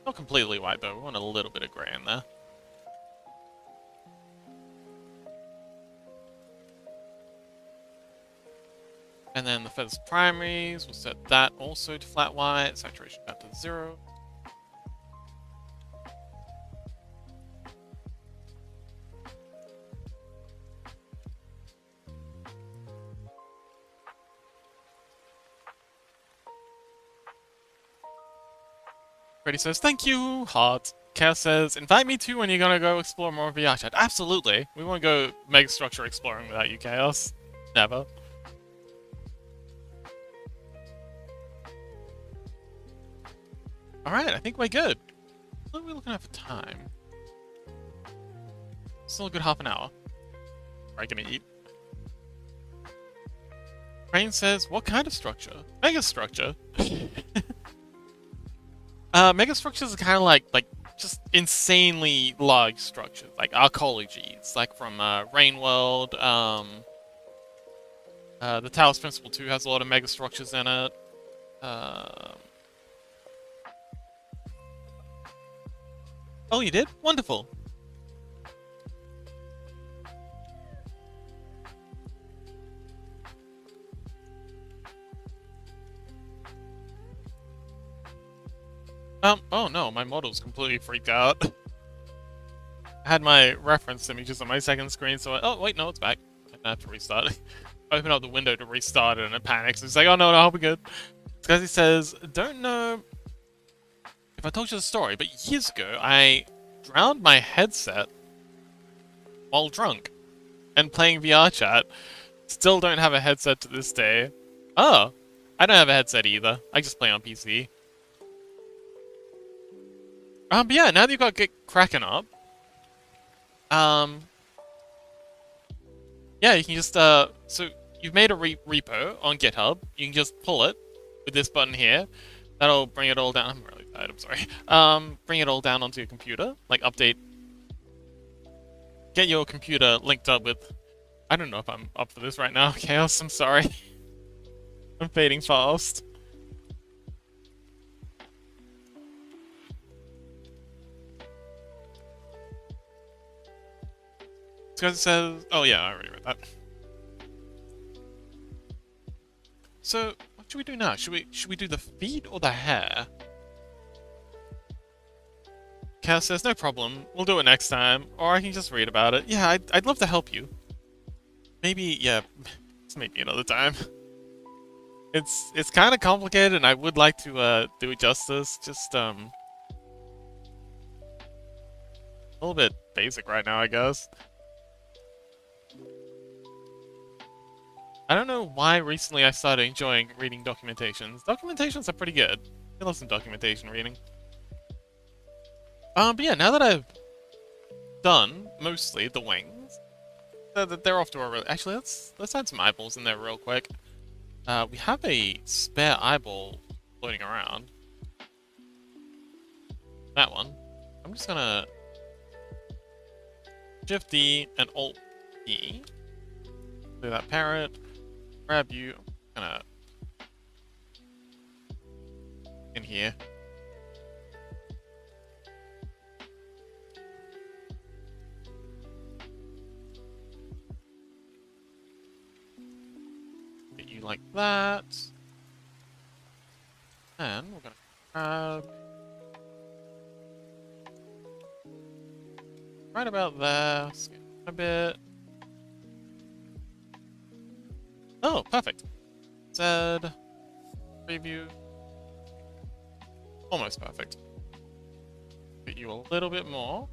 Not completely white though, we want a little bit of grey in there. And then the feathers primaries, we'll set that also to flat white, saturation down to 0. Freddy says, thank you, heart. Chaos says, invite me too when you're gonna go explore more of VR chat. Absolutely. We won't go megastructure exploring without you, Chaos. Never. Alright, I think we're good. What are we looking at for time? Still a good half an hour. Alright, gonna eat. Crane says, what kind of structure? Megastructure. Megastructures are kind of like just insanely large structures, like arcologies, like from Rain World. The Talos Principle 2 has a lot of megastructures in it. Oh, you did? Wonderful. Oh no, my model's completely freaked out. I had my reference images on my second screen, so oh wait, no, it's back. I have to restart it. Open up the window to restart it and it panics. It's like, oh no, I'll be good. Scuzzy says, don't know if I told you the story, but years ago, I drowned my headset while drunk and playing VR chat. Still don't have a headset to this day. Oh, I don't have a headset either. I just play on PC. But yeah, now that you've got Get Kraken up, yeah, you can just, so you've made a repo on GitHub. You can just pull it with this button here. That'll bring it all down. I'm really tired, I'm sorry. Bring it all down onto your computer, like update. Get your computer linked up with, I don't know if I'm up for this right now, Chaos, I'm sorry. I'm fading fast. Because it says, oh yeah, I already read that. So, what should we do now? Should we do the feet or the hair? Chaos says, no problem, we'll do it next time, or I can just read about it. Yeah, I'd love to help you. Maybe, yeah, it's maybe another time. It's kind of complicated, and I would like to do it justice. Just a little bit basic right now, I guess. I don't know why recently I started enjoying reading documentations. Documentations are pretty good. I love some documentation reading. But yeah, now that I've done mostly the wings, they're off to a really. Actually, let's add some eyeballs in there real quick. We have a spare eyeball floating around. That one. I'm just gonna Shift D and Alt E. Do that parrot. Grab you. I'm gonna in here. Get you like that. And we're gonna grab right about there. Skip a bit. Oh, perfect. Said preview. Almost perfect. Get you a little bit more.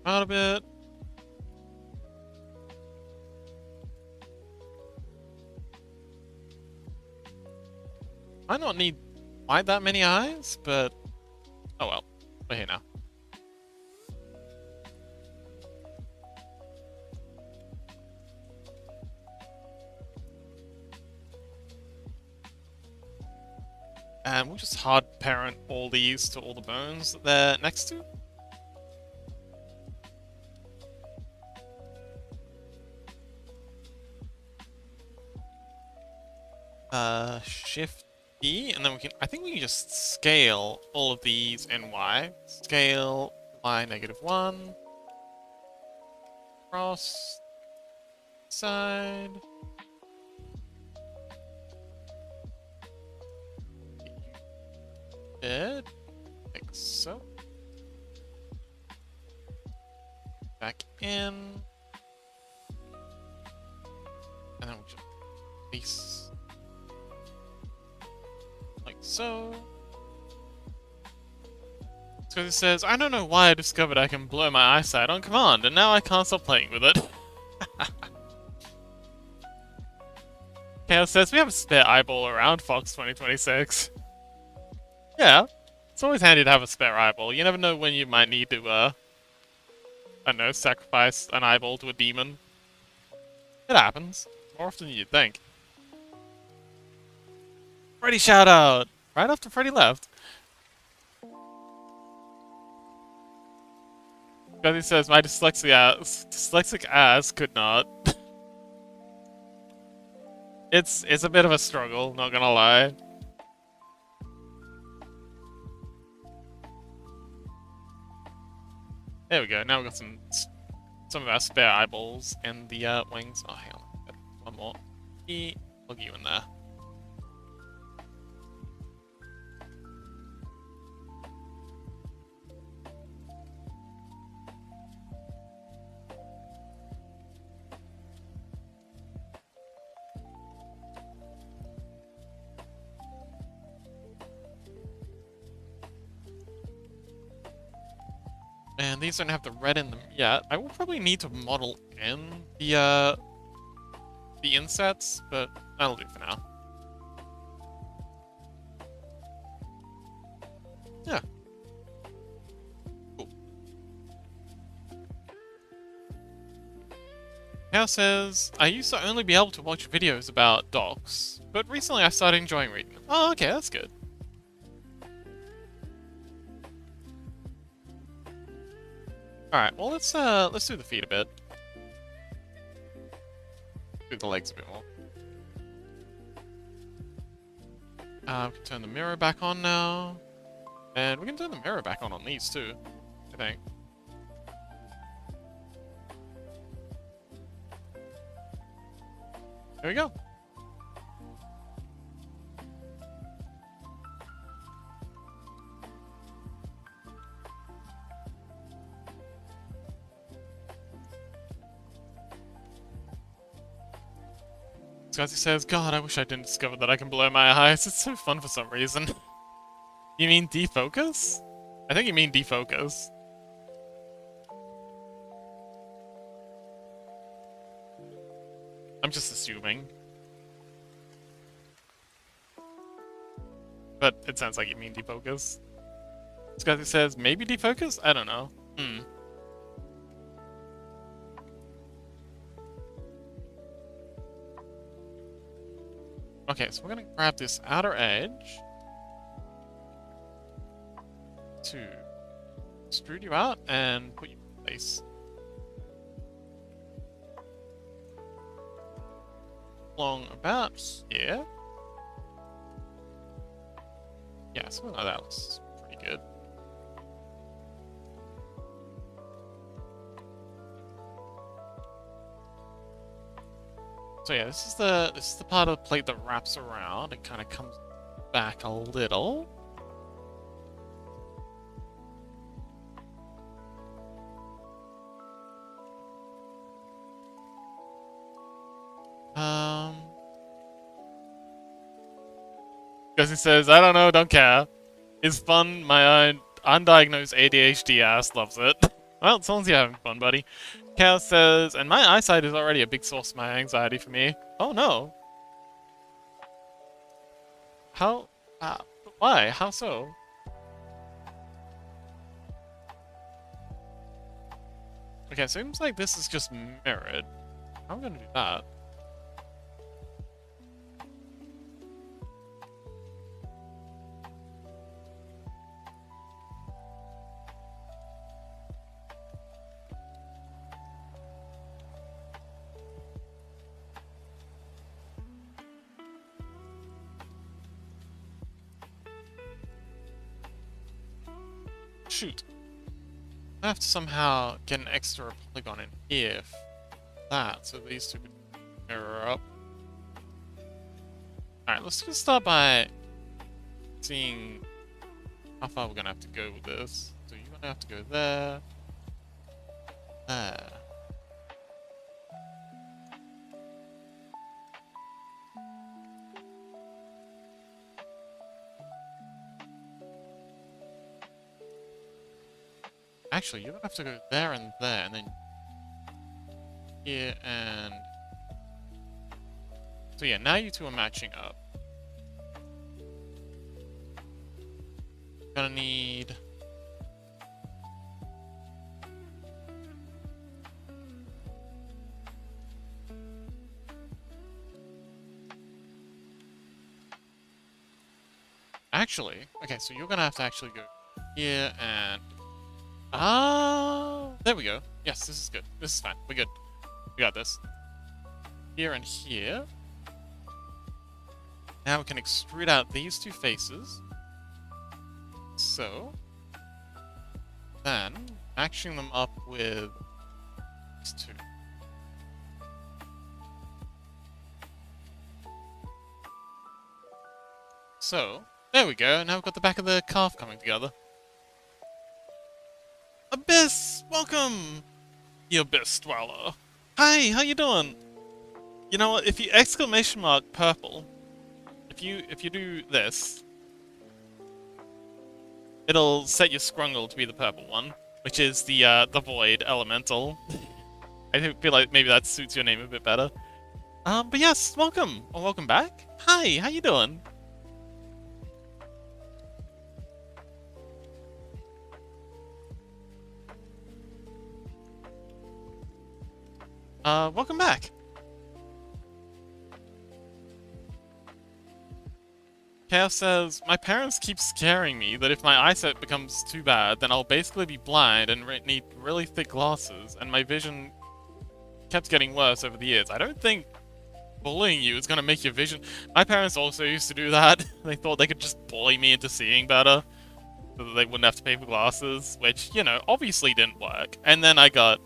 Out a bit. Might not need quite that many eyes, but oh well. We're here now. And we'll just hard parent all these to all the bones that they're next to. Shift E, and then we can, I think we can just scale all of these in Y. Scale Y -1. Cross. Side. Dead. Like so. Back in. And then we'll just face. so... So it says, I don't know why I discovered I can blow my eyesight on command, and now I can't stop playing with it. Chaos says, we have a spare eyeball around Fox 2026. Yeah, it's always handy to have a spare eyeball. You never know when you might need to, I don't know, sacrifice an eyeball to a demon. It happens. More often than you'd think. Freddy shout out! Right after Freddy left. Because he says, my dyslexic ass could not. It's a bit of a struggle, not gonna lie. There we go, now we've got some of our spare eyeballs and the wings. Oh, hang on. One more. Plug you in there. And these don't have the red in them yet. I will probably need to model in the insets, but that'll do for now. Yeah. Cool. Now says, I used to only be able to watch videos about docs, but recently I started enjoying reading them. Oh, okay, that's good. Alright, well let's do the feet a bit. Do the legs a bit more. We can turn the mirror back on now. And we can turn the mirror back on these too, I think. There we go. Scuzzy says, God, I wish I didn't discover that I can blow my eyes. It's so fun for some reason. You mean defocus? I think you mean defocus. I'm just assuming. But it sounds like you mean defocus. Scuzzy says, maybe defocus? I don't know. Okay, so we're gonna grab this outer edge to extrude you out and put you in place. Along about here. Yeah, something like that looks pretty good. So yeah, this is the part of the plate that wraps around. It kind of comes back a little. Because he says, I don't know, don't care. It's fun, my undiagnosed ADHD ass loves it. Well, as long as you're having fun, buddy. Chaos says, and my eyesight is already a big source of my anxiety for me. Oh no. How? Why? How so? Okay, seems like this is just mirrored. How am I gonna do that? Shoot. I have to somehow get an extra polygon in here for that, so these two can mirror up. Alright, let's just start by seeing how far we're gonna have to go with this. So you're gonna have to go there. There. Actually, you're gonna have to go there, and then here, and... So yeah, now you two are matching up. Gonna need... Actually, okay, so you're gonna have to actually go here and... Ah, there we go. Yes, this is good. This is fine. We're good. We got this. Here and here. Now we can extrude out these two faces. So, then, matching them up with these two. So, there we go. Now we've got the back of the calf coming together. Abyss! Welcome! The Abyss Dweller. Hi, how you doing? You know what, if you exclamation mark purple, if you do this, it'll set your Scrungle to be the purple one, which is the Void Elemental. I feel like maybe that suits your name a bit better. But yes, welcome, or welcome back. Hi, how you doing? Welcome back. Chaos says, my parents keep scaring me that if my eyesight becomes too bad, then I'll basically be blind and need really thick glasses, and my vision kept getting worse over the years. I don't think bullying you is gonna make your vision... My parents also used to do that. They thought they could just bully me into seeing better, so that they wouldn't have to pay for glasses, which, you know, obviously didn't work. And then I got...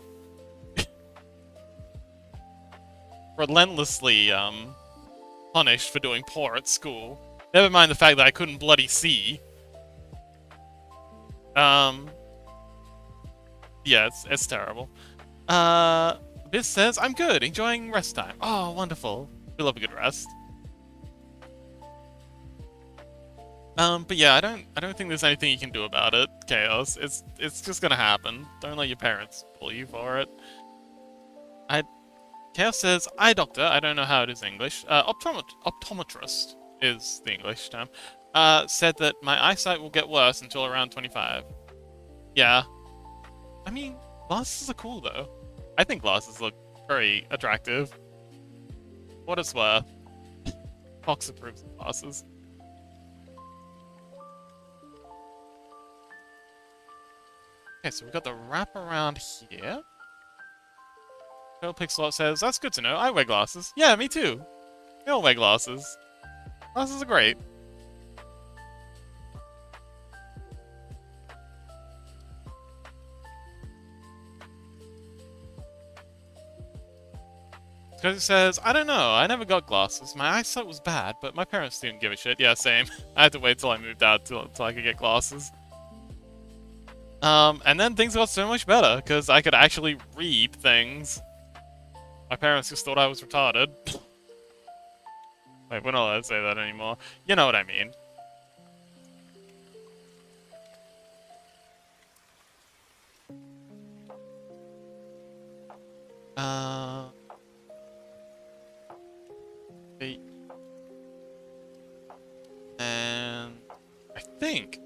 relentlessly, punished for doing poor at school. Never mind the fact that I couldn't bloody see. Yeah, it's terrible. Biz says, I'm good, enjoying rest time. Oh, wonderful. We love a good rest. But yeah, I don't think there's anything you can do about it, Chaos. It's just gonna happen. Don't let your parents pull you for it. Chaos says, eye doctor, I don't know how it is in English. Optometrist is the English term. Said that my eyesight will get worse until around 25. Yeah. I mean, glasses are cool though. I think glasses look very attractive. What it's worth. Fox approves of glasses. Okay, so we've got the wraparound here. Phil Pixelot says, that's good to know. I wear glasses. Yeah, me too. We all wear glasses. Glasses are great. Because it says, I don't know, I never got glasses. My eyesight was bad, but my parents didn't give a shit. Yeah, same. I had to wait till I moved out till I could get glasses. And then things got so much better, because I could actually read things. My parents just thought I was retarded. Wait, we're not allowed to say that anymore. You know what I mean. And I think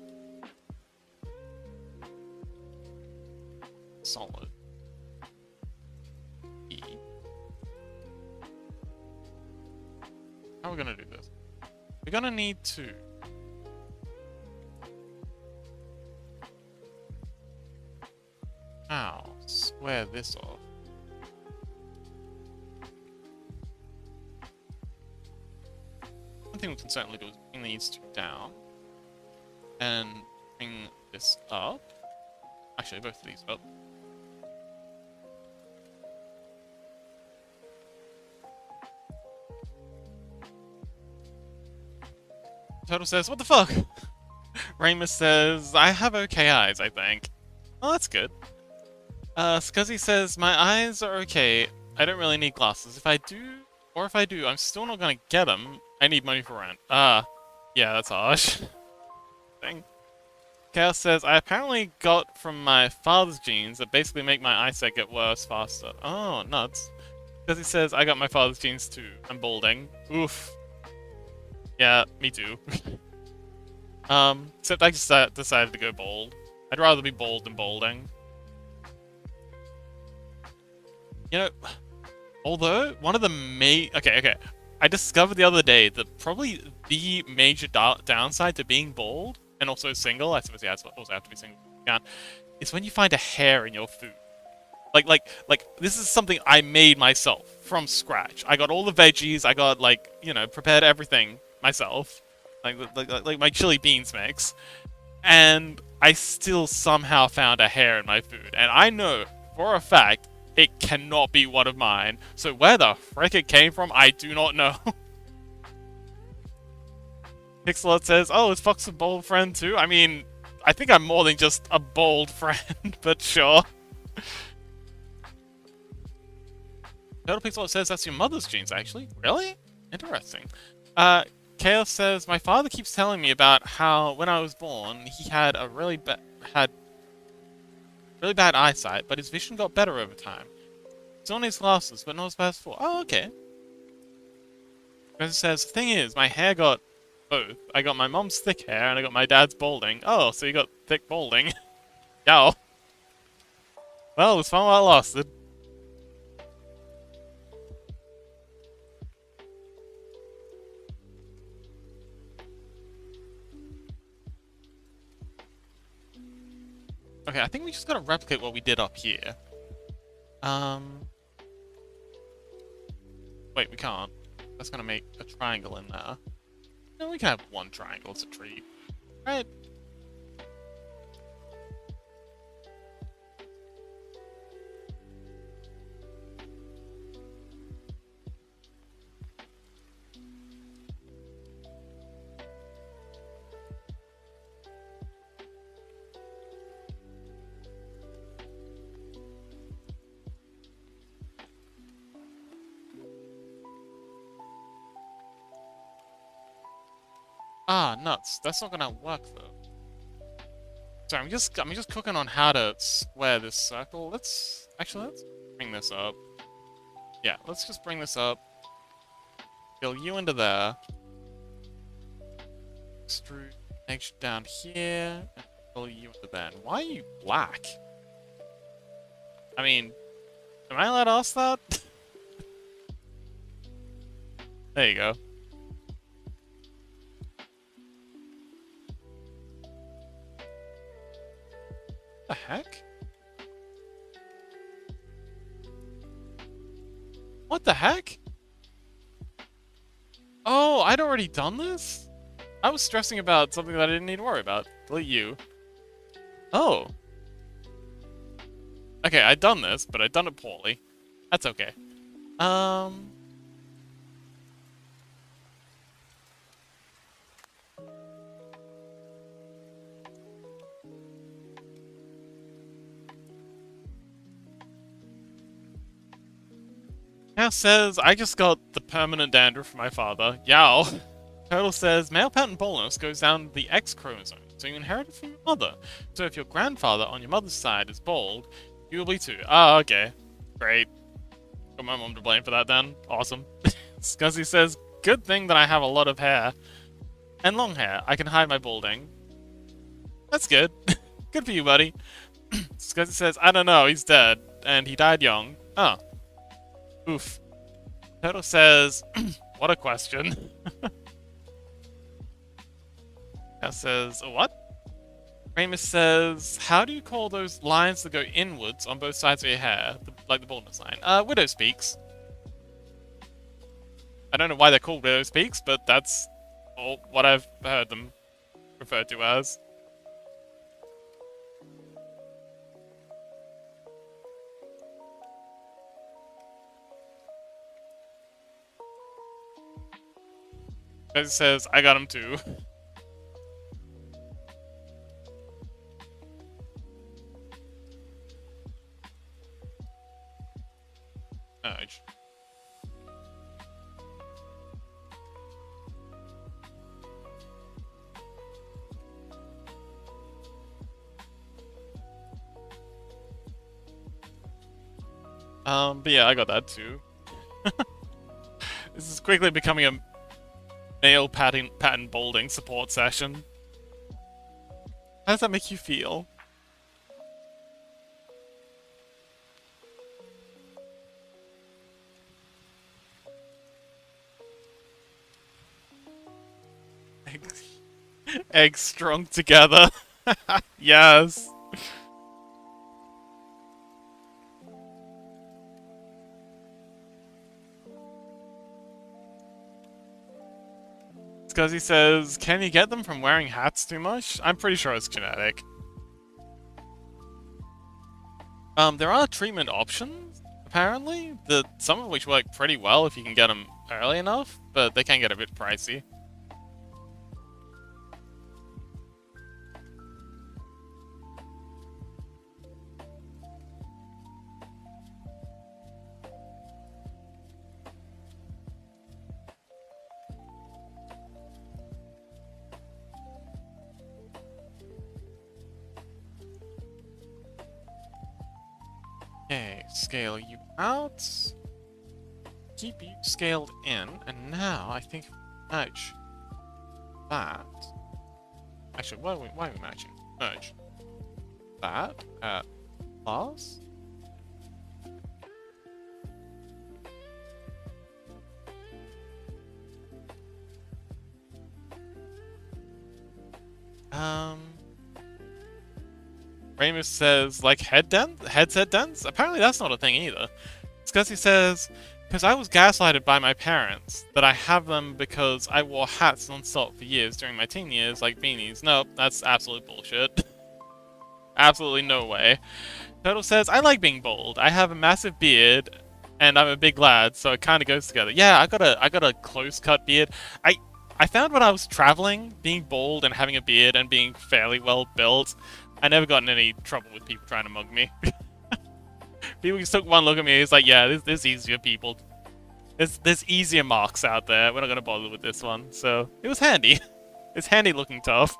solid E. How are we gonna do this? We're gonna need to square this off. One thing we can certainly do is bring these two down and bring this up. Actually, both of these up. Turtle says, what the fuck? Ramus says, I have okay eyes, I think. Oh, that's good. Scuzzy says, my eyes are okay. I don't really need glasses. If I do, I'm still not gonna get them. I need money for rent. Yeah, that's harsh. Thing. Chaos says, I apparently got from my father's genes that basically make my eyesight get worse faster. Oh, nuts. Because he says, I got my father's genes too. I'm balding. Oof. Yeah, me too. Except I just decided to go bald. I'd rather be bald than balding. You know, although, one of the okay. I discovered the other day that probably the major downside to being bald, and also single, I suppose you also have to be single, is when you find a hair in your food. Like, this is something I made myself from scratch. I got all the veggies, I got, like, you know, prepared everything myself. Like my chili beans mix. And I still somehow found a hair in my food. And I know, for a fact, it cannot be one of mine. So where the frick it came from, I do not know. Pixelot says, oh, is Fox a bold friend too? I mean, I think I'm more than just a bold friend, but sure. Total Pixelot says that's your mother's genes, actually. Really? Interesting. Chaos says, my father keeps telling me about how when I was born, he had a really bad eyesight, but his vision got better over time. Still needs glasses, but not as bad as before. Oh, okay. Chaos says, the thing is, my hair got both. I got my mom's thick hair, and I got my dad's balding. Oh, so you got thick balding. Yow. Well, it was fun while it lasted. Okay, I think we just gotta replicate what we did up here. Wait, we can't. That's gonna make a triangle in there. No, we can have one triangle, it's a treat. Right? Ah, nuts. That's not gonna work though. So I'm just cooking on how to square this circle. Let's bring this up. Yeah, let's just bring this up. Fill you into there. Extrude edge down here, and fill you into there. And why are you black? I mean, am I allowed to ask that? There you go. What the heck? What the heck? Oh, I'd already done this? I was stressing about something that I didn't need to worry about. Delete you. Oh. Okay, I'd done this, but I'd done it poorly. That's okay. Now says, I just got the permanent dandruff from my father. Yow. Turtle says, male pattern baldness goes down the X chromosome, so you inherit it from your mother. So if your grandfather on your mother's side is bald, you will be too. Ah, okay. Great. Got my mom to blame for that then. Awesome. Scuzzy says, good thing that I have a lot of hair. And long hair. I can hide my balding. That's good. Good for you, buddy. Scuzzy says, I don't know, he's dead. And he died young. Oh. Oof. Turtle says, what a question. That says, what? Ramus says, how do you call those lines that go inwards on both sides of your hair? Like the baldness line. Widow speaks. I don't know why they're called widow speaks, but that's what I've heard them referred to as. It says, I got him too. Ouch. But yeah, I got that too. This is quickly becoming a male pattern balding support session. How does that make you feel? Eggs, eggs strung together. Yes. It's because he says, can you get them from wearing hats too much? I'm pretty sure it's genetic. There are treatment options, apparently, some of which work pretty well if you can get them early enough, but they can get a bit pricey. Okay, scale you out. Keep you scaled in, and now I think merge that. Actually, why are we matching? Merge that at plus. Ramus says, like, headset dents? Apparently that's not a thing either. It's because he says, because I was gaslighted by my parents that I have them because I wore hats non-stop for years during my teen years, like beanies. Nope, that's absolute bullshit. Absolutely no way. Turtle says, I like being bald. I have a massive beard, and I'm a big lad, so it kind of goes together. Yeah, I got a close-cut beard. I found when I was traveling, being bald and having a beard and being fairly well built, I never got in any trouble with people trying to mug me. People just took one look at me, it's like, yeah, there's easier people. There's easier marks out there, we're not gonna bother with this one. So, it was handy. It's handy looking tough.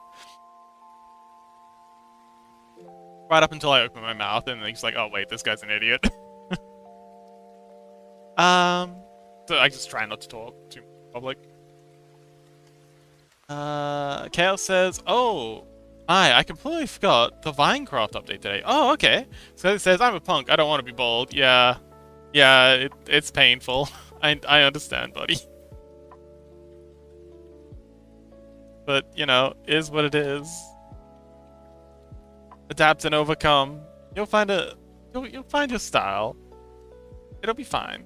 Right up until I opened my mouth, and he's like, oh wait, this guy's an idiot. So I just try not to talk to public. Chaos says, oh, I completely forgot the Vinecraft update today. Oh, okay. So it says, I'm a punk, I don't want to be bald. Yeah, it's painful. I understand, buddy. But, you know, is what it is. Adapt and overcome. You'll find you'll find your style. It'll be fine.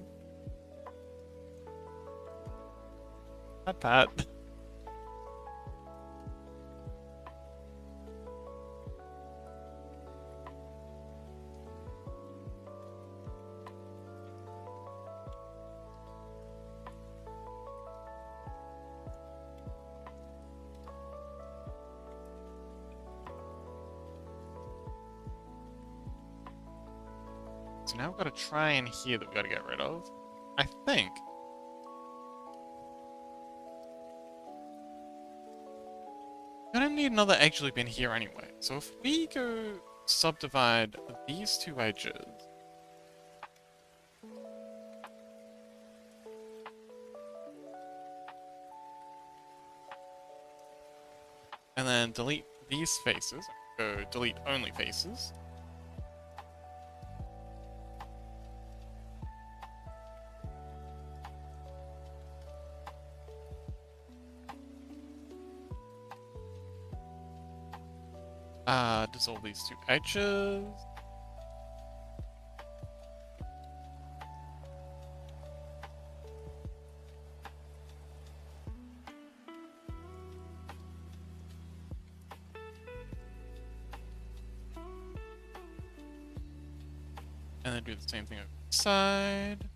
Pat. So now we've got a Trine here that we've got to get rid of. I think. Gonna need another edge loop in here anyway. So if we go subdivide these two edges. And then delete these faces. Go delete only faces. Dissolve these two edges. And then do the same thing on the side.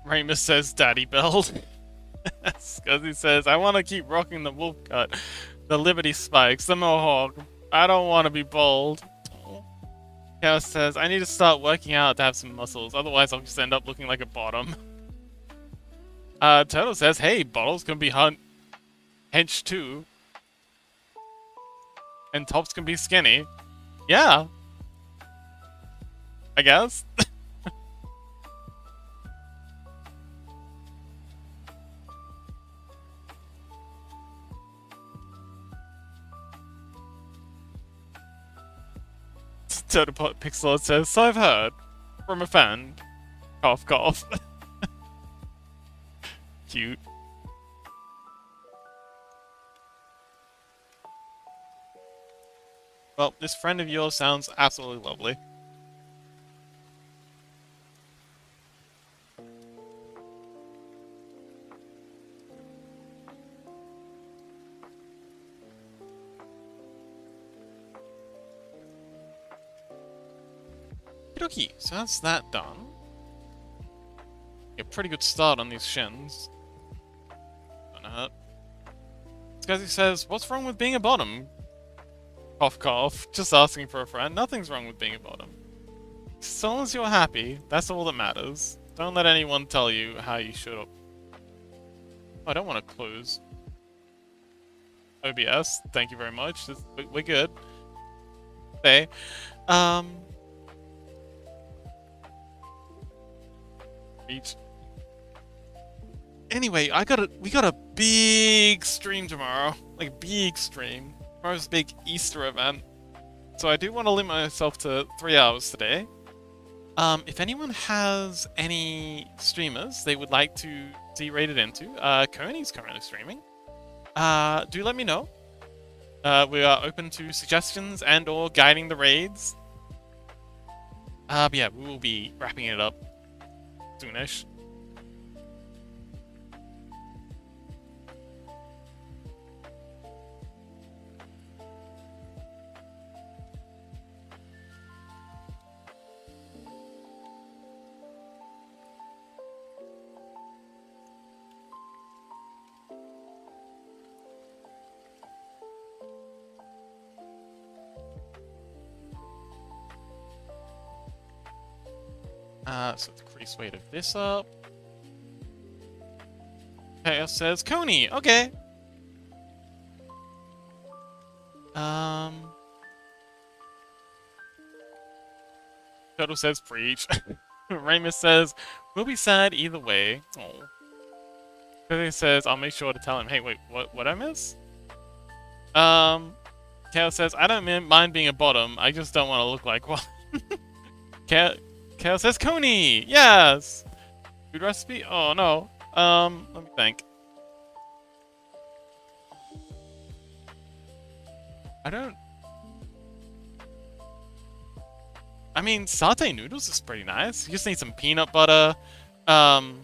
Ramus says daddy belt. Because he says, I want to keep rocking the wolf cut, the liberty spikes, the mohawk. I don't want to be bald. Chaos says, I need to start working out to have some muscles, otherwise I'll just end up looking like a bottom. Turtle says, hey, bottles can be hench too. And tops can be skinny. Yeah. I guess. Turtle Pixel says, so I've heard. From a fan. Cough, cough. Cute. Well, this friend of yours sounds absolutely lovely. Okie, so that's that done. A pretty good start on these shins. Don't hurt. Scuzzy says, what's wrong with being a bottom? Cough cough. Just asking for a friend. Nothing's wrong with being a bottom. As long as you're happy, that's all that matters. Don't let anyone tell you how you should. Oh, I don't want to close OBS. Thank you very much. We're good. Okay. Anyway, we got a big stream tomorrow. Like a big stream. Tomorrow's a big Easter event. So I do want to limit myself to 3 hours today. If anyone has any streamers they would like to see rated into, Coney's currently streaming. Do let me know. We are open to suggestions and or guiding the raids. But yeah, we will be wrapping it up soonish. So decrease weight of this up. Chaos says, Coney, okay. Turtle says, preach. Ramus says, we'll be sad either way. Oh. He says, I'll make sure to tell him, hey, wait, what I miss? Chaos says, I don't mind being a bottom, I just don't want to look like one. Chaos says, Coney! Yes! Food recipe? Oh, no. Let me think. I mean, satay noodles is pretty nice. You just need some peanut butter, some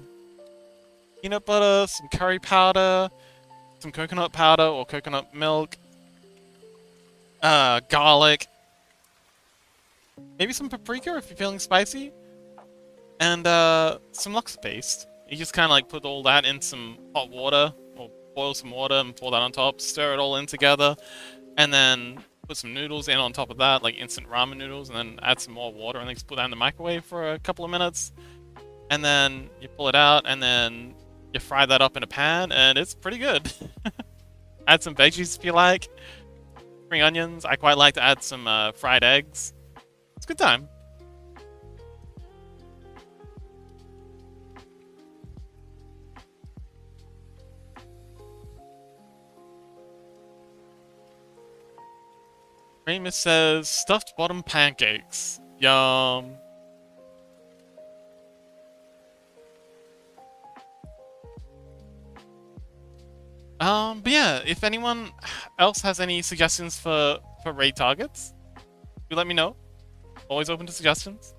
curry powder, some coconut powder or coconut milk, garlic, maybe some paprika if you're feeling spicy, and some lux paste. You just kind of like put all that in some hot water, or boil some water and pour that on top, stir it all in together, and then put some noodles in on top of that, like instant ramen noodles, and then add some more water, and then just put that in the microwave for a couple of minutes, and then you pull it out, and then you fry that up in a pan, and it's pretty good. Add some veggies if you like. Spring onions. I quite like to add some fried eggs. It's a good time. Ramus says, stuffed bottom pancakes. Yum. But yeah, if anyone else has any suggestions for raid targets, do let me know. Always open to suggestions.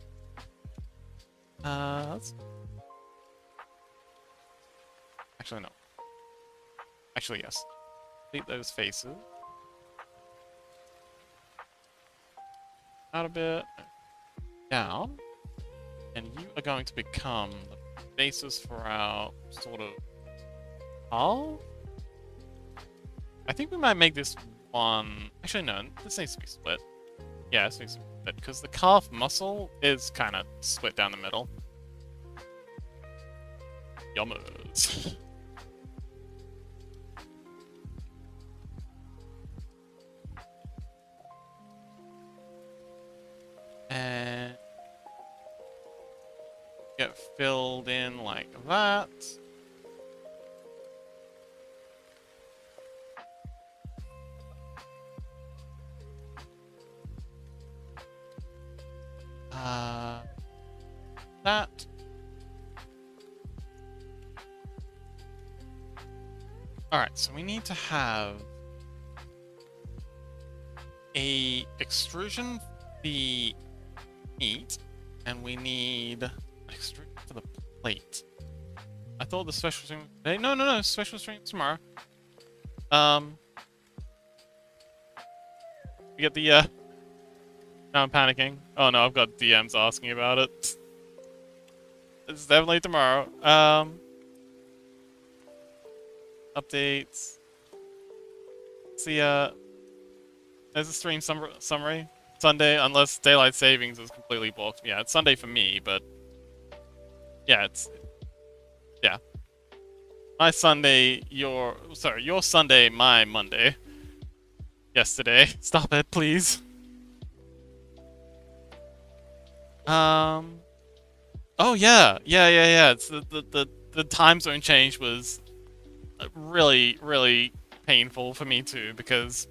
Actually, no. Actually, yes. Complete those faces. Out a bit. Down. And you are going to become the basis for our sort of hull. I think we might make this one. Actually, no, this needs to be split. Yeah, this needs to be split because the calf muscle is kind of split down the middle. Yummers. And get filled in like that. That. Alright, so we need to have a extrusion for the meat, and we need an extrusion for the plate. I thought the special stream today. No, special stream tomorrow. We get the now I'm panicking. Oh no, I've got DMs asking about it. It's definitely tomorrow. Updates. See, there's a stream summary. Sunday, unless daylight savings is completely blocked. Yeah, it's Sunday for me, but yeah, yeah. My Sunday, your Sunday, my Monday. Yesterday. Stop it, please. Oh yeah. It's the time zone change was really painful for me too, because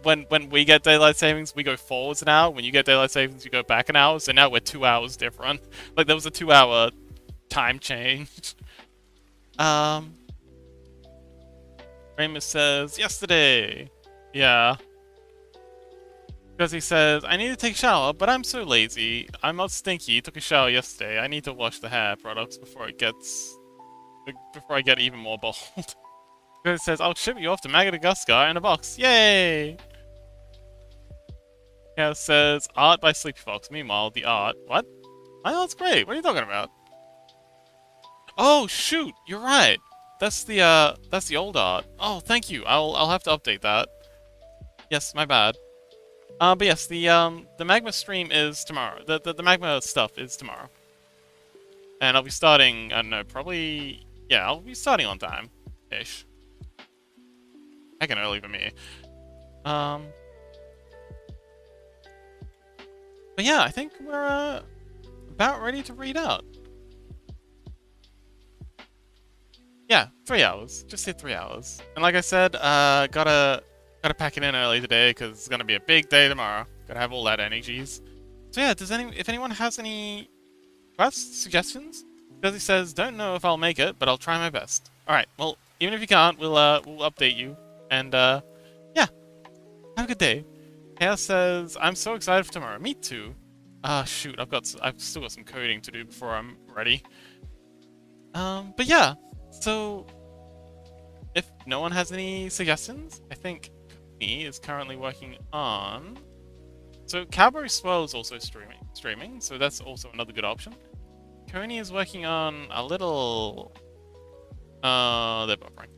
when we get daylight savings, we go forwards an hour. When you get daylight savings, you go back an hour. So now we're 2 hours different. Like there was a 2-hour time change. Ramus says yesterday. Yeah. Because he says, I need to take a shower, but I'm so lazy. I'm not stinky. Took a shower yesterday. I need to wash the hair products before I get even more bald. Because it says, I'll ship you off to Madagascar in a box. Yay! Yeah, it says, art by Sleepy Fox. Meanwhile, the art... What? My art's great. What are you talking about? Oh, shoot! You're right. That's the old art. Oh, thank you. I'll have to update that. Yes, my bad. But yes, the magma stream is tomorrow. The magma stuff is tomorrow. And I'll be starting, I don't know, probably... Yeah, I'll be starting on time-ish. Heckin' early for me. But yeah, I think we're about ready to read out. Yeah, 3 hours. Just hit 3 hours. And like I said, gotta pack it in early today because it's gonna be a big day tomorrow. Gotta have all that energies. So yeah, if anyone has any requests, suggestions, because he says, don't know if I'll make it, but I'll try my best. All right. Well, even if you can't, we'll update you. And yeah, have a good day. Chaos says, I'm so excited for tomorrow. Me too. Shoot, I've still got some coding to do before I'm ready. But yeah. So, if no one has any suggestions, I think Coney is currently working on... So, Cowboy Swirl is also streaming, so that's also another good option. Coney is working on a little... they're buffering.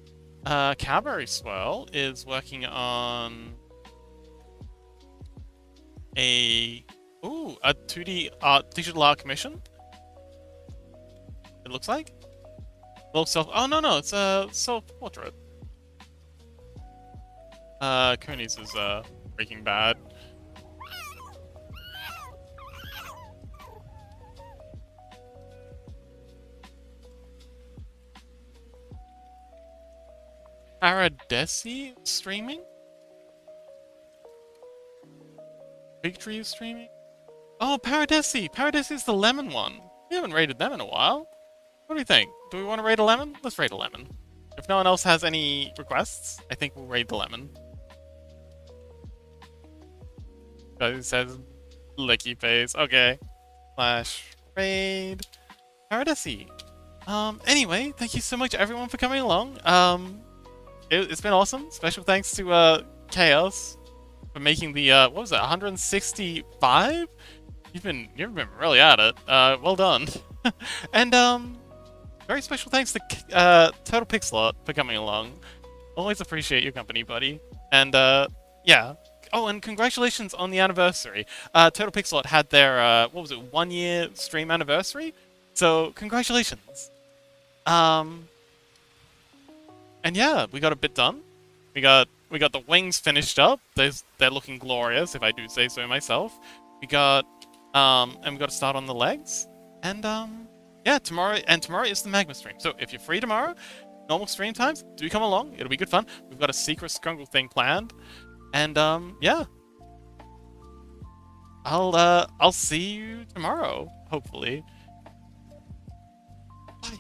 Cowboy Swirl is working on... a 2D digital art commission? It looks like? Oh no, it's a self-portrait. Coney's is Breaking Bad. Paradesi streaming? Big Tree is streaming? Oh, Paradesi! Paradesi is the lemon one. We haven't rated them in a while. What do you think? Do we want to raid a lemon? Let's raid a lemon. If no one else has any requests, I think we'll raid the lemon. It says licky face. Okay. / raid Paradesi. Anyway, thank you so much everyone for coming along. It's been awesome. Special thanks to Chaos for making the what was it, 165? You've been really at it. Well done. And very special thanks to Total Pixelot for coming along. Always appreciate your company, buddy. And yeah. Oh, and congratulations on the anniversary. Total Pixelot had their what was it, 1 year stream anniversary? So congratulations. Um, and yeah, we got a bit done. We got the wings finished up. They're looking glorious, if I do say so myself. We got and we got to start on the legs. And yeah, tomorrow is the Magma stream. So if you're free tomorrow, normal stream times, do come along. It'll be good fun. We've got a secret Scrungle thing planned. And yeah. I'll see you tomorrow, hopefully. Bye.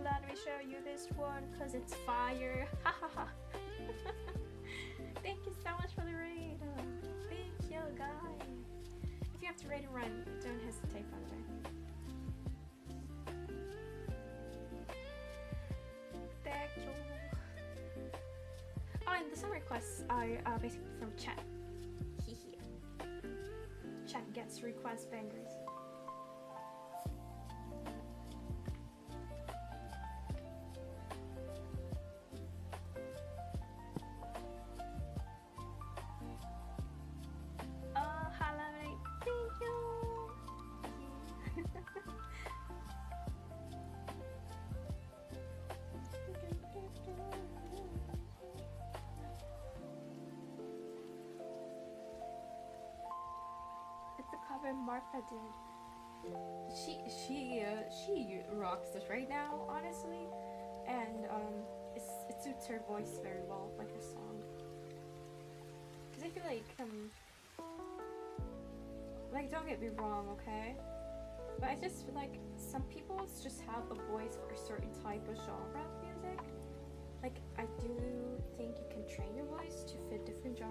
Let me show you this one because it's fire. Ha ha ha. Thank you so much for the raid. Thank you, guys. If you have to raid and run, don't hesitate, by the way. Thank you. Oh, and the song requests are basically from chat. Hee. Chat gets request bangers. Martha did. She rocks this right now, honestly, and it suits her voice very well, like a song. Cause I feel like don't get me wrong, okay, but I just feel like some people just have a voice for a certain type of genre of music. Like I do think you can train your voice to fit different genres.